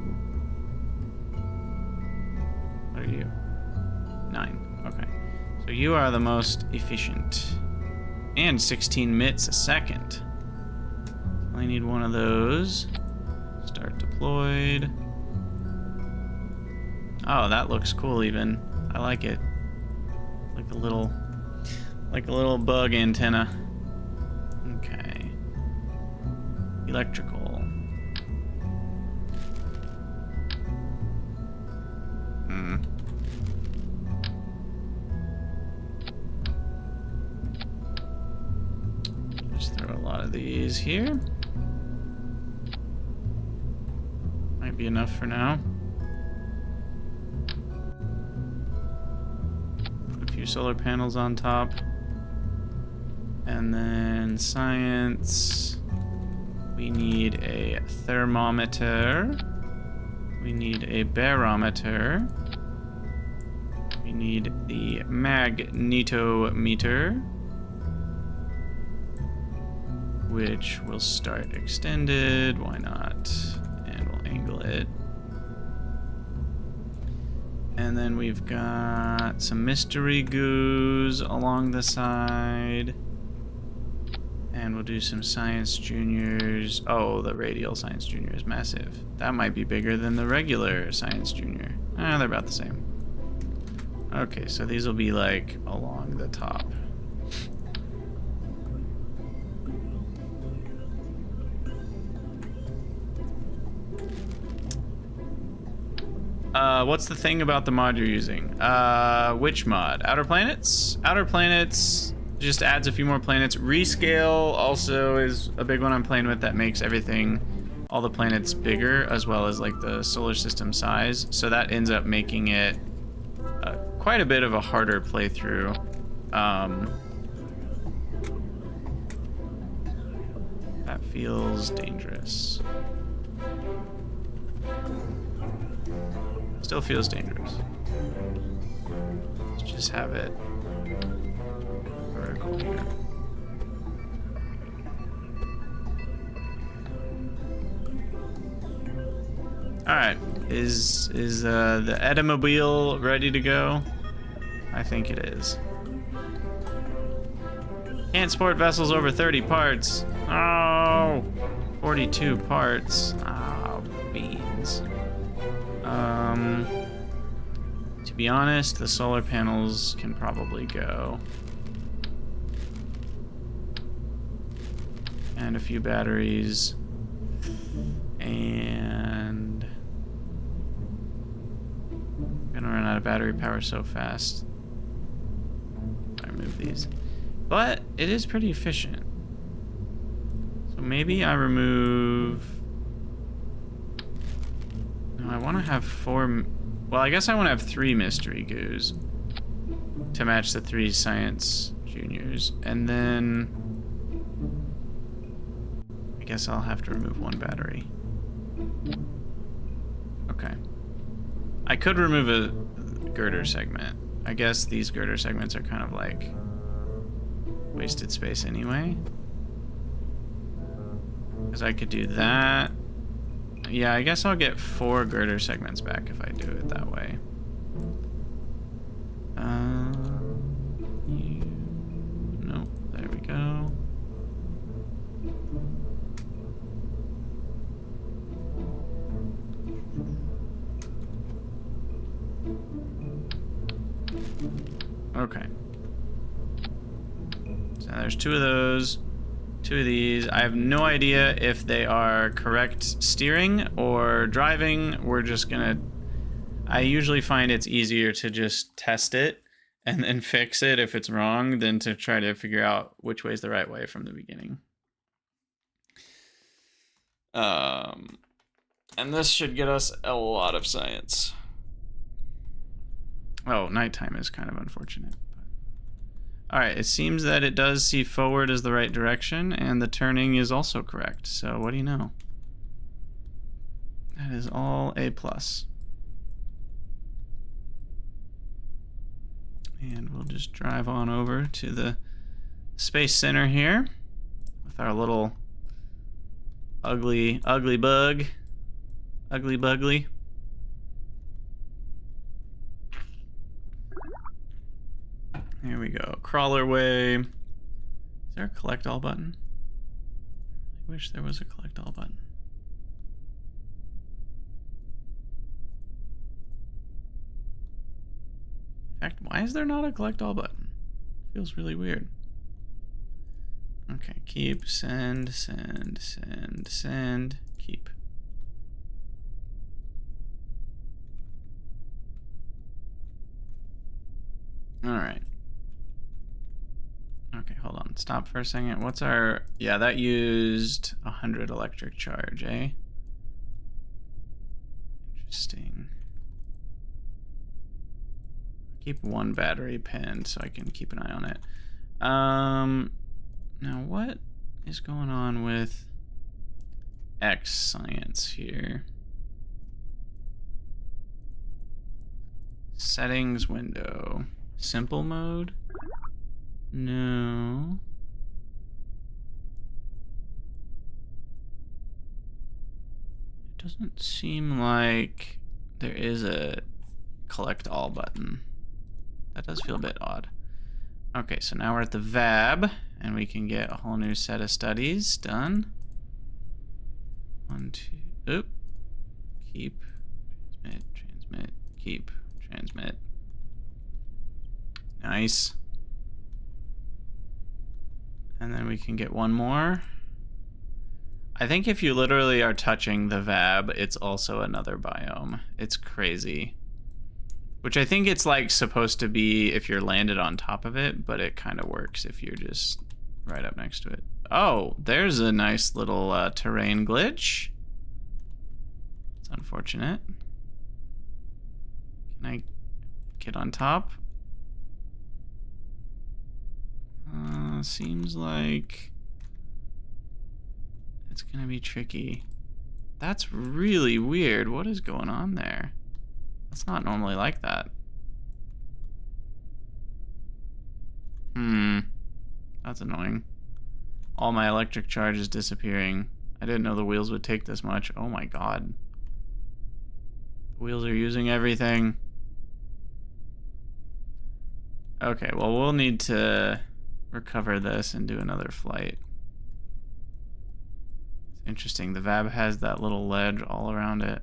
What are you? 9. Okay. So you are the most efficient. And 16 MITs a second. I need one of those. Start deployed. Oh, that looks cool even. I like it. Like a little bug antenna. Okay. Electrical. Just throw a lot of these here. Might be enough for now. Put a few solar panels on top. And then science. We need a thermometer. We need a barometer. We need the magnetometer, which will start extended. Why not? And we'll angle it. And then we've got some mystery goos along the side. And we'll do some Science Juniors. Oh, the radial Science Junior is massive. That might be bigger than the regular Science Junior. They're about the same. Okay, so these will be like along the top. What's the thing about the mod you're using? Which mod? Outer Planets? Outer Planets just adds a few more planets. Rescale also is a big one I'm playing with that makes everything, all the planets bigger, as well as like the solar system size. So that ends up making it quite a bit of a harder playthrough. That feels dangerous. Still feels dangerous. Let's just have it vertical here. All right, is the Edamobile ready to go? I think it is. Can't sport vessels over 30 parts. Oh, 42 parts. Oh, beans. To be honest, the solar panels can probably go. And a few batteries. And I'm gonna run out of battery power so fast. I remove these. But it is pretty efficient. So maybe I remove... No, I want to have 4... Well, I guess I want to have 3 mystery goos to match the 3 science juniors. And then... I guess I'll have to remove 1 battery. could remove a girder segment. I guess these girder segments are kind of like wasted space anyway. Because I could do that. Yeah, I guess I'll get 4 girder segments back if I do it that way. Nope, there we go. Okay. So there's 2 of those, 2 of these. I have no idea if they are correct steering or driving. We're just gonna... I usually find it's easier to just test it and then fix it if it's wrong than to try to figure out which way is the right way from the beginning. And this should get us a lot of science. Oh, nighttime is kind of unfortunate. All right, it seems that it does see forward as the right direction, and the turning is also correct. So what do you know? That is all A+. And we'll just drive on over to the Space Center here with our little ugly bug. Ugly bugly. Here we go. Crawler way. Is there a collect all button? I wish there was a collect all button. In fact, why is there not a collect all button? Feels really weird. Okay, keep, send, keep. All right. Okay, hold on. Stop for a second. What's our... Yeah, that used 100 electric charge, eh? Interesting. Keep 1 battery pinned so I can keep an eye on it. Now what is going on with X science here? Settings window. Simple mode? No. It doesn't seem like there is a collect all button. That does feel a bit odd. Okay, so now we're at the VAB, and we can get a whole new set of studies done. 1, 2, oop. Keep, transmit, keep, transmit. Nice. And then we can get 1 more. I think if you literally are touching the VAB, it's also another biome. It's crazy. Which I think it's like supposed to be if you're landed on top of it, but it kind of works if you're just right up next to it. Oh, there's a nice little terrain glitch. It's unfortunate. Can I get on top? Seems like it's gonna be tricky. That's really weird. What is going on there? That's not normally like that. That's annoying. All my electric charge is disappearing. I didn't know the wheels would take this much. Oh my god. The wheels are using everything. Okay, well, we'll need to recover this and do another flight. It's interesting. The VAB has that little ledge all around it.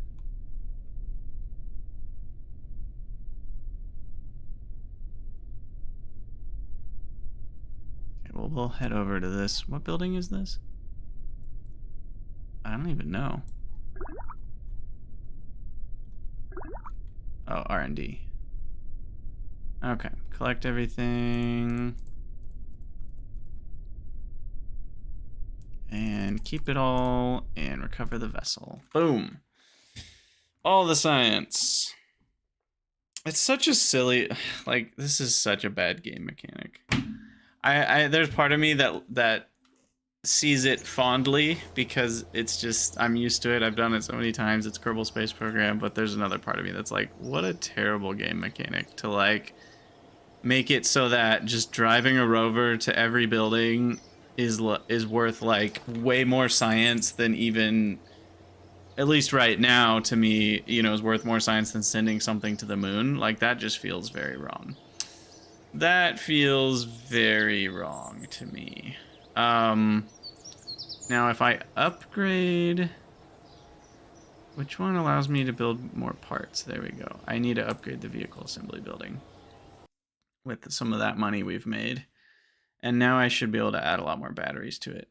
Okay, well, we'll head over to this. What building is this? I don't even know. Oh, R&D. Okay, collect everything. And keep it all, and recover the vessel. Boom. All the science. It's such a silly, like, this is such a bad game mechanic. There's part of me that sees it fondly because it's just, I'm used to it. I've done it so many times. It's Kerbal Space Program, but there's another part of me that's like, what a terrible game mechanic to like make it so that just driving a rover to every building is worth like way more science than even, at least right now to me, you know, is worth more science than sending something to the moon. Like that just feels very wrong. That feels very wrong to me. Now if I upgrade, which one allows me to build more parts? There we go. I need to upgrade the vehicle assembly building with some of that money we've made. And now I should be able to add a lot more batteries to it.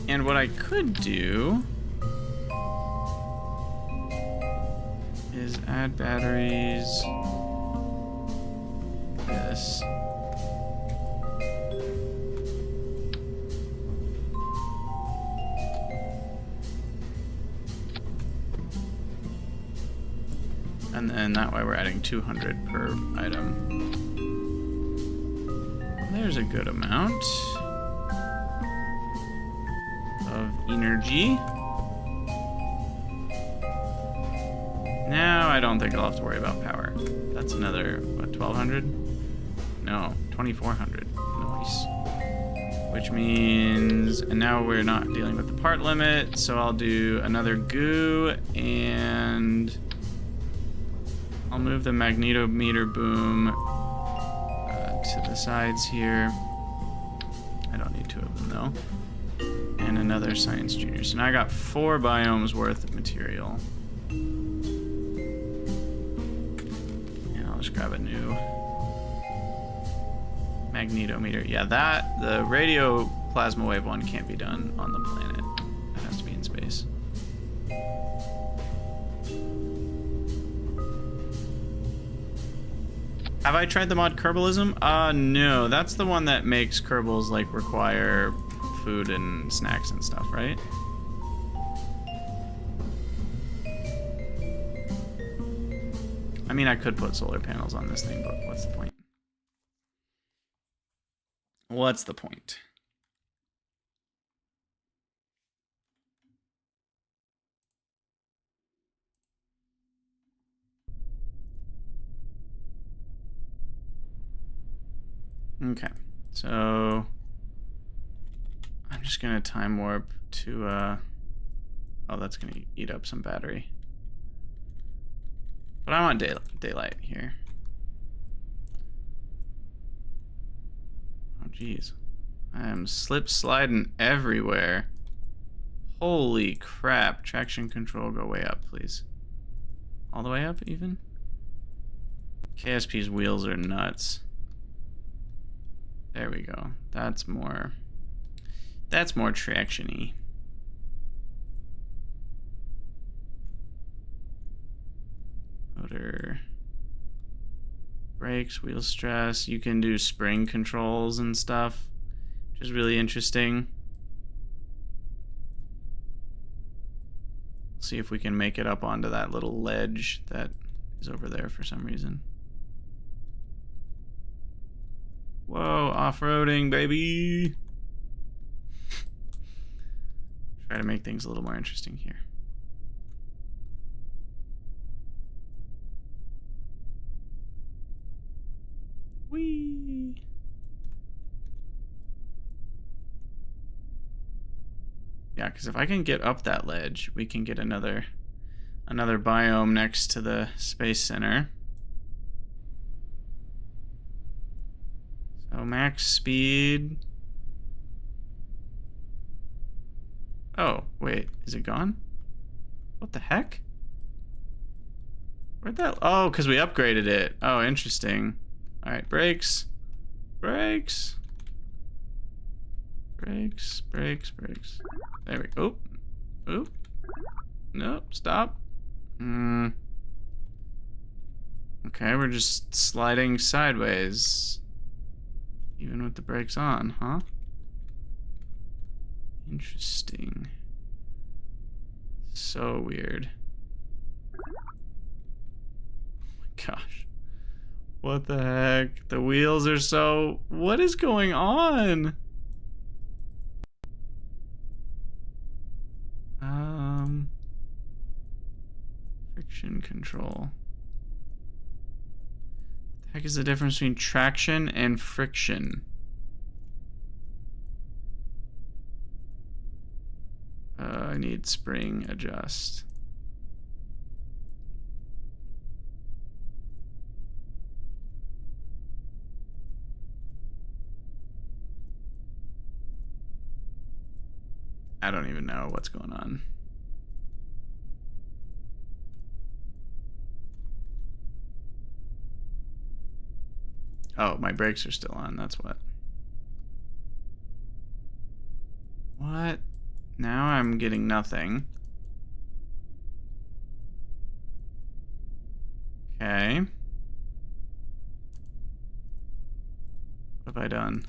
And what I could do is add batteries. This. And then that way we're adding 200 per item. There's a good amount of energy. Now I don't think I'll have to worry about power. That's another, what, 1,200? No, 2,400. Nice. Which means, and now we're not dealing with the part limit, so I'll do another goo, and I'll move the magnetometer boom to the sides here. I don't need two of them though. And another science junior. So now I got 4 biomes worth of material. And I'll just grab a new magnetometer. Yeah, the radio plasma wave one can't be done on the planet. It has to be in space. Have I tried the mod Kerbalism? No. That's the one that makes Kerbals like require food and snacks and stuff, right? I mean, I could put solar panels on this thing, but what's the point? What's the point? Okay, so I'm just gonna time warp to oh, that's gonna eat up some battery. But I want daylight here. Oh geez, I am slip sliding everywhere. Holy crap! Traction control, go way up, please. All the way up, even. KSP's wheels are nuts. There we go. That's more traction-y. Motor, brakes, wheel stress. You can do spring controls and stuff, which is really interesting. See if we can make it up onto that little ledge that is over there for some reason. Whoa, off-roading, baby! Try to make things a little more interesting here. Whee! Yeah, because if I can get up that ledge, we can get another biome next to the space center. So max speed. Oh, wait, is it gone? What the heck? Where'd that? Oh, because we upgraded it. Oh, interesting. All right, brakes. Brakes. Brakes, brakes, brakes. There we go. Oop. Oop. Nope, stop. Okay, we're just sliding sideways. Even with the brakes on, huh? Interesting. So weird. gosh. What the heck? The wheels are so... What is going on? Friction control. What the heck is the difference between traction and friction? I need spring adjust. I don't even know what's going on. Oh, my brakes are still on, that's what. What? Now I'm getting nothing. Okay. What have I done?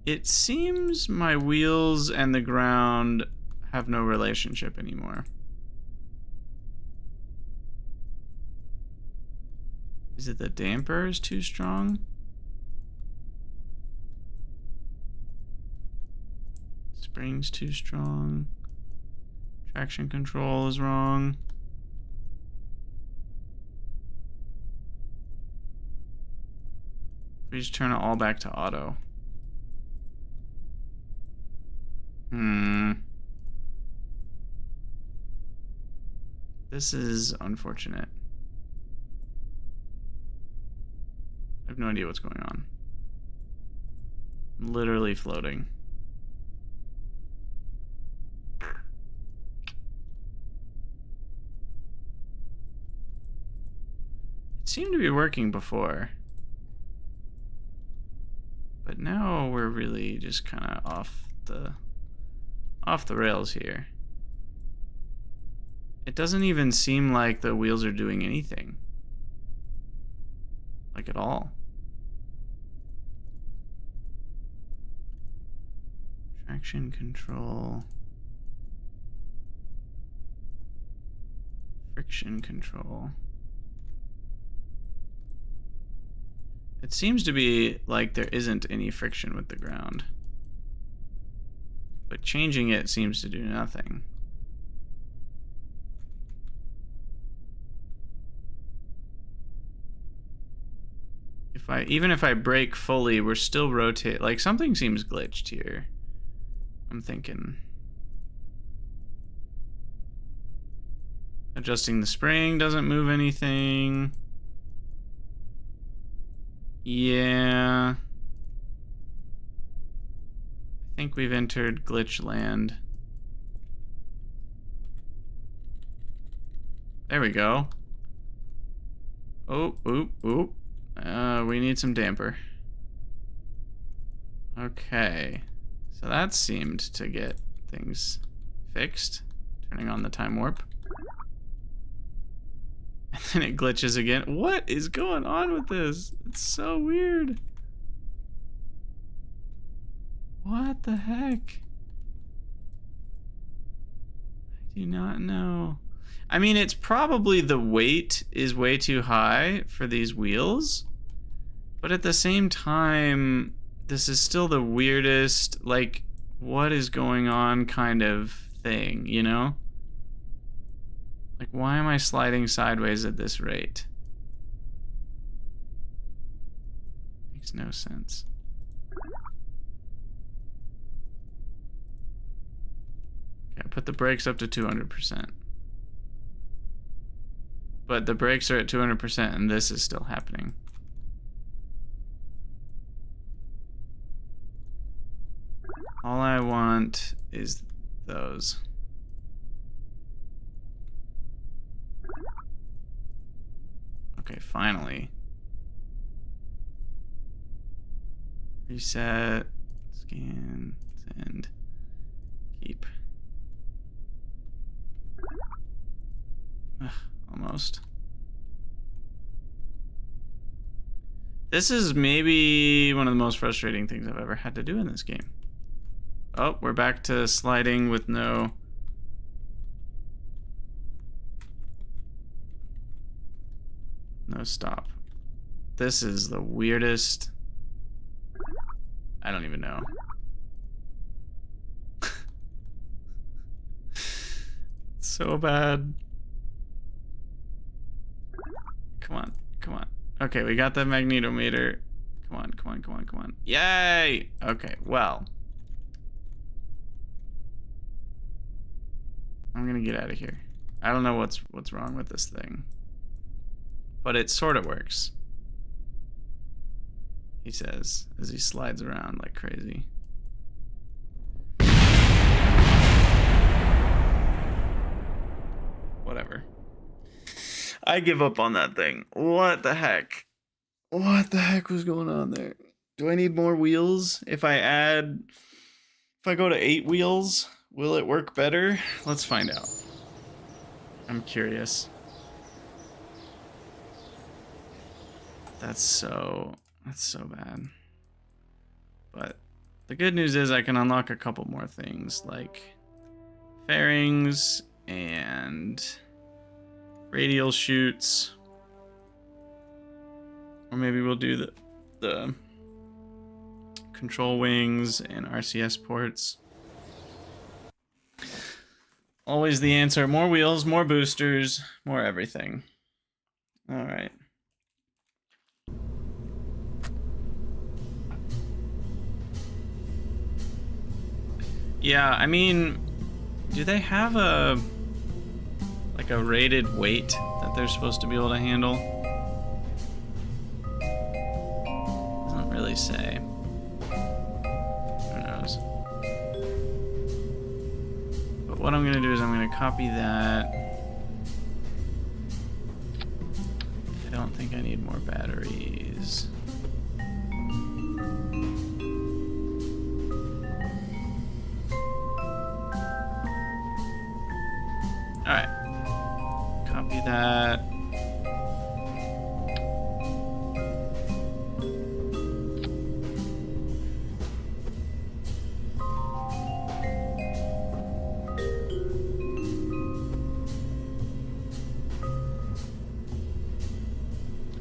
It seems my wheels and the ground have no relationship anymore. Is it the damper is too strong? Spring's too strong. Traction control is wrong. We just turn it all back to auto. This is unfortunate. I have no idea what's going on. I'm literally floating. It seemed to be working before. But now we're really just kind of off the rails here. It doesn't even seem like the wheels are doing anything. Like at all. Traction control. Friction control. It seems to be like there isn't any friction with the ground. But changing it seems to do nothing. Even if I brake fully, we're still rotate. Like something seems glitched here. I'm thinking. Adjusting the spring doesn't move anything. Yeah. I think we've entered glitch land. There we go. Oh, oop, oop. We need some damper. Okay. So that seemed to get things fixed. Turning on the time warp. And then it glitches again. What is going on with this? It's so weird. What the heck? I do not know. I mean, it's probably the weight is way too high for these wheels. But at the same time, this is still the weirdest, like, what is going on kind of thing, you know? Like, why am I sliding sideways at this rate? Makes no sense. Okay, I put the brakes up to 200%. But the brakes are at 200% and this is still happening. All I want is those. Okay, finally. Reset, scan, send, keep. Ugh, almost. This is maybe one of the most frustrating things I've ever had to do in this game. Oh, we're back to sliding with no... no stop. This is the weirdest... I don't even know. So bad. Come on, come on. Okay, we got the magnetometer. Come on, come on, come on, come on. Yay! Okay, well. I'm gonna get out of here. I don't know what's wrong with this thing. But it sort of works. He says, as he slides around like crazy. Whatever. I give up on that thing. What the heck? What the heck was going on there? Do I need more wheels? If I go to 8 wheels, will it work better? Let's find out. I'm curious. That's so bad. But the good news is I can unlock a couple more things like fairings and radial chutes. Or maybe we'll do the control wings and RCS ports. Always the answer. More wheels, more boosters, more everything. All right. Yeah, I mean, do they have a rated weight that they're supposed to be able to handle? Doesn't really say. Who knows? But what I'm gonna do is I'm gonna copy that. I don't think I need more batteries. Alright. Copy that.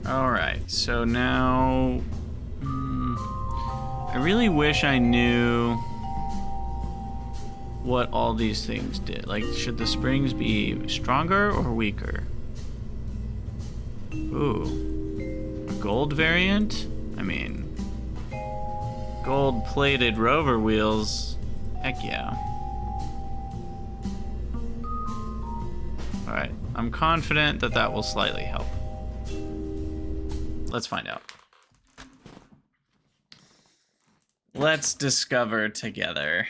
Alright, so now... I really wish I knew what all these things did. Like, should the springs be stronger or weaker? Ooh. A gold variant? I mean, gold-plated rover wheels. Heck yeah. Alright, I'm confident that that will slightly help. Let's find out. Let's discover together.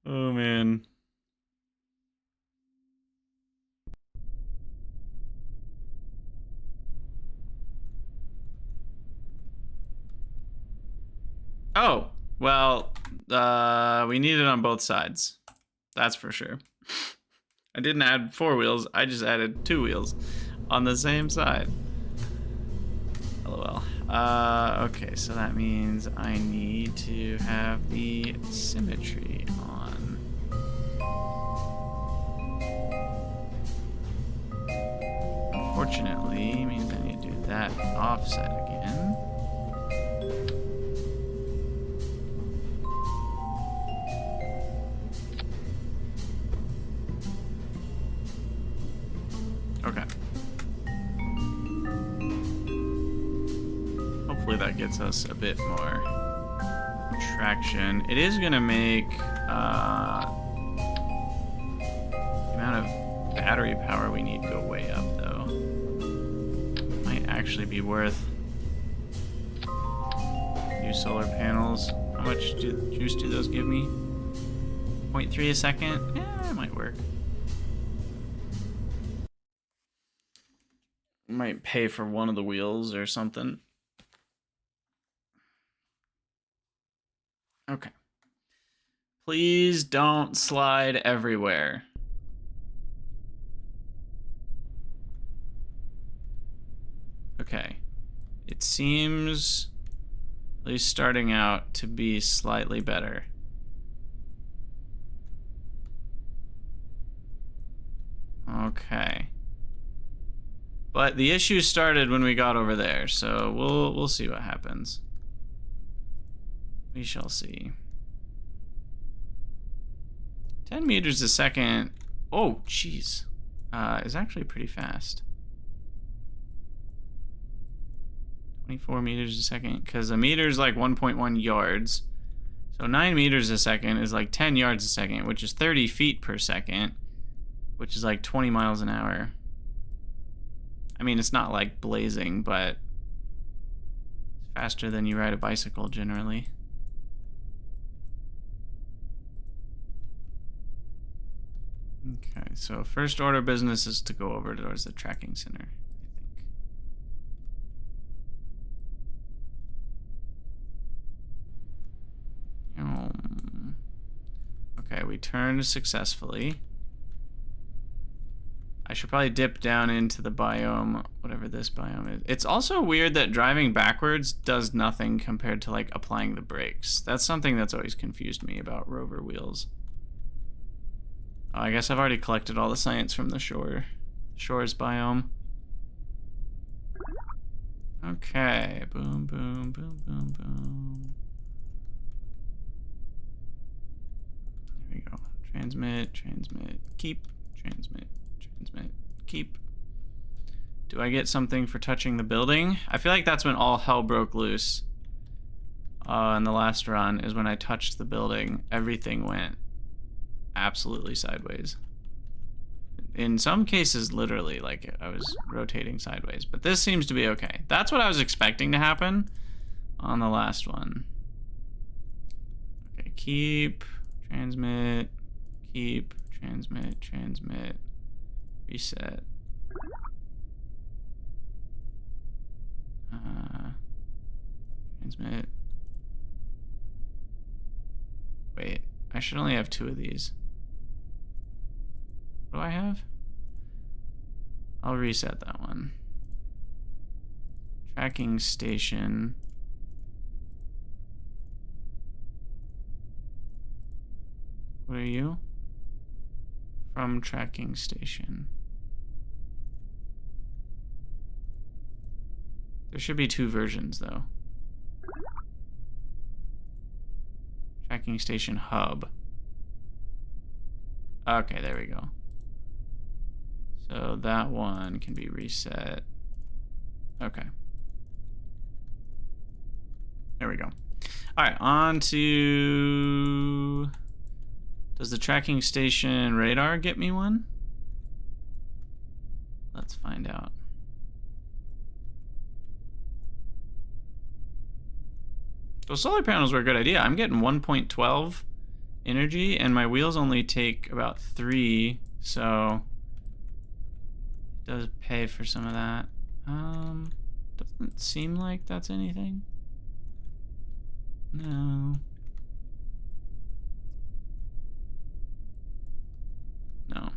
Oh, man. Oh, well, we need it on both sides. That's for sure. I didn't add 4 wheels, I just added 2 wheels on the same side. LOL. Okay, so that means I need to have the symmetry on. Unfortunately, means I need to do that offset again. Okay. Hopefully that gets us a bit more traction. It is gonna make the amount of battery power we need go way up, though. Might actually be worth new solar panels. How much juice do those give me? 0.3 a second? Yeah, it might work. Might pay for one of the wheels or something. Okay. Please don't slide everywhere. Okay. It seems, at least starting out, to be slightly better. Okay. But the issue started when we got over there, so we'll see what happens. We shall see. 10 meters a second. Oh, jeez. Is actually pretty fast. 24 meters a second, because a meter is like 1.1 yards. So 9 meters a second is like 10 yards a second, which is 30 feet per second, which is like 20 miles an hour. I mean, it's not like blazing, but it's faster than you ride a bicycle generally. Okay, so first order business is to go over towards the tracking center, I think. Okay, we turned successfully. I should probably dip down into the biome, whatever this biome is. It's also weird that driving backwards does nothing compared to like applying the brakes. That's something that's always confused me about rover wheels. Oh, I guess I've already collected all the science from the shores biome. Okay, boom, boom, boom, boom, boom. There we go. Transmit, transmit, keep, transmit, transmit, keep. Do I get something for touching the building? I feel like that's when all hell broke loose. In the last run is when I touched the building. Everything went absolutely sideways. In some cases, literally, like I was rotating sideways. But this seems to be okay. That's what I was expecting to happen on the last one. Okay, keep, transmit, keep, transmit, transmit, reset. Transmit. Wait, I should only have 2 of these. What do I have? I'll reset that one. Tracking station. What are you? From tracking station. There should be 2 versions though. Tracking station hub. Okay, there we go. So that one can be reset. Okay. There we go. All right, on to... Does the tracking station radar get me one? Let's find out. Those solar panels were a good idea. I'm getting 1.12 energy, and my wheels only take about 3, so it does pay for some of that. Doesn't seem like that's anything. No. No,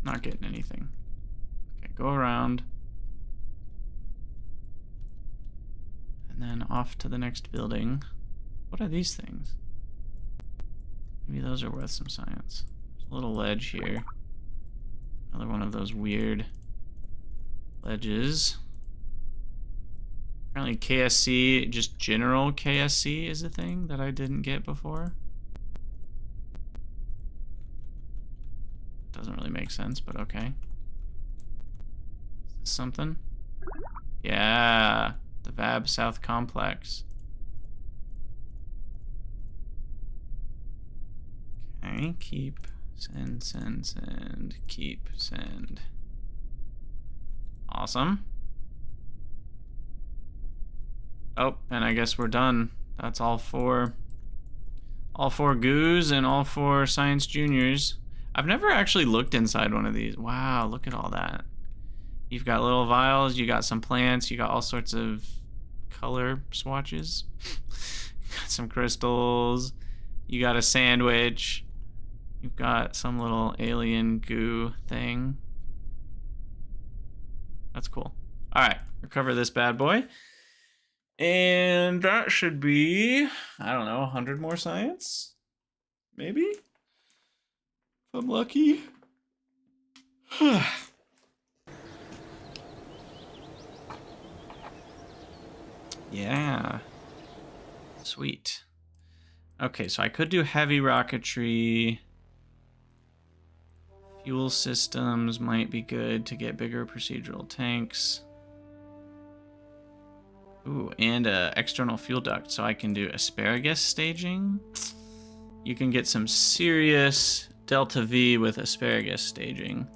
not getting anything. Okay, go around. And then off to the next building. What are these things? Maybe those are worth some science. There's a little ledge here. Another one of those weird ledges. Apparently KSC, just general KSC is a thing that I didn't get before. Doesn't really make sense, but okay. Is this something? Yeah, the VAB South Complex. Okay, keep, send, send, send, keep, send. Awesome. Oh, and I guess we're done. That's all 4 goos and all 4 science juniors. I've never actually looked inside one of these. Wow, look at all that. You've got little vials, you got some plants, you got all sorts of color swatches. Got some crystals, you got a sandwich, you've got some little alien goo thing. That's cool. All right, recover this bad boy. And that should be, I don't know, 100 more science? Maybe? If I'm lucky. Yeah. Sweet. Okay, so I could do heavy rocketry. Fuel systems might be good to get bigger procedural tanks. Ooh, and external fuel duct, so I can do asparagus staging. You can get some serious Delta V with asparagus staging.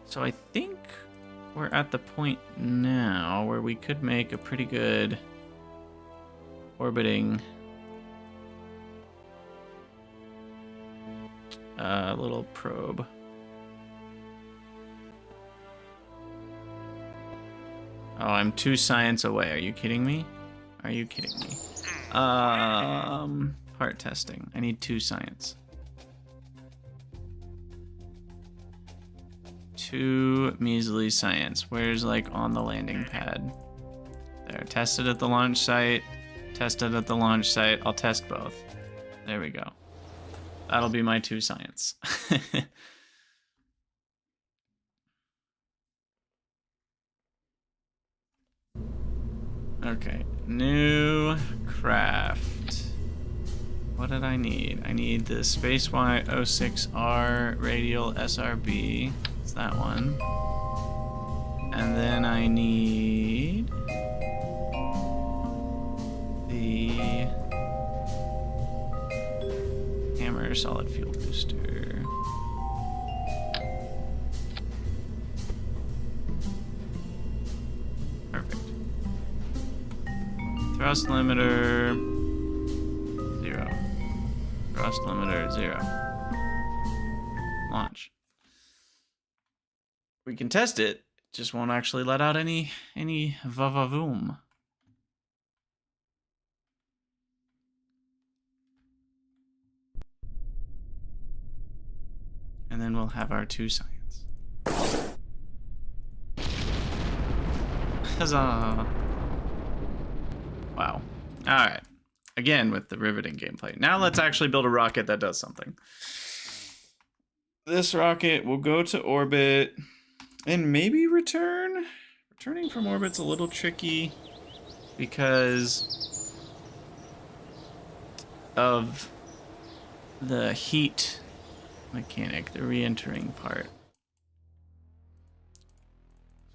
So I think we're at the point now where we could make a pretty good orbiting little probe. Oh, I'm 2 science away. Are you kidding me? Are you kidding me? Part testing. I need 2 science. 2 measly science. Where's like on the landing pad? There. Tested at the launch site. Tested at the launch site. I'll test both. There we go. That'll be my 2 science. Okay, new craft. What did I need? I need the Space Y06R radial SRB. It's that one. And then I need the hammer solid fuel booster. Perfect. Thrust limiter 0. Thrust limiter 0. Launch. We can test it. Just won't actually let out any va-va-voom. And then we'll have our 2 science. Huzzah! Wow. Alright. Again with the riveting gameplay. Now let's actually build a rocket that does something. This rocket will go to orbit and maybe return. Returning from orbit's a little tricky because of the heat mechanic, the re-entering part.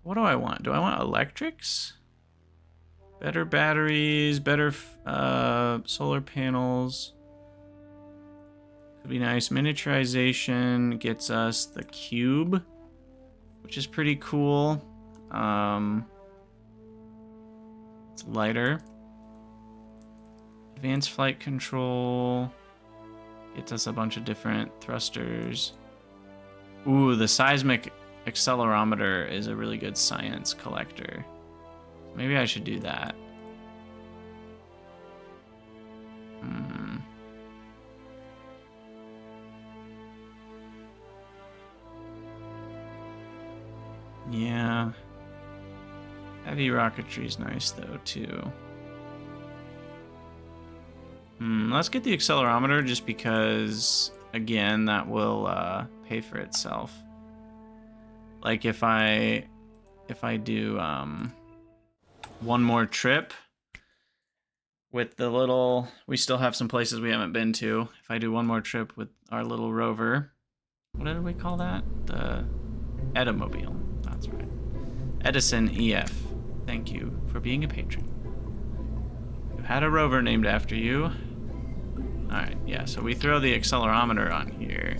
What do I want? Do I want electrics? Better batteries, better solar panels. Could be nice. Miniaturization gets us the cube, which is pretty cool. It's lighter. Advanced flight control gets us a bunch of different thrusters. Ooh, the seismic accelerometer is a really good science collector. Maybe I should do that. Yeah. Heavy rocketry is nice though too. Let's get the accelerometer just because, again, that will pay for itself. Like if I do one more trip with the little, we still have some places we haven't been to. If I do one more trip with our little rover, what did we call that? The Edimobile. That's right. Edison EF. Thank you for being a patron. You had a rover named after you. Alright, yeah, so we throw the accelerometer on here.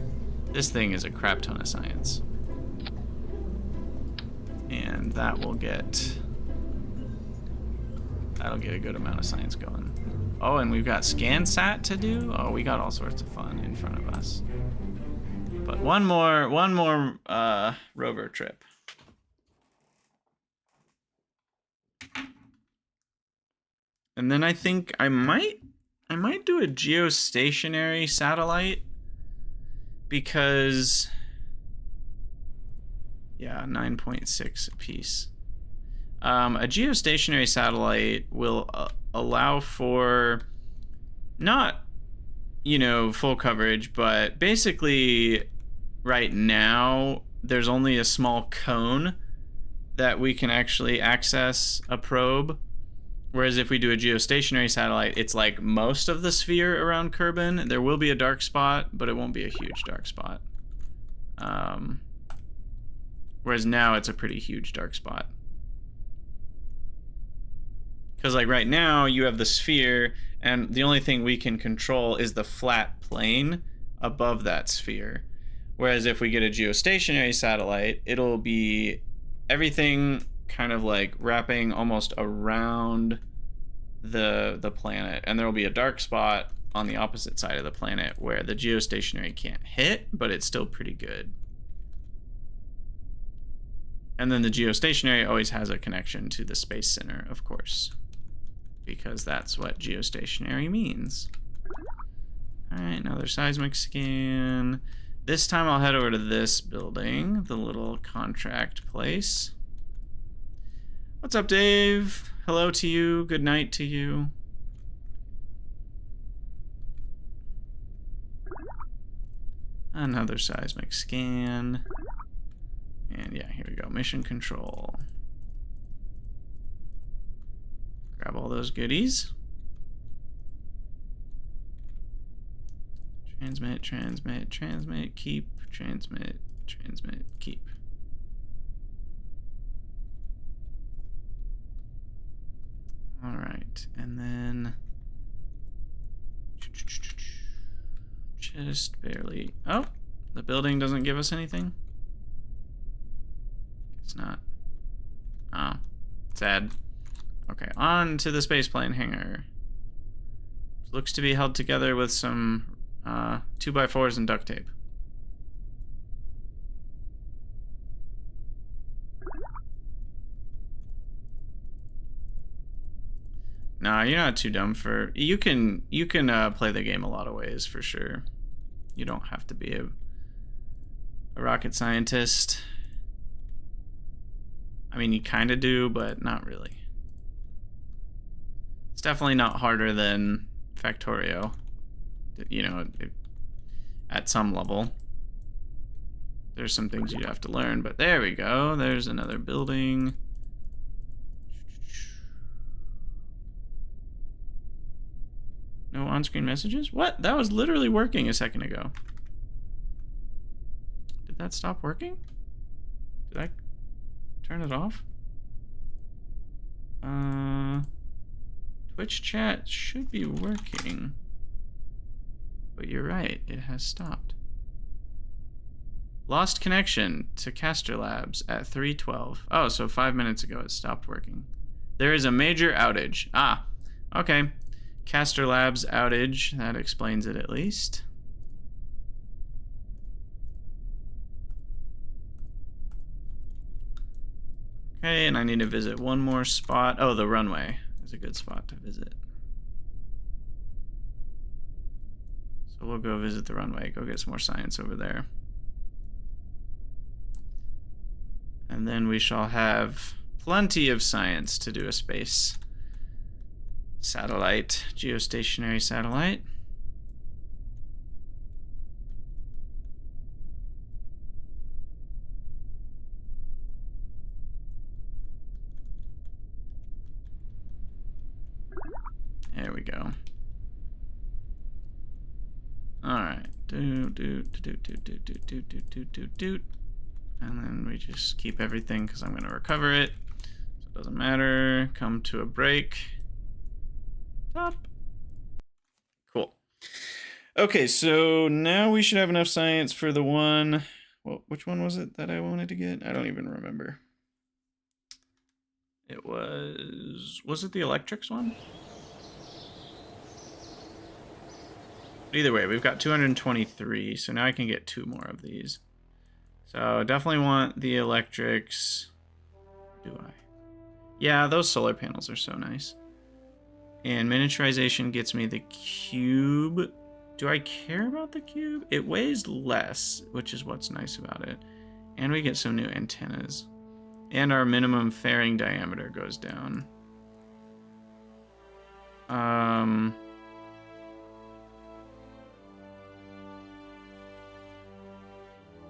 This thing is a crap ton of science. And that will get... that'll get a good amount of science going. Oh, and we've got ScanSat to do? Oh, we got all sorts of fun in front of us. But one more rover trip. And then I think I might do a geostationary satellite because Yeah, 9.6 a piece. A geostationary satellite will allow for not, you know, full coverage, but basically right now there's only a small cone that we can actually access a probe. Whereas if we do a geostationary satellite, it's like most of the sphere around Kerbal. There will be a dark spot, but it won't be a huge dark spot. Whereas now it's a pretty huge dark spot. Because like right now you have the sphere, and the only thing we can control is the flat plane above that sphere. Whereas if we get a geostationary satellite, it'll be everything kind of like wrapping almost around the planet, and there will be a dark spot on the opposite side of the planet where the geostationary can't hit, but it's still pretty good. And then the geostationary always has a connection to the Space Center, of course, because that's what geostationary means. All right, another seismic scan. This time I'll head over to this building, the little contract place. What's up, Dave? Hello to you. Good night to you. Another seismic scan. And yeah, here we go. Mission control. Grab all those goodies. Transmit, transmit, transmit, keep, transmit, transmit, keep. All right, and then just barely. Oh, the building doesn't give us anything. It's not. Oh, sad. Okay, on to the spaceplane hangar. Looks to be held together with some 2x4s and duct tape. Nah, you're not too dumb for... You can play the game a lot of ways, for sure. You don't have to be a rocket scientist. I mean, you kind of do, but not really. It's definitely not harder than Factorio, you know, at some level. There's some things you have to learn, but there we go. There's another building. No on-screen messages? What? That was literally working a second ago. Did that stop working? Did I turn it off? Twitch chat should be working. But you're right, it has stopped. Lost connection to Caster Labs at 3:12. Oh, so 5 minutes ago it stopped working. There is a major outage. Ah, okay. Caster Labs outage, that explains it at least. Okay, and I need to visit one more spot. Oh, the runway is a good spot to visit. So we'll go visit the runway, go get some more science over there. And then we shall have plenty of science to do a space satellite, geostationary satellite. There we go. All right. And then we just keep everything because I'm going to recover it. So it doesn't matter. Come to a break. Top. Cool. Okay, so now we should have enough science for the one. Well, which one was it that I wanted to get? I don't even remember. It was it the electrics one? But either way, we've got 223, so now I can get 2 more of these. So definitely want the electrics. Do I? Yeah, those solar panels are so nice. And miniaturization gets me the cube. Do I care about the cube? It weighs less, which is what's nice about it. And we get some new antennas. And our minimum fairing diameter goes down.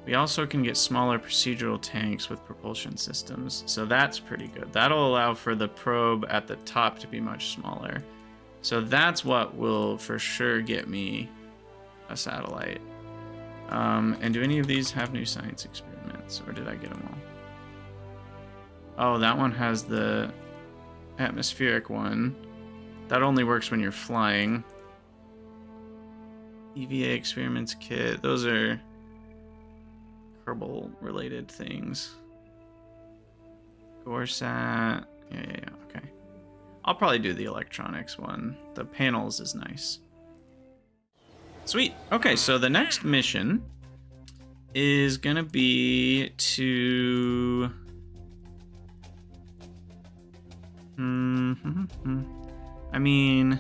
We also can get smaller procedural tanks with propulsion systems, so that's pretty good. That'll allow for the probe at the top to be much smaller. So that's what will for sure get me a satellite. And do any of these have new science experiments, or did I get them all? Oh, that one has the atmospheric one. That only works when you're flying. EVA experiments kit. Those are Kerbal related things. Gorsat. Yeah, okay. I'll probably do the electronics one. The panels is nice. Sweet. Okay, so the next mission is gonna be to... I mean,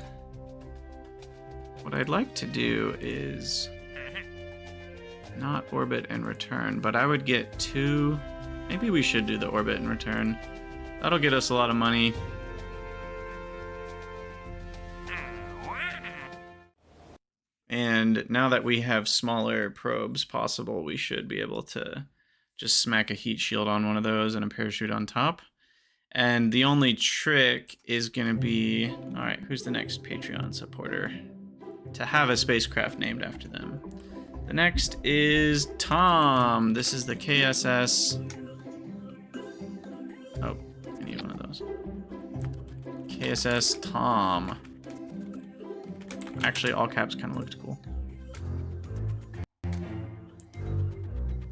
what I'd like to do is not orbit and return, but I would get 2. Maybe we should do the orbit and return. That'll get us a lot of money. And now that we have smaller probes possible, we should be able to just smack a heat shield on one of those and a parachute on top. And the only trick is going to be... Alright, who's the next Patreon supporter? To have a spacecraft named after them. The next is Tom. This is the KSS... Oh, I need one of those. KSS Tom. Actually, all caps kind of looked cool.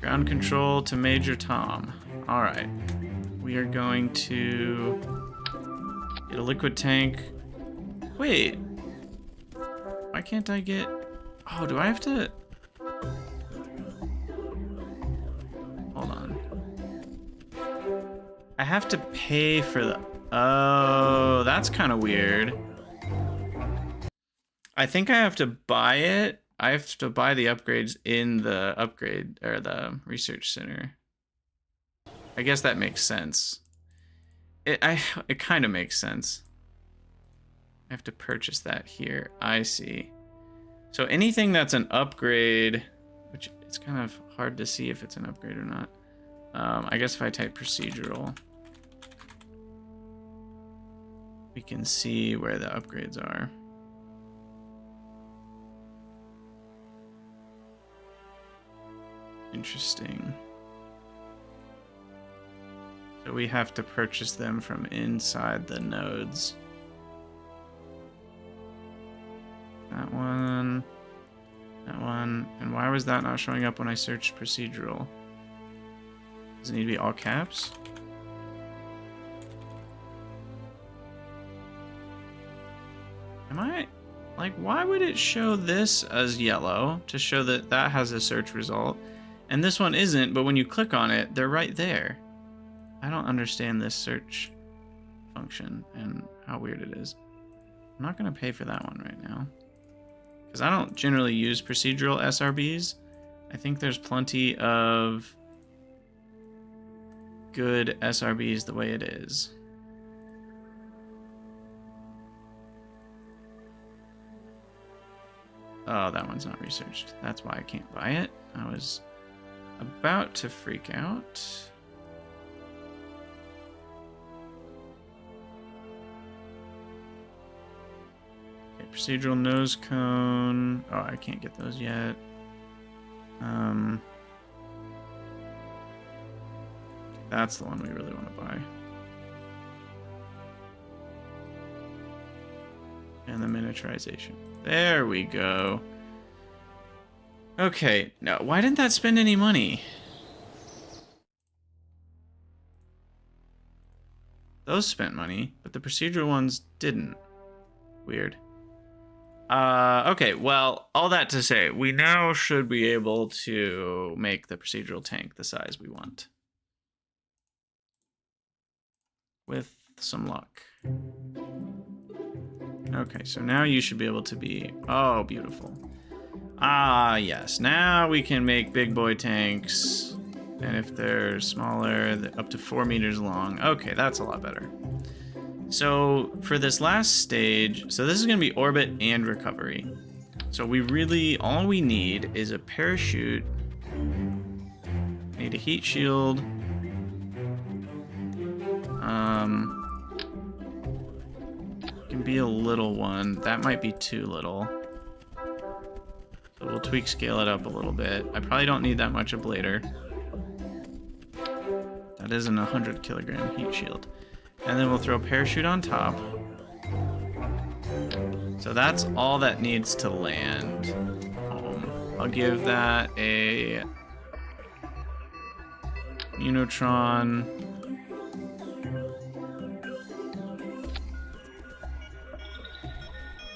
Ground control to Major Tom. Alright. We are going to get a liquid tank. Wait. Why can't I get... Oh, do I have to... Hold on. I have to pay for the... Oh, that's kind of weird. I think I have to buy it. I have to buy the upgrades in the upgrade or the research center. I guess that makes sense. It kind of makes sense. I have to purchase that here. I see. So anything that's an upgrade, which it's kind of hard to see if it's an upgrade or not. I guess if I type procedural, we can see where the upgrades are. Interesting. So we have to purchase them from inside the nodes. That one. That one. And why was that not showing up when I searched procedural? Does it need to be all caps? Am I... Like, why would it show this as yellow to show that that has a search result? And this one isn't, but when you click on it, they're right there. I don't understand this search function and how weird it is. I'm not going to pay for that one right now, because I don't generally use procedural SRBs. I think there's plenty of good SRBs the way it is. Oh, that one's not researched. That's why I can't buy it. I was about to freak out. Okay, procedural nose cone. Oh, I can't get those yet. That's the one we really want to buy. And the miniaturization. There we go. Okay, now why didn't that spend any money? Those spent money, but the procedural ones didn't. Weird. Okay, well, all that to say, we now should be able to make the procedural tank the size we want. With some luck. Okay, so now you should be able to be... Oh, beautiful. Ah, yes. Now we can make big boy tanks And if they're smaller, up to 4 meters long. Okay, that's a lot better. So for this last stage, so this is going to be orbit and recovery. So we really, all we need is a parachute. Need a heat shield. Can be a little one. That might be too little. So we'll tweak scale it up a little bit. I probably don't need that much ablator. That isn't a 100 kilogram heat shield. And then we'll throw a parachute on top. So that's all that needs to land. I'll give that a Unitron.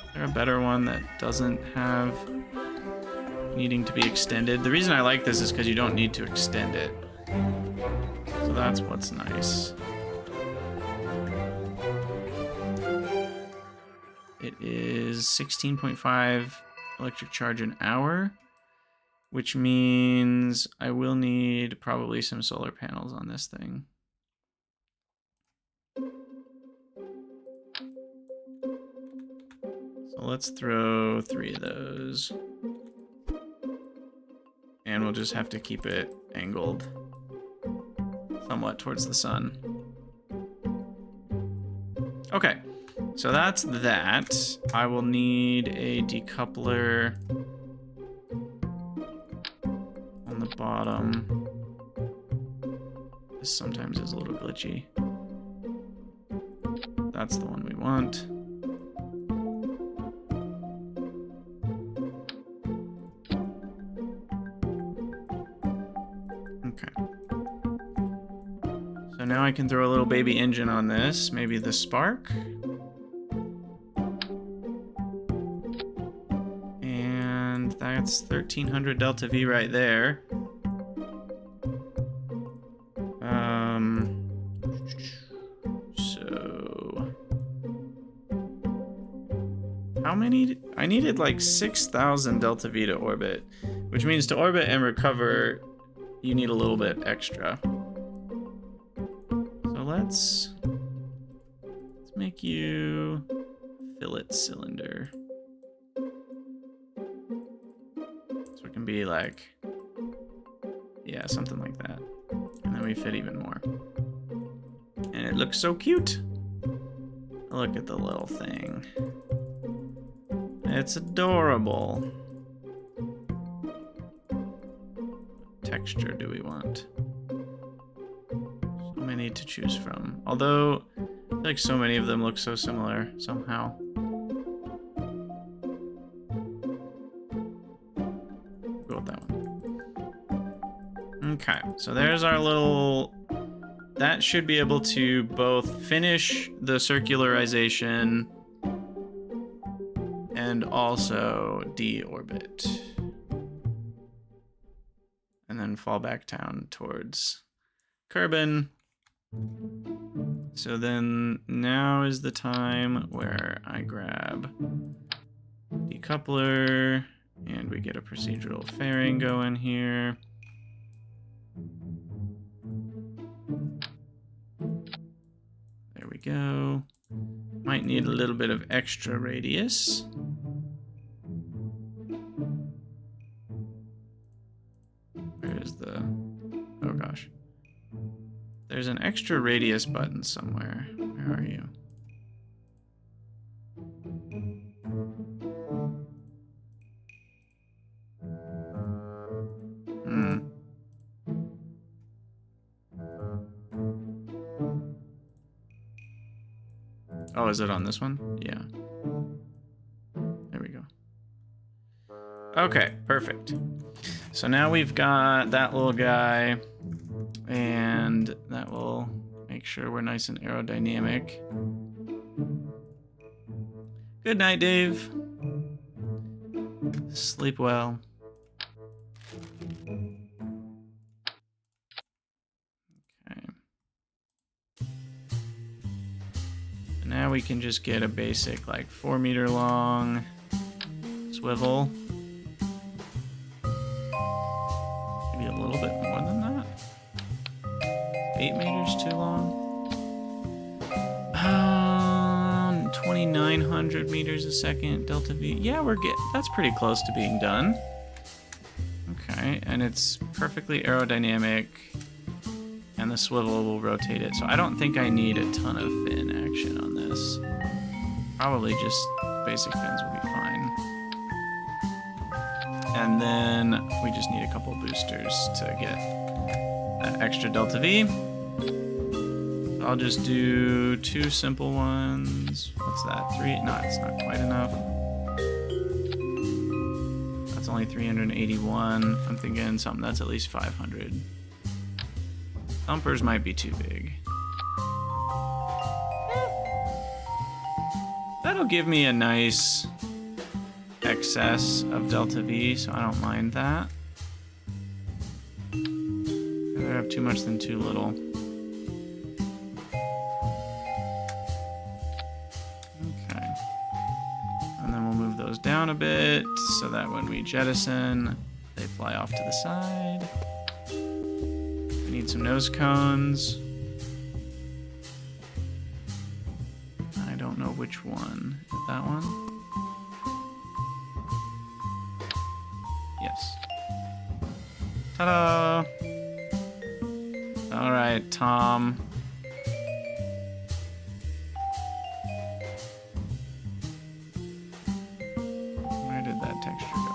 Is there a better one that doesn't have needing to be extended? The reason I like this is because you don't need to extend it. So that's what's nice. It is 16.5 electric charge an hour, which means I will need probably some solar panels on this thing. So let's throw 3 of those. And we'll just have to keep it angled somewhat towards the sun. Okay, so that's that. I will need a decoupler on the bottom. This sometimes is a little glitchy. That's the one we want. Now I can throw a little baby engine on this, maybe the Spark. And that's 1300 delta V right there. So how many? I needed like 6,000 delta V to orbit, which means to orbit and recover, you need a little bit extra. Let's make you fillet cylinder. So it can be like, yeah, something like that. And then we fit even more. And it looks so cute. Look at the little thing. It's adorable. What texture do we want? Many to choose from. Although, I feel like so many of them look so similar somehow. Go with that one. Okay, so there's our little... That should be able to both finish the circularization and also deorbit. And then fall back down towards Kerbal. So then now is the time where I grab decoupler and we get a procedural fairing going here. There we go. Might need a little bit of extra radius. Where is the... Oh gosh. There's an extra radius button somewhere. Where are you? Oh, is it on this one? Yeah. There we go. Okay, perfect. So now we've got that little guy. And that will make sure we're nice and aerodynamic. Good night, Dave. Sleep well. Okay. So now we can just get a basic, like, 4 meter long swivel. Maybe a little bit more than that. 8 meters too long? 2,900 meters a second, delta V. Yeah, that's pretty close to being done. Okay, and it's perfectly aerodynamic, and the swivel will rotate it. So I don't think I need a ton of fin action on this. Probably just basic fins will be fine. And then we just need a couple boosters to get that extra delta V. I'll just do 2 simple ones. What's that? 3? No, it's not quite enough. That's only 381. I'm thinking something that's at least 500. Thumpers might be too big. That'll give me a nice excess of delta V, so I don't mind that. I'd rather have too much than too little. Okay. And then we'll move those down a bit so that when we jettison, they fly off to the side. We need some nose cones. I don't know which one. Is it that one? Yes. Ta-da! All right, Tom. Where did that texture go?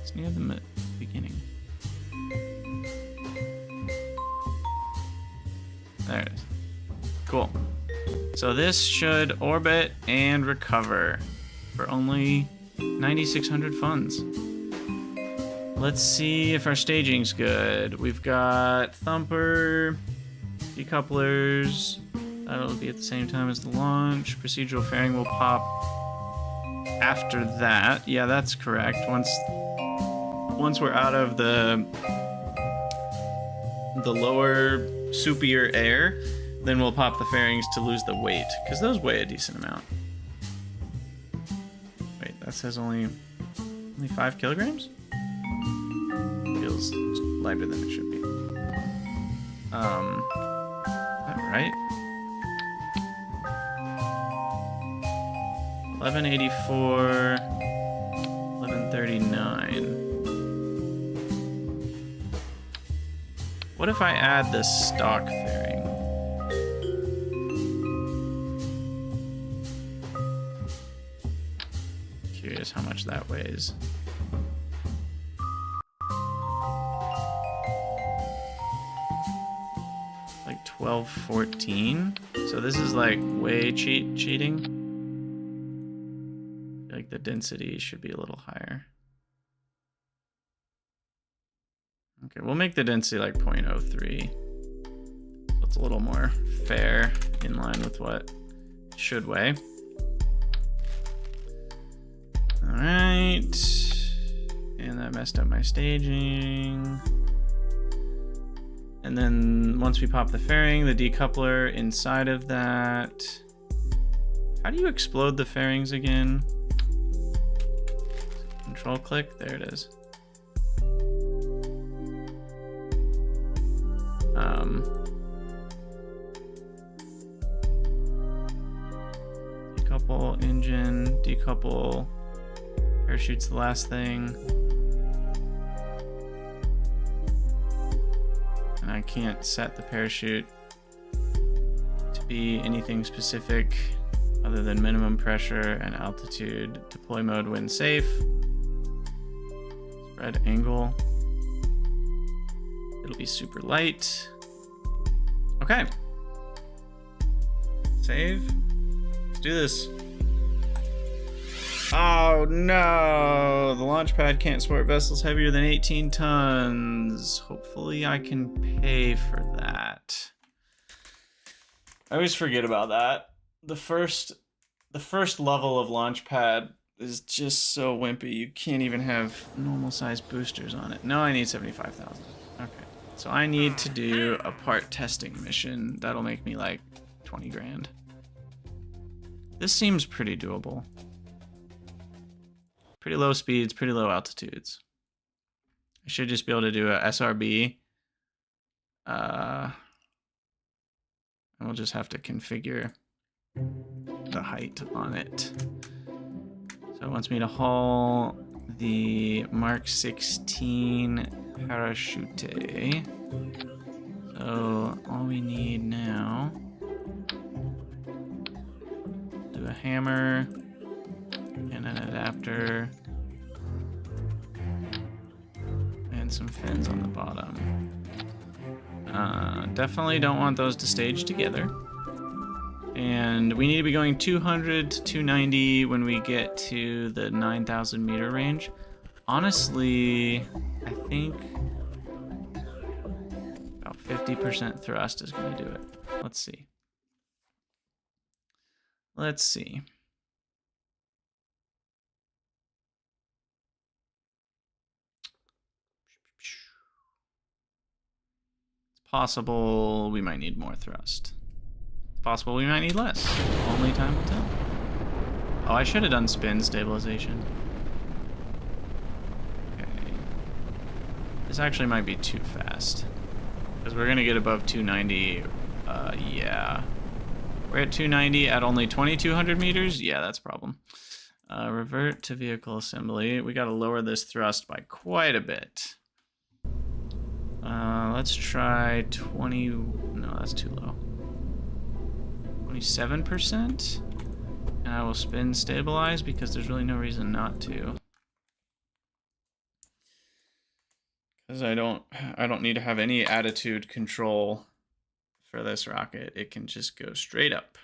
It's near the beginning. There it is. Cool. So this should orbit and recover for only 9,600 funds. Let's see if our staging's good. We've got thumper, decouplers. That'll be at the same time as the launch. Procedural fairing will pop after that. Yeah, that's correct. Once we're out of the lower soupier air, then we'll pop the fairings to lose the weight, because those weigh a decent amount. Wait, that says only 5 kilograms? Feels lighter than it should be. Is that right? 1184, 1139. What if I add the stock fairing? Curious how much that weighs. Like 1214. So this is like way cheating. I feel like the density should be a little higher. Okay, we'll make the density like 0.03. So it's a little more fair, in line with what it should weigh. All right, and that messed up my staging. And then once we pop the fairing, the decoupler inside of that. How do you explode the fairings again? Control click, there it is. Decouple engine, decouple parachute's the last thing. And I can't set the parachute to be anything specific other than minimum pressure and altitude. Deploy mode when safe. Spread angle. It'll be super light. Okay. Save. Let's do this. Oh no! The launch pad can't support vessels heavier than 18 tons. Hopefully I can pay for that. I always forget about that. The first level of launch pad is just so wimpy. You can't even have normal sized boosters on it. No, I need 75,000. Okay. So I need to do a part testing mission. That'll make me like 20 grand. This seems pretty doable. Pretty low speeds, pretty low altitudes. I should just be able to do a SRB. And we'll just have to configure the height on it. So it wants me to haul the Mark 16 parachute. So all we need now, do a hammer and an adapter and some fins on the bottom. Definitely don't want those to stage together. And we need to be going 200 to 290 when we get to the 9,000 meter range. Honestly, I think about 50% thrust is going to do it. Let's see. Let's see. It's possible we might need more thrust. It's possible we might need less. Only time will tell. Oh, I should have done spin stabilization. Okay. This actually might be too fast. Because we're going to get above 290. Yeah. We're at 290 at only 2,200 meters? Yeah, that's a problem. Revert to vehicle assembly. We got to lower this thrust by quite a bit. Let's try 20... No, that's too low. 27%? And I will spin stabilize because there's really no reason not to. Because I don't need to have any attitude control for this rocket. It can just go straight up.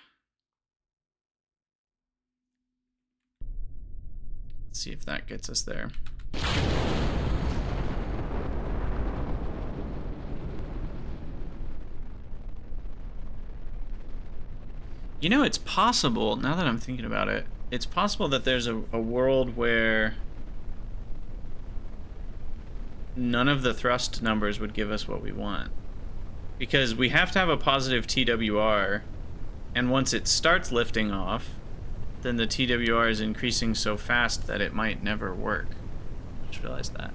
Let's see if that gets us there. You know, it's possible, now that I'm thinking about it, it's possible that there's a world where none of the thrust numbers would give us what we want. Because we have to have a positive TWR, and once it starts lifting off, then the TWR is increasing so fast that it might never work. Just realized that.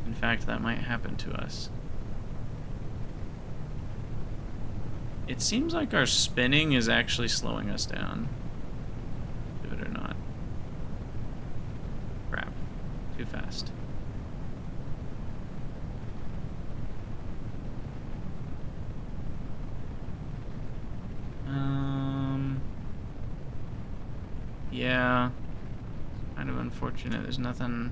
In fact, that might happen to us. It seems like our spinning is actually slowing us down. Do it or not. Crap. Too fast. Yeah. It's kind of unfortunate. There's nothing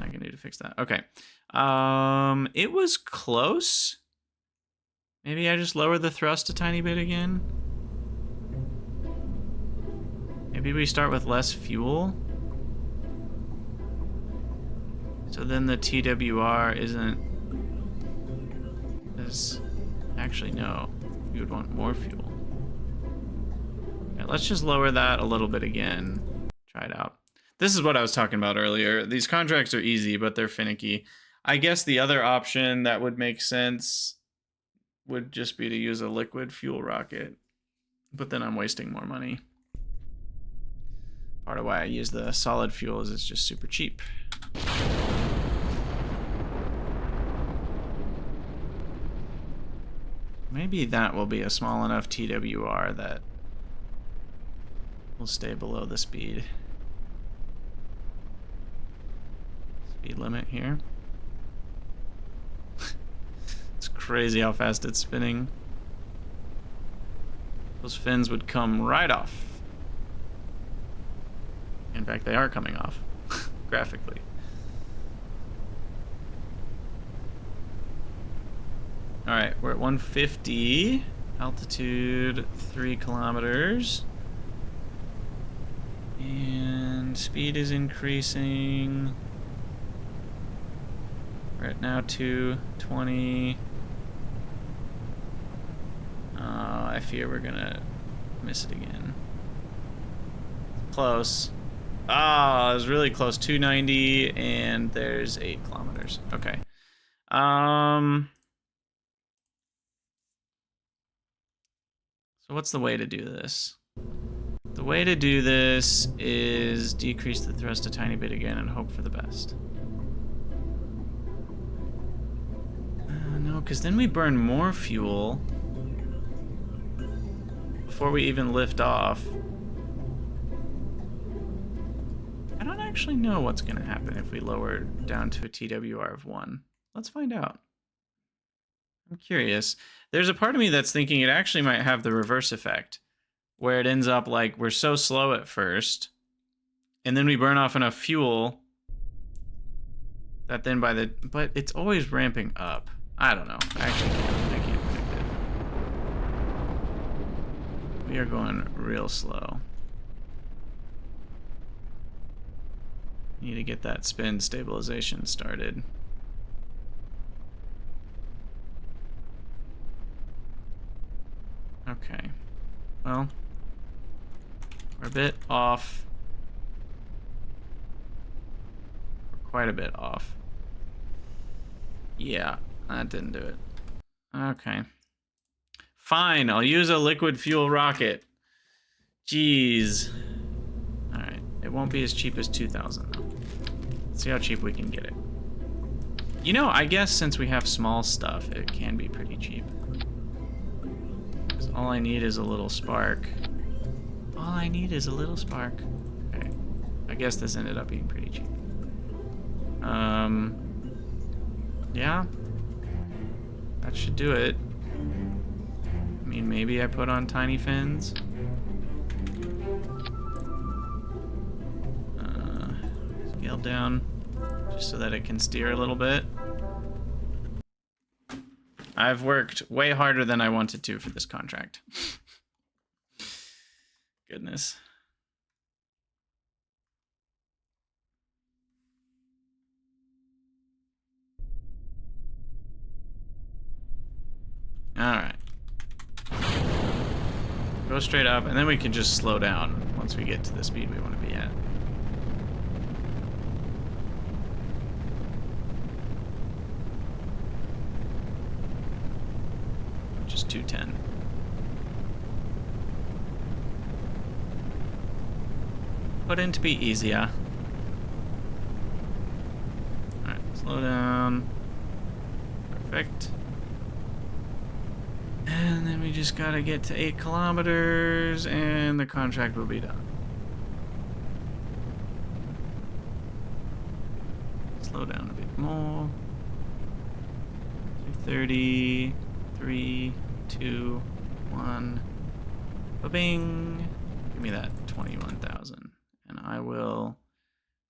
I can do to fix that. Okay. It was close. Maybe I just lower the thrust a tiny bit again. Maybe we start with less fuel. So then the TWR isn't as... Actually, no. You would want more fuel. Yeah, let's just lower that a little bit again. Try it out. This is what I was talking about earlier. These contracts are easy, but they're finicky. I guess the other option that would make sense would just be to use a liquid fuel rocket. But then I'm wasting more money. Part of why I use the solid fuel is it's just super cheap. Maybe that will be a small enough TWR that will stay below the speed limit here. It's crazy how fast it's spinning. Those fins would come right off. In fact, they are coming off graphically. All right, we're at 150, altitude 3 kilometers. And speed is increasing. We're at now 220. I fear we're gonna miss it again. Close. Ah, it was really close. 290, and there's 8 kilometers. Okay. So what's the way to do this? The way to do this is decrease the thrust a tiny bit again and hope for the best. No, because then we burn more fuel before we even lift off. I don't actually know what's going to happen if we lower it down to a TWR of 1. Let's find out. I'm curious. There's a part of me that's thinking it actually might have the reverse effect, where it ends up like we're so slow at first, and then we burn off enough fuel that then but it's always ramping up. I don't know. I actually can't predict it. We are going real slow. Need to get that spin stabilization started. Okay. Well, we're a bit off. We're quite a bit off. Yeah, that didn't do it. Okay. Fine, I'll use a liquid fuel rocket. Jeez. Alright, it won't be as cheap as 2,000 though. Let's see how cheap we can get it. You know, I guess since we have small stuff, it can be pretty cheap. Because all I need is a little spark. All I need is a little spark. Okay. I guess this ended up being pretty cheap. Yeah. That should do it. I mean, maybe I put on tiny fins. Scale down just so that it can steer a little bit. I've worked way harder than I wanted to for this contract. Goodness. All right. Go straight up, and then we can just slow down once we get to the speed we want to be at. Which is 210. Put in to be easier. Alright, slow down. Perfect. And then we just gotta get to 8 kilometers and the contract will be done. Slow down a bit more. 230, 3, 2, 1. Ba-bing! Give me that 21,000. And I will...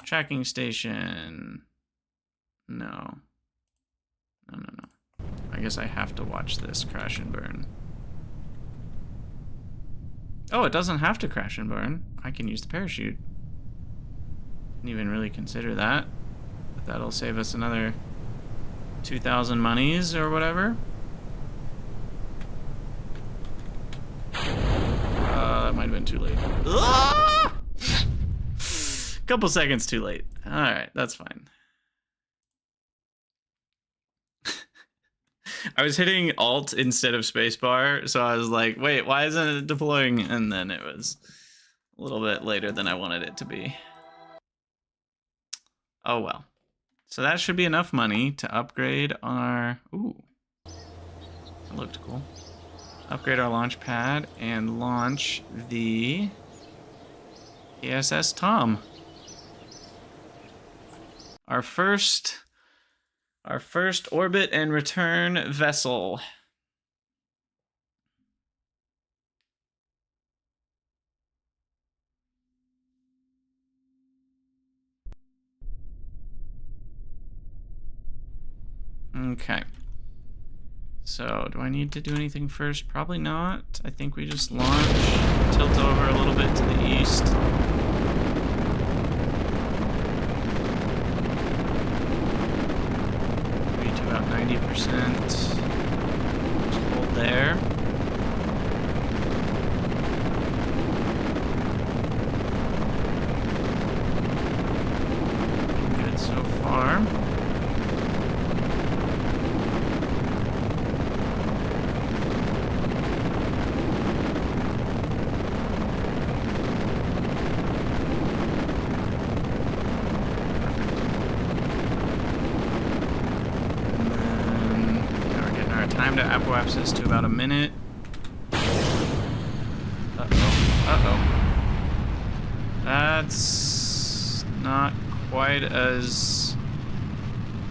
Tracking station... No. No. I guess I have to watch this crash and burn. Oh, it doesn't have to crash and burn. I can use the parachute. Didn't even really consider that. But that'll save us another 2,000 monies or whatever. That might have been too late. Ah! Couple seconds too late. Alright, that's fine. I was hitting Alt instead of spacebar, so I was like, wait, why isn't it deploying? And then it was a little bit later than I wanted it to be. Oh well. So that should be enough money to upgrade our... Ooh. That looked cool. Upgrade our launch pad and launch the KSS Tom. Our first orbit and return vessel. Okay. So, do I need to do anything first? Probably not. I think we just launch, tilt over a little bit to the east. Maybe to about 90%. Just hold there. Good so far. time to apoapsis to about a minute. That's not quite as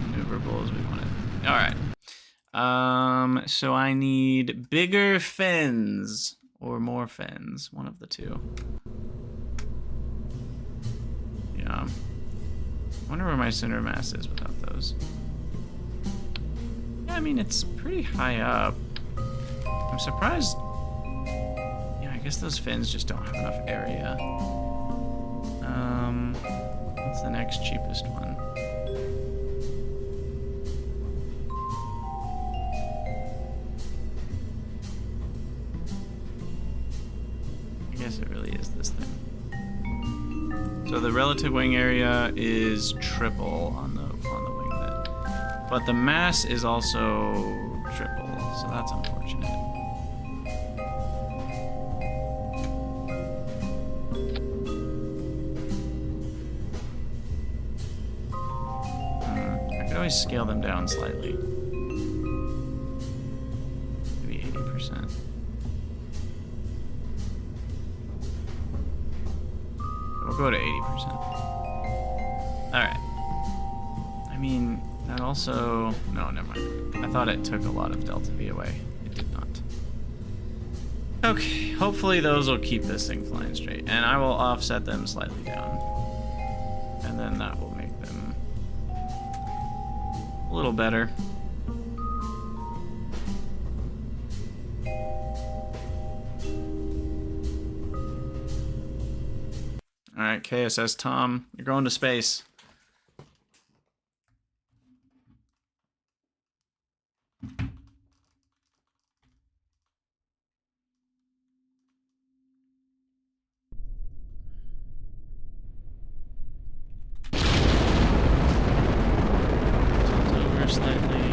maneuverable as we wanted. Alright. So I need bigger fins. Or more fins. One of the two. Yeah. I wonder where my center of mass is without those. Yeah, I mean, it's pretty high up. I'm surprised. Yeah, I guess those fins just don't have enough area. What's the next cheapest one? I guess it really is this thing. So the relative wing area is triple on the winglet, but the mass is also triple, so that's unfortunate. I could always scale them down slightly. Maybe 80%. We'll go to 80%. Alright. I mean, that also... No, never mind. I thought it took a lot of delta V away. It did not. Okay, hopefully those will keep this thing flying straight. And I will offset them slightly down. And then that will make them a little better. Alright, KSS Tom, you're going to space. Tilt over slightly.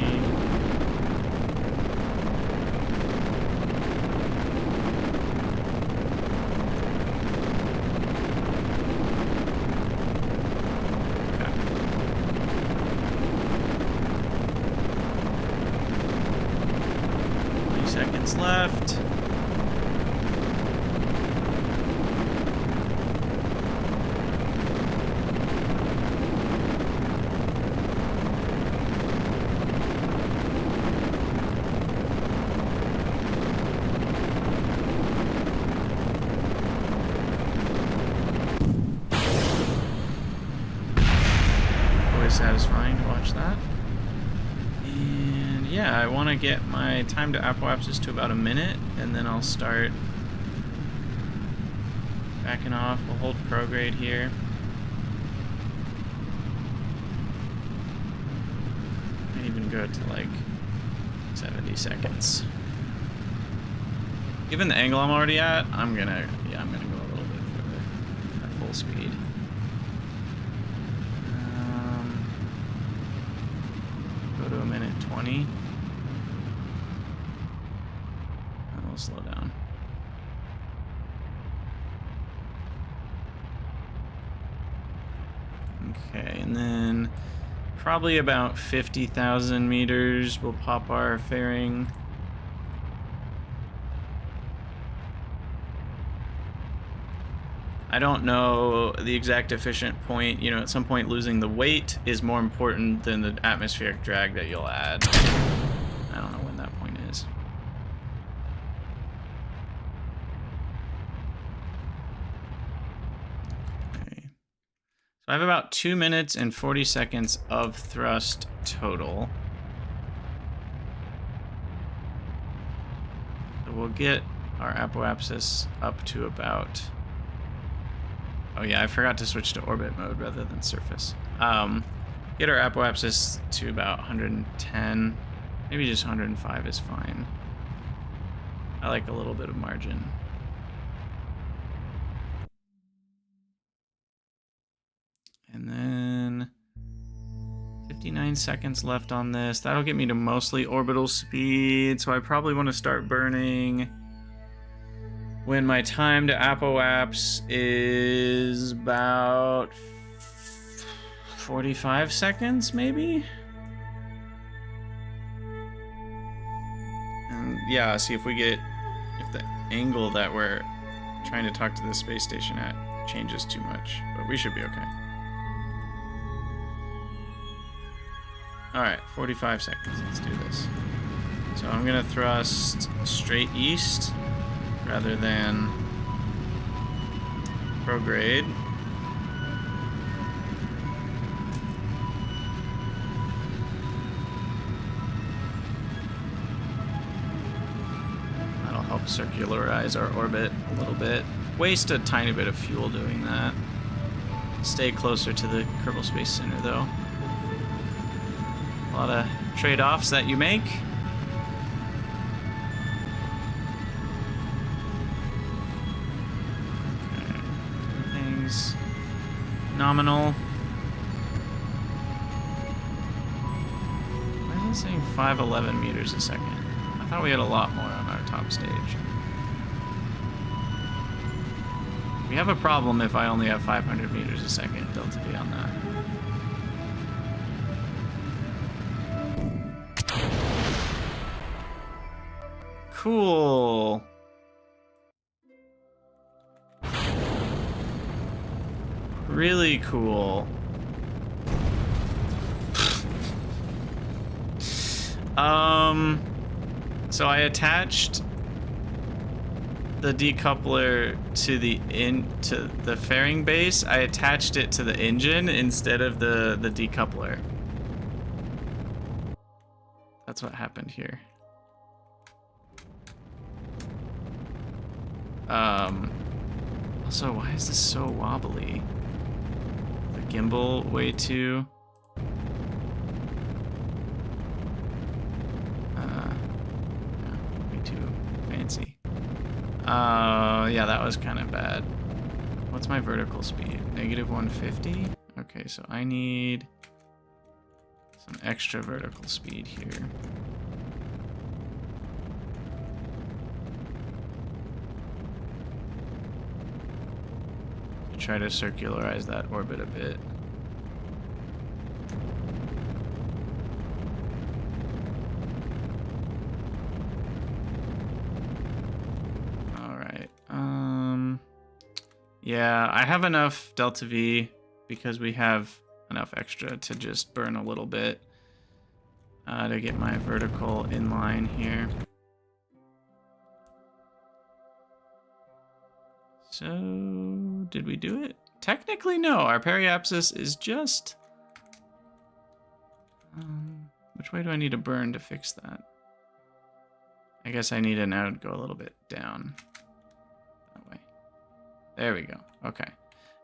Seconds left. Always satisfying to watch that. And yeah, I want to get my time to apoapsis to about a minute, and then I'll start backing off. We'll hold prograde here. Might even go to like 70 seconds. Given the angle I'm already at, I'm gonna go a little bit further at full speed. Go to a minute 20. And we'll slow down. Okay, and then probably about 50,000 meters we'll pop our fairing. I don't know the exact efficient point. You know, at some point losing the weight is more important than the atmospheric drag that you'll add. I don't know when that point is. Okay. So I have about 2 minutes and 40 seconds of thrust total. So we'll get our apoapsis up to about... Oh yeah, I forgot to switch to orbit mode rather than surface. Get our apoapsis to about 110. Maybe just 105 is fine. I like a little bit of margin. And then 59 seconds left on this. That'll get me to mostly orbital speed, so I probably want to start burning when my time to apoaps is about 45 seconds, maybe? And yeah, see if we get, if the angle that we're trying to talk to the space station at changes too much, but we should be okay. All right, 45 seconds, let's do this. So I'm gonna thrust straight east rather than prograde. That'll help circularize our orbit a little bit. Waste a tiny bit of fuel doing that. Stay closer to the Kerbal Space Center though. A lot of trade-offs that you make. Okay. Everything's nominal. Why is it saying 511 meters a second? I thought we had a lot more on our top stage. We have a problem if I only have 500 meters a second delta V on that. Cool. Really cool. So I attached the decoupler to the fairing base. I attached it to the engine instead of the decoupler. That's what happened here. Also, why is this so wobbly? The gimbal way too. Way too fancy. Yeah, that was kind of bad. What's my vertical speed? Negative 150? Okay, so I need some extra vertical speed here. Try to circularize that orbit a bit. All right. Yeah, I have enough delta V because we have enough extra to just burn a little bit to get my vertical in line here. So, did we do it? Technically, no. Our periapsis is just... which way do I need to burn to fix that? I guess I need to now go a little bit down. That way. There we go. Okay.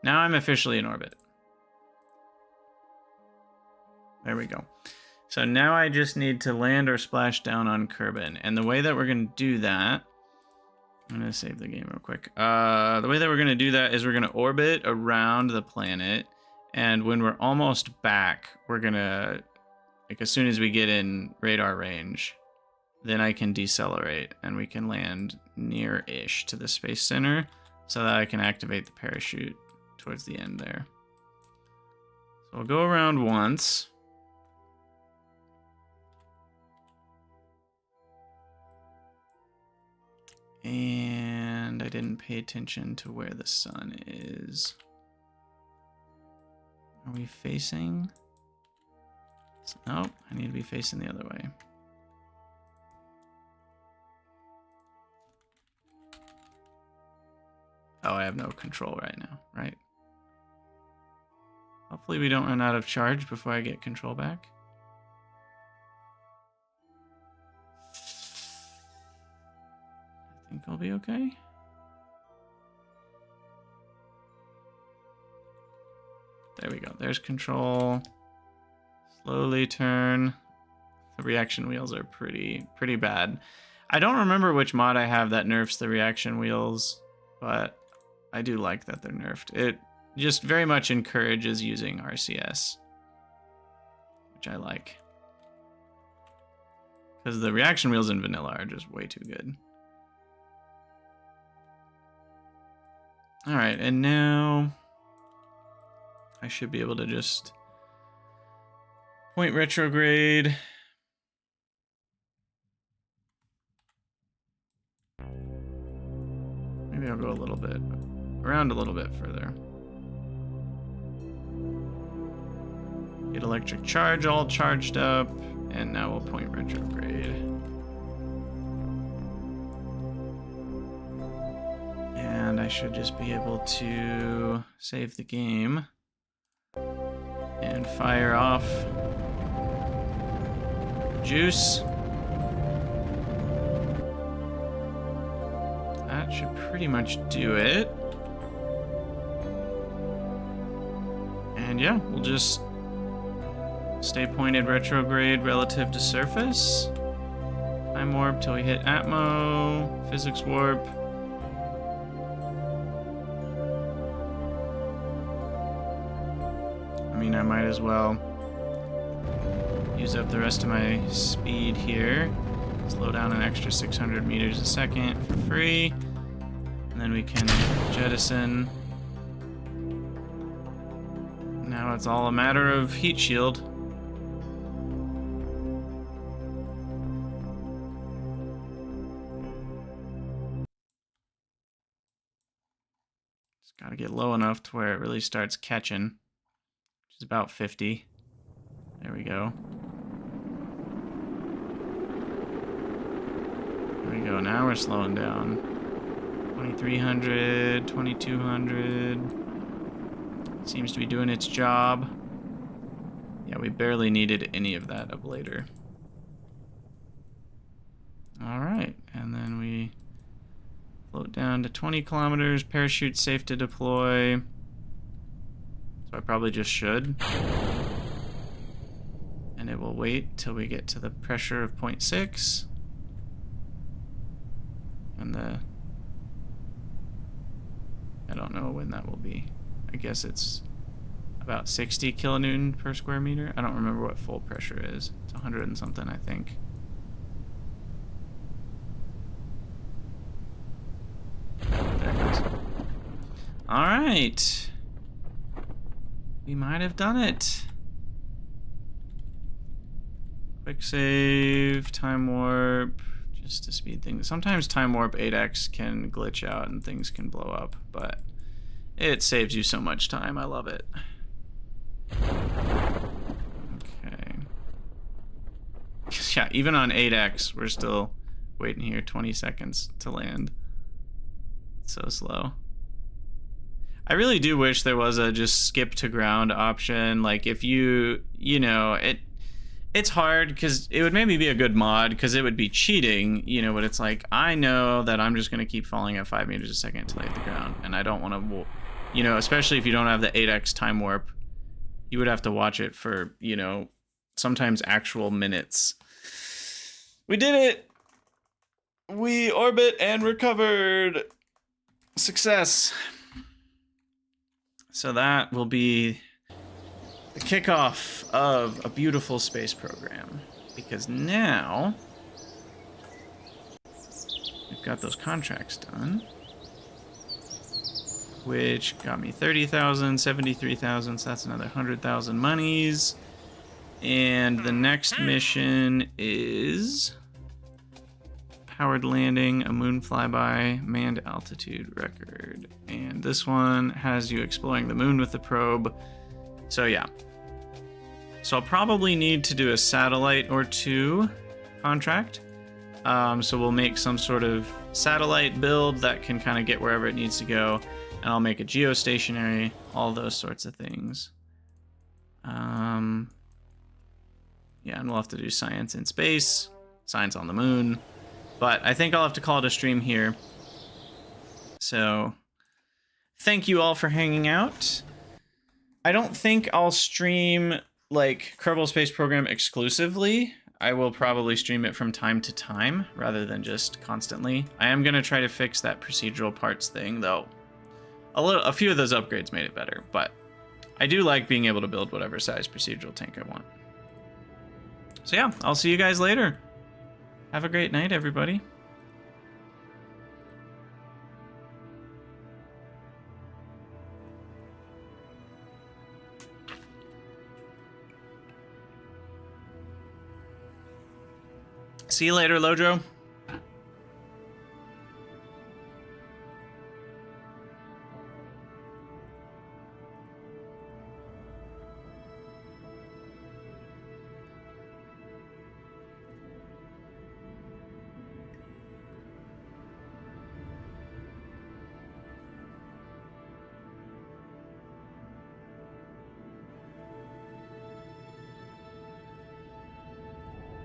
Now I'm officially in orbit. There we go. So now I just need to land or splash down on Kerbal. And the way that we're going to do that... I'm going to save the game real quick. The way that we're going to do that is we're going to orbit around the planet. And when we're almost back, we're going to, like as soon as we get in radar range, then I can decelerate and we can land near-ish to the Space Center so that I can activate the parachute towards the end there. So we'll go around once. And I didn't pay attention to where the sun is. Are we facing? Nope, I need to be facing the other way. Oh, I have no control right now, right? Hopefully we don't run out of charge before I get control back. I think I'll be okay. There we go. There's control. Slowly turn. The reaction wheels are pretty bad. I don't remember which mod I have that nerfs the reaction wheels, but I do like that they're nerfed. It just very much encourages using RCS, which I like. Because the reaction wheels in vanilla are just way too good. All right, and now I should be able to just point retrograde. Maybe I'll go a little bit around a little bit further. Get electric charge all charged up, and now we'll point retrograde. And I should just be able to save the game and fire off juice. That should pretty much do it. And yeah, we'll just stay pointed retrograde relative to surface. Time warp till we hit Atmo. Physics warp. I mean, I might as well use up the rest of my speed here. Slow down an extra 600 meters a second for free. And then we can jettison. Now it's all a matter of heat shield. It's got to get low enough to where it really starts catching, which is about 50. There we go. There we go. Now we're slowing down. 2300, 2200. Seems to be doing its job. Yeah, we barely needed any of that up later. Alright, and then we float down to 20 kilometers. Parachute safe to deploy. So I probably just should. And it will wait till we get to the pressure of 0.6. And I don't know when that will be. I guess it's about 60 kilonewton per square meter. I don't remember what full pressure is. It's 100 and something, I think. There it goes. All right. We might have done it. Quick save, time warp, just to speed things. Sometimes time warp 8x can glitch out and things can blow up, but it saves you so much time. I love it. Okay. Yeah, even on 8x, we're still waiting here 20 seconds to land. It's so slow. I really do wish there was a just skip to ground option. Like if you know, it's hard because it would maybe be a good mod because it would be cheating, you know, but it's like, I know that I'm just going to keep falling at 5 meters a second until I hit the ground. And I don't want to, you know, especially if you don't have the 8x time warp, you would have to watch it for, you know, sometimes actual minutes. We did it! We orbit and recovered! Success! So that will be the kickoff of a beautiful space program, because now we've got those contracts done, which got me 30,000, 73,000, so that's another 100,000 monies. And the next mission is powered landing, a moon flyby, manned altitude record. And this one has you exploring the moon with the probe. So yeah. So I'll probably need to do a satellite or two contract. So we'll make some sort of satellite build that can kind of get wherever it needs to go. And I'll make a geostationary, all those sorts of things. Yeah, and we'll have to do science in space, science on the moon. But I think I'll have to call it a stream here. So thank you all for hanging out. I don't think I'll stream like Kerbal Space Program exclusively. I will probably stream it from time to time rather than just constantly. I am going to try to fix that procedural parts thing though. A few of those upgrades made it better, but I do like being able to build whatever size procedural tank I want. So yeah, I'll see you guys later. Have a great night, everybody. See you later, Lojo.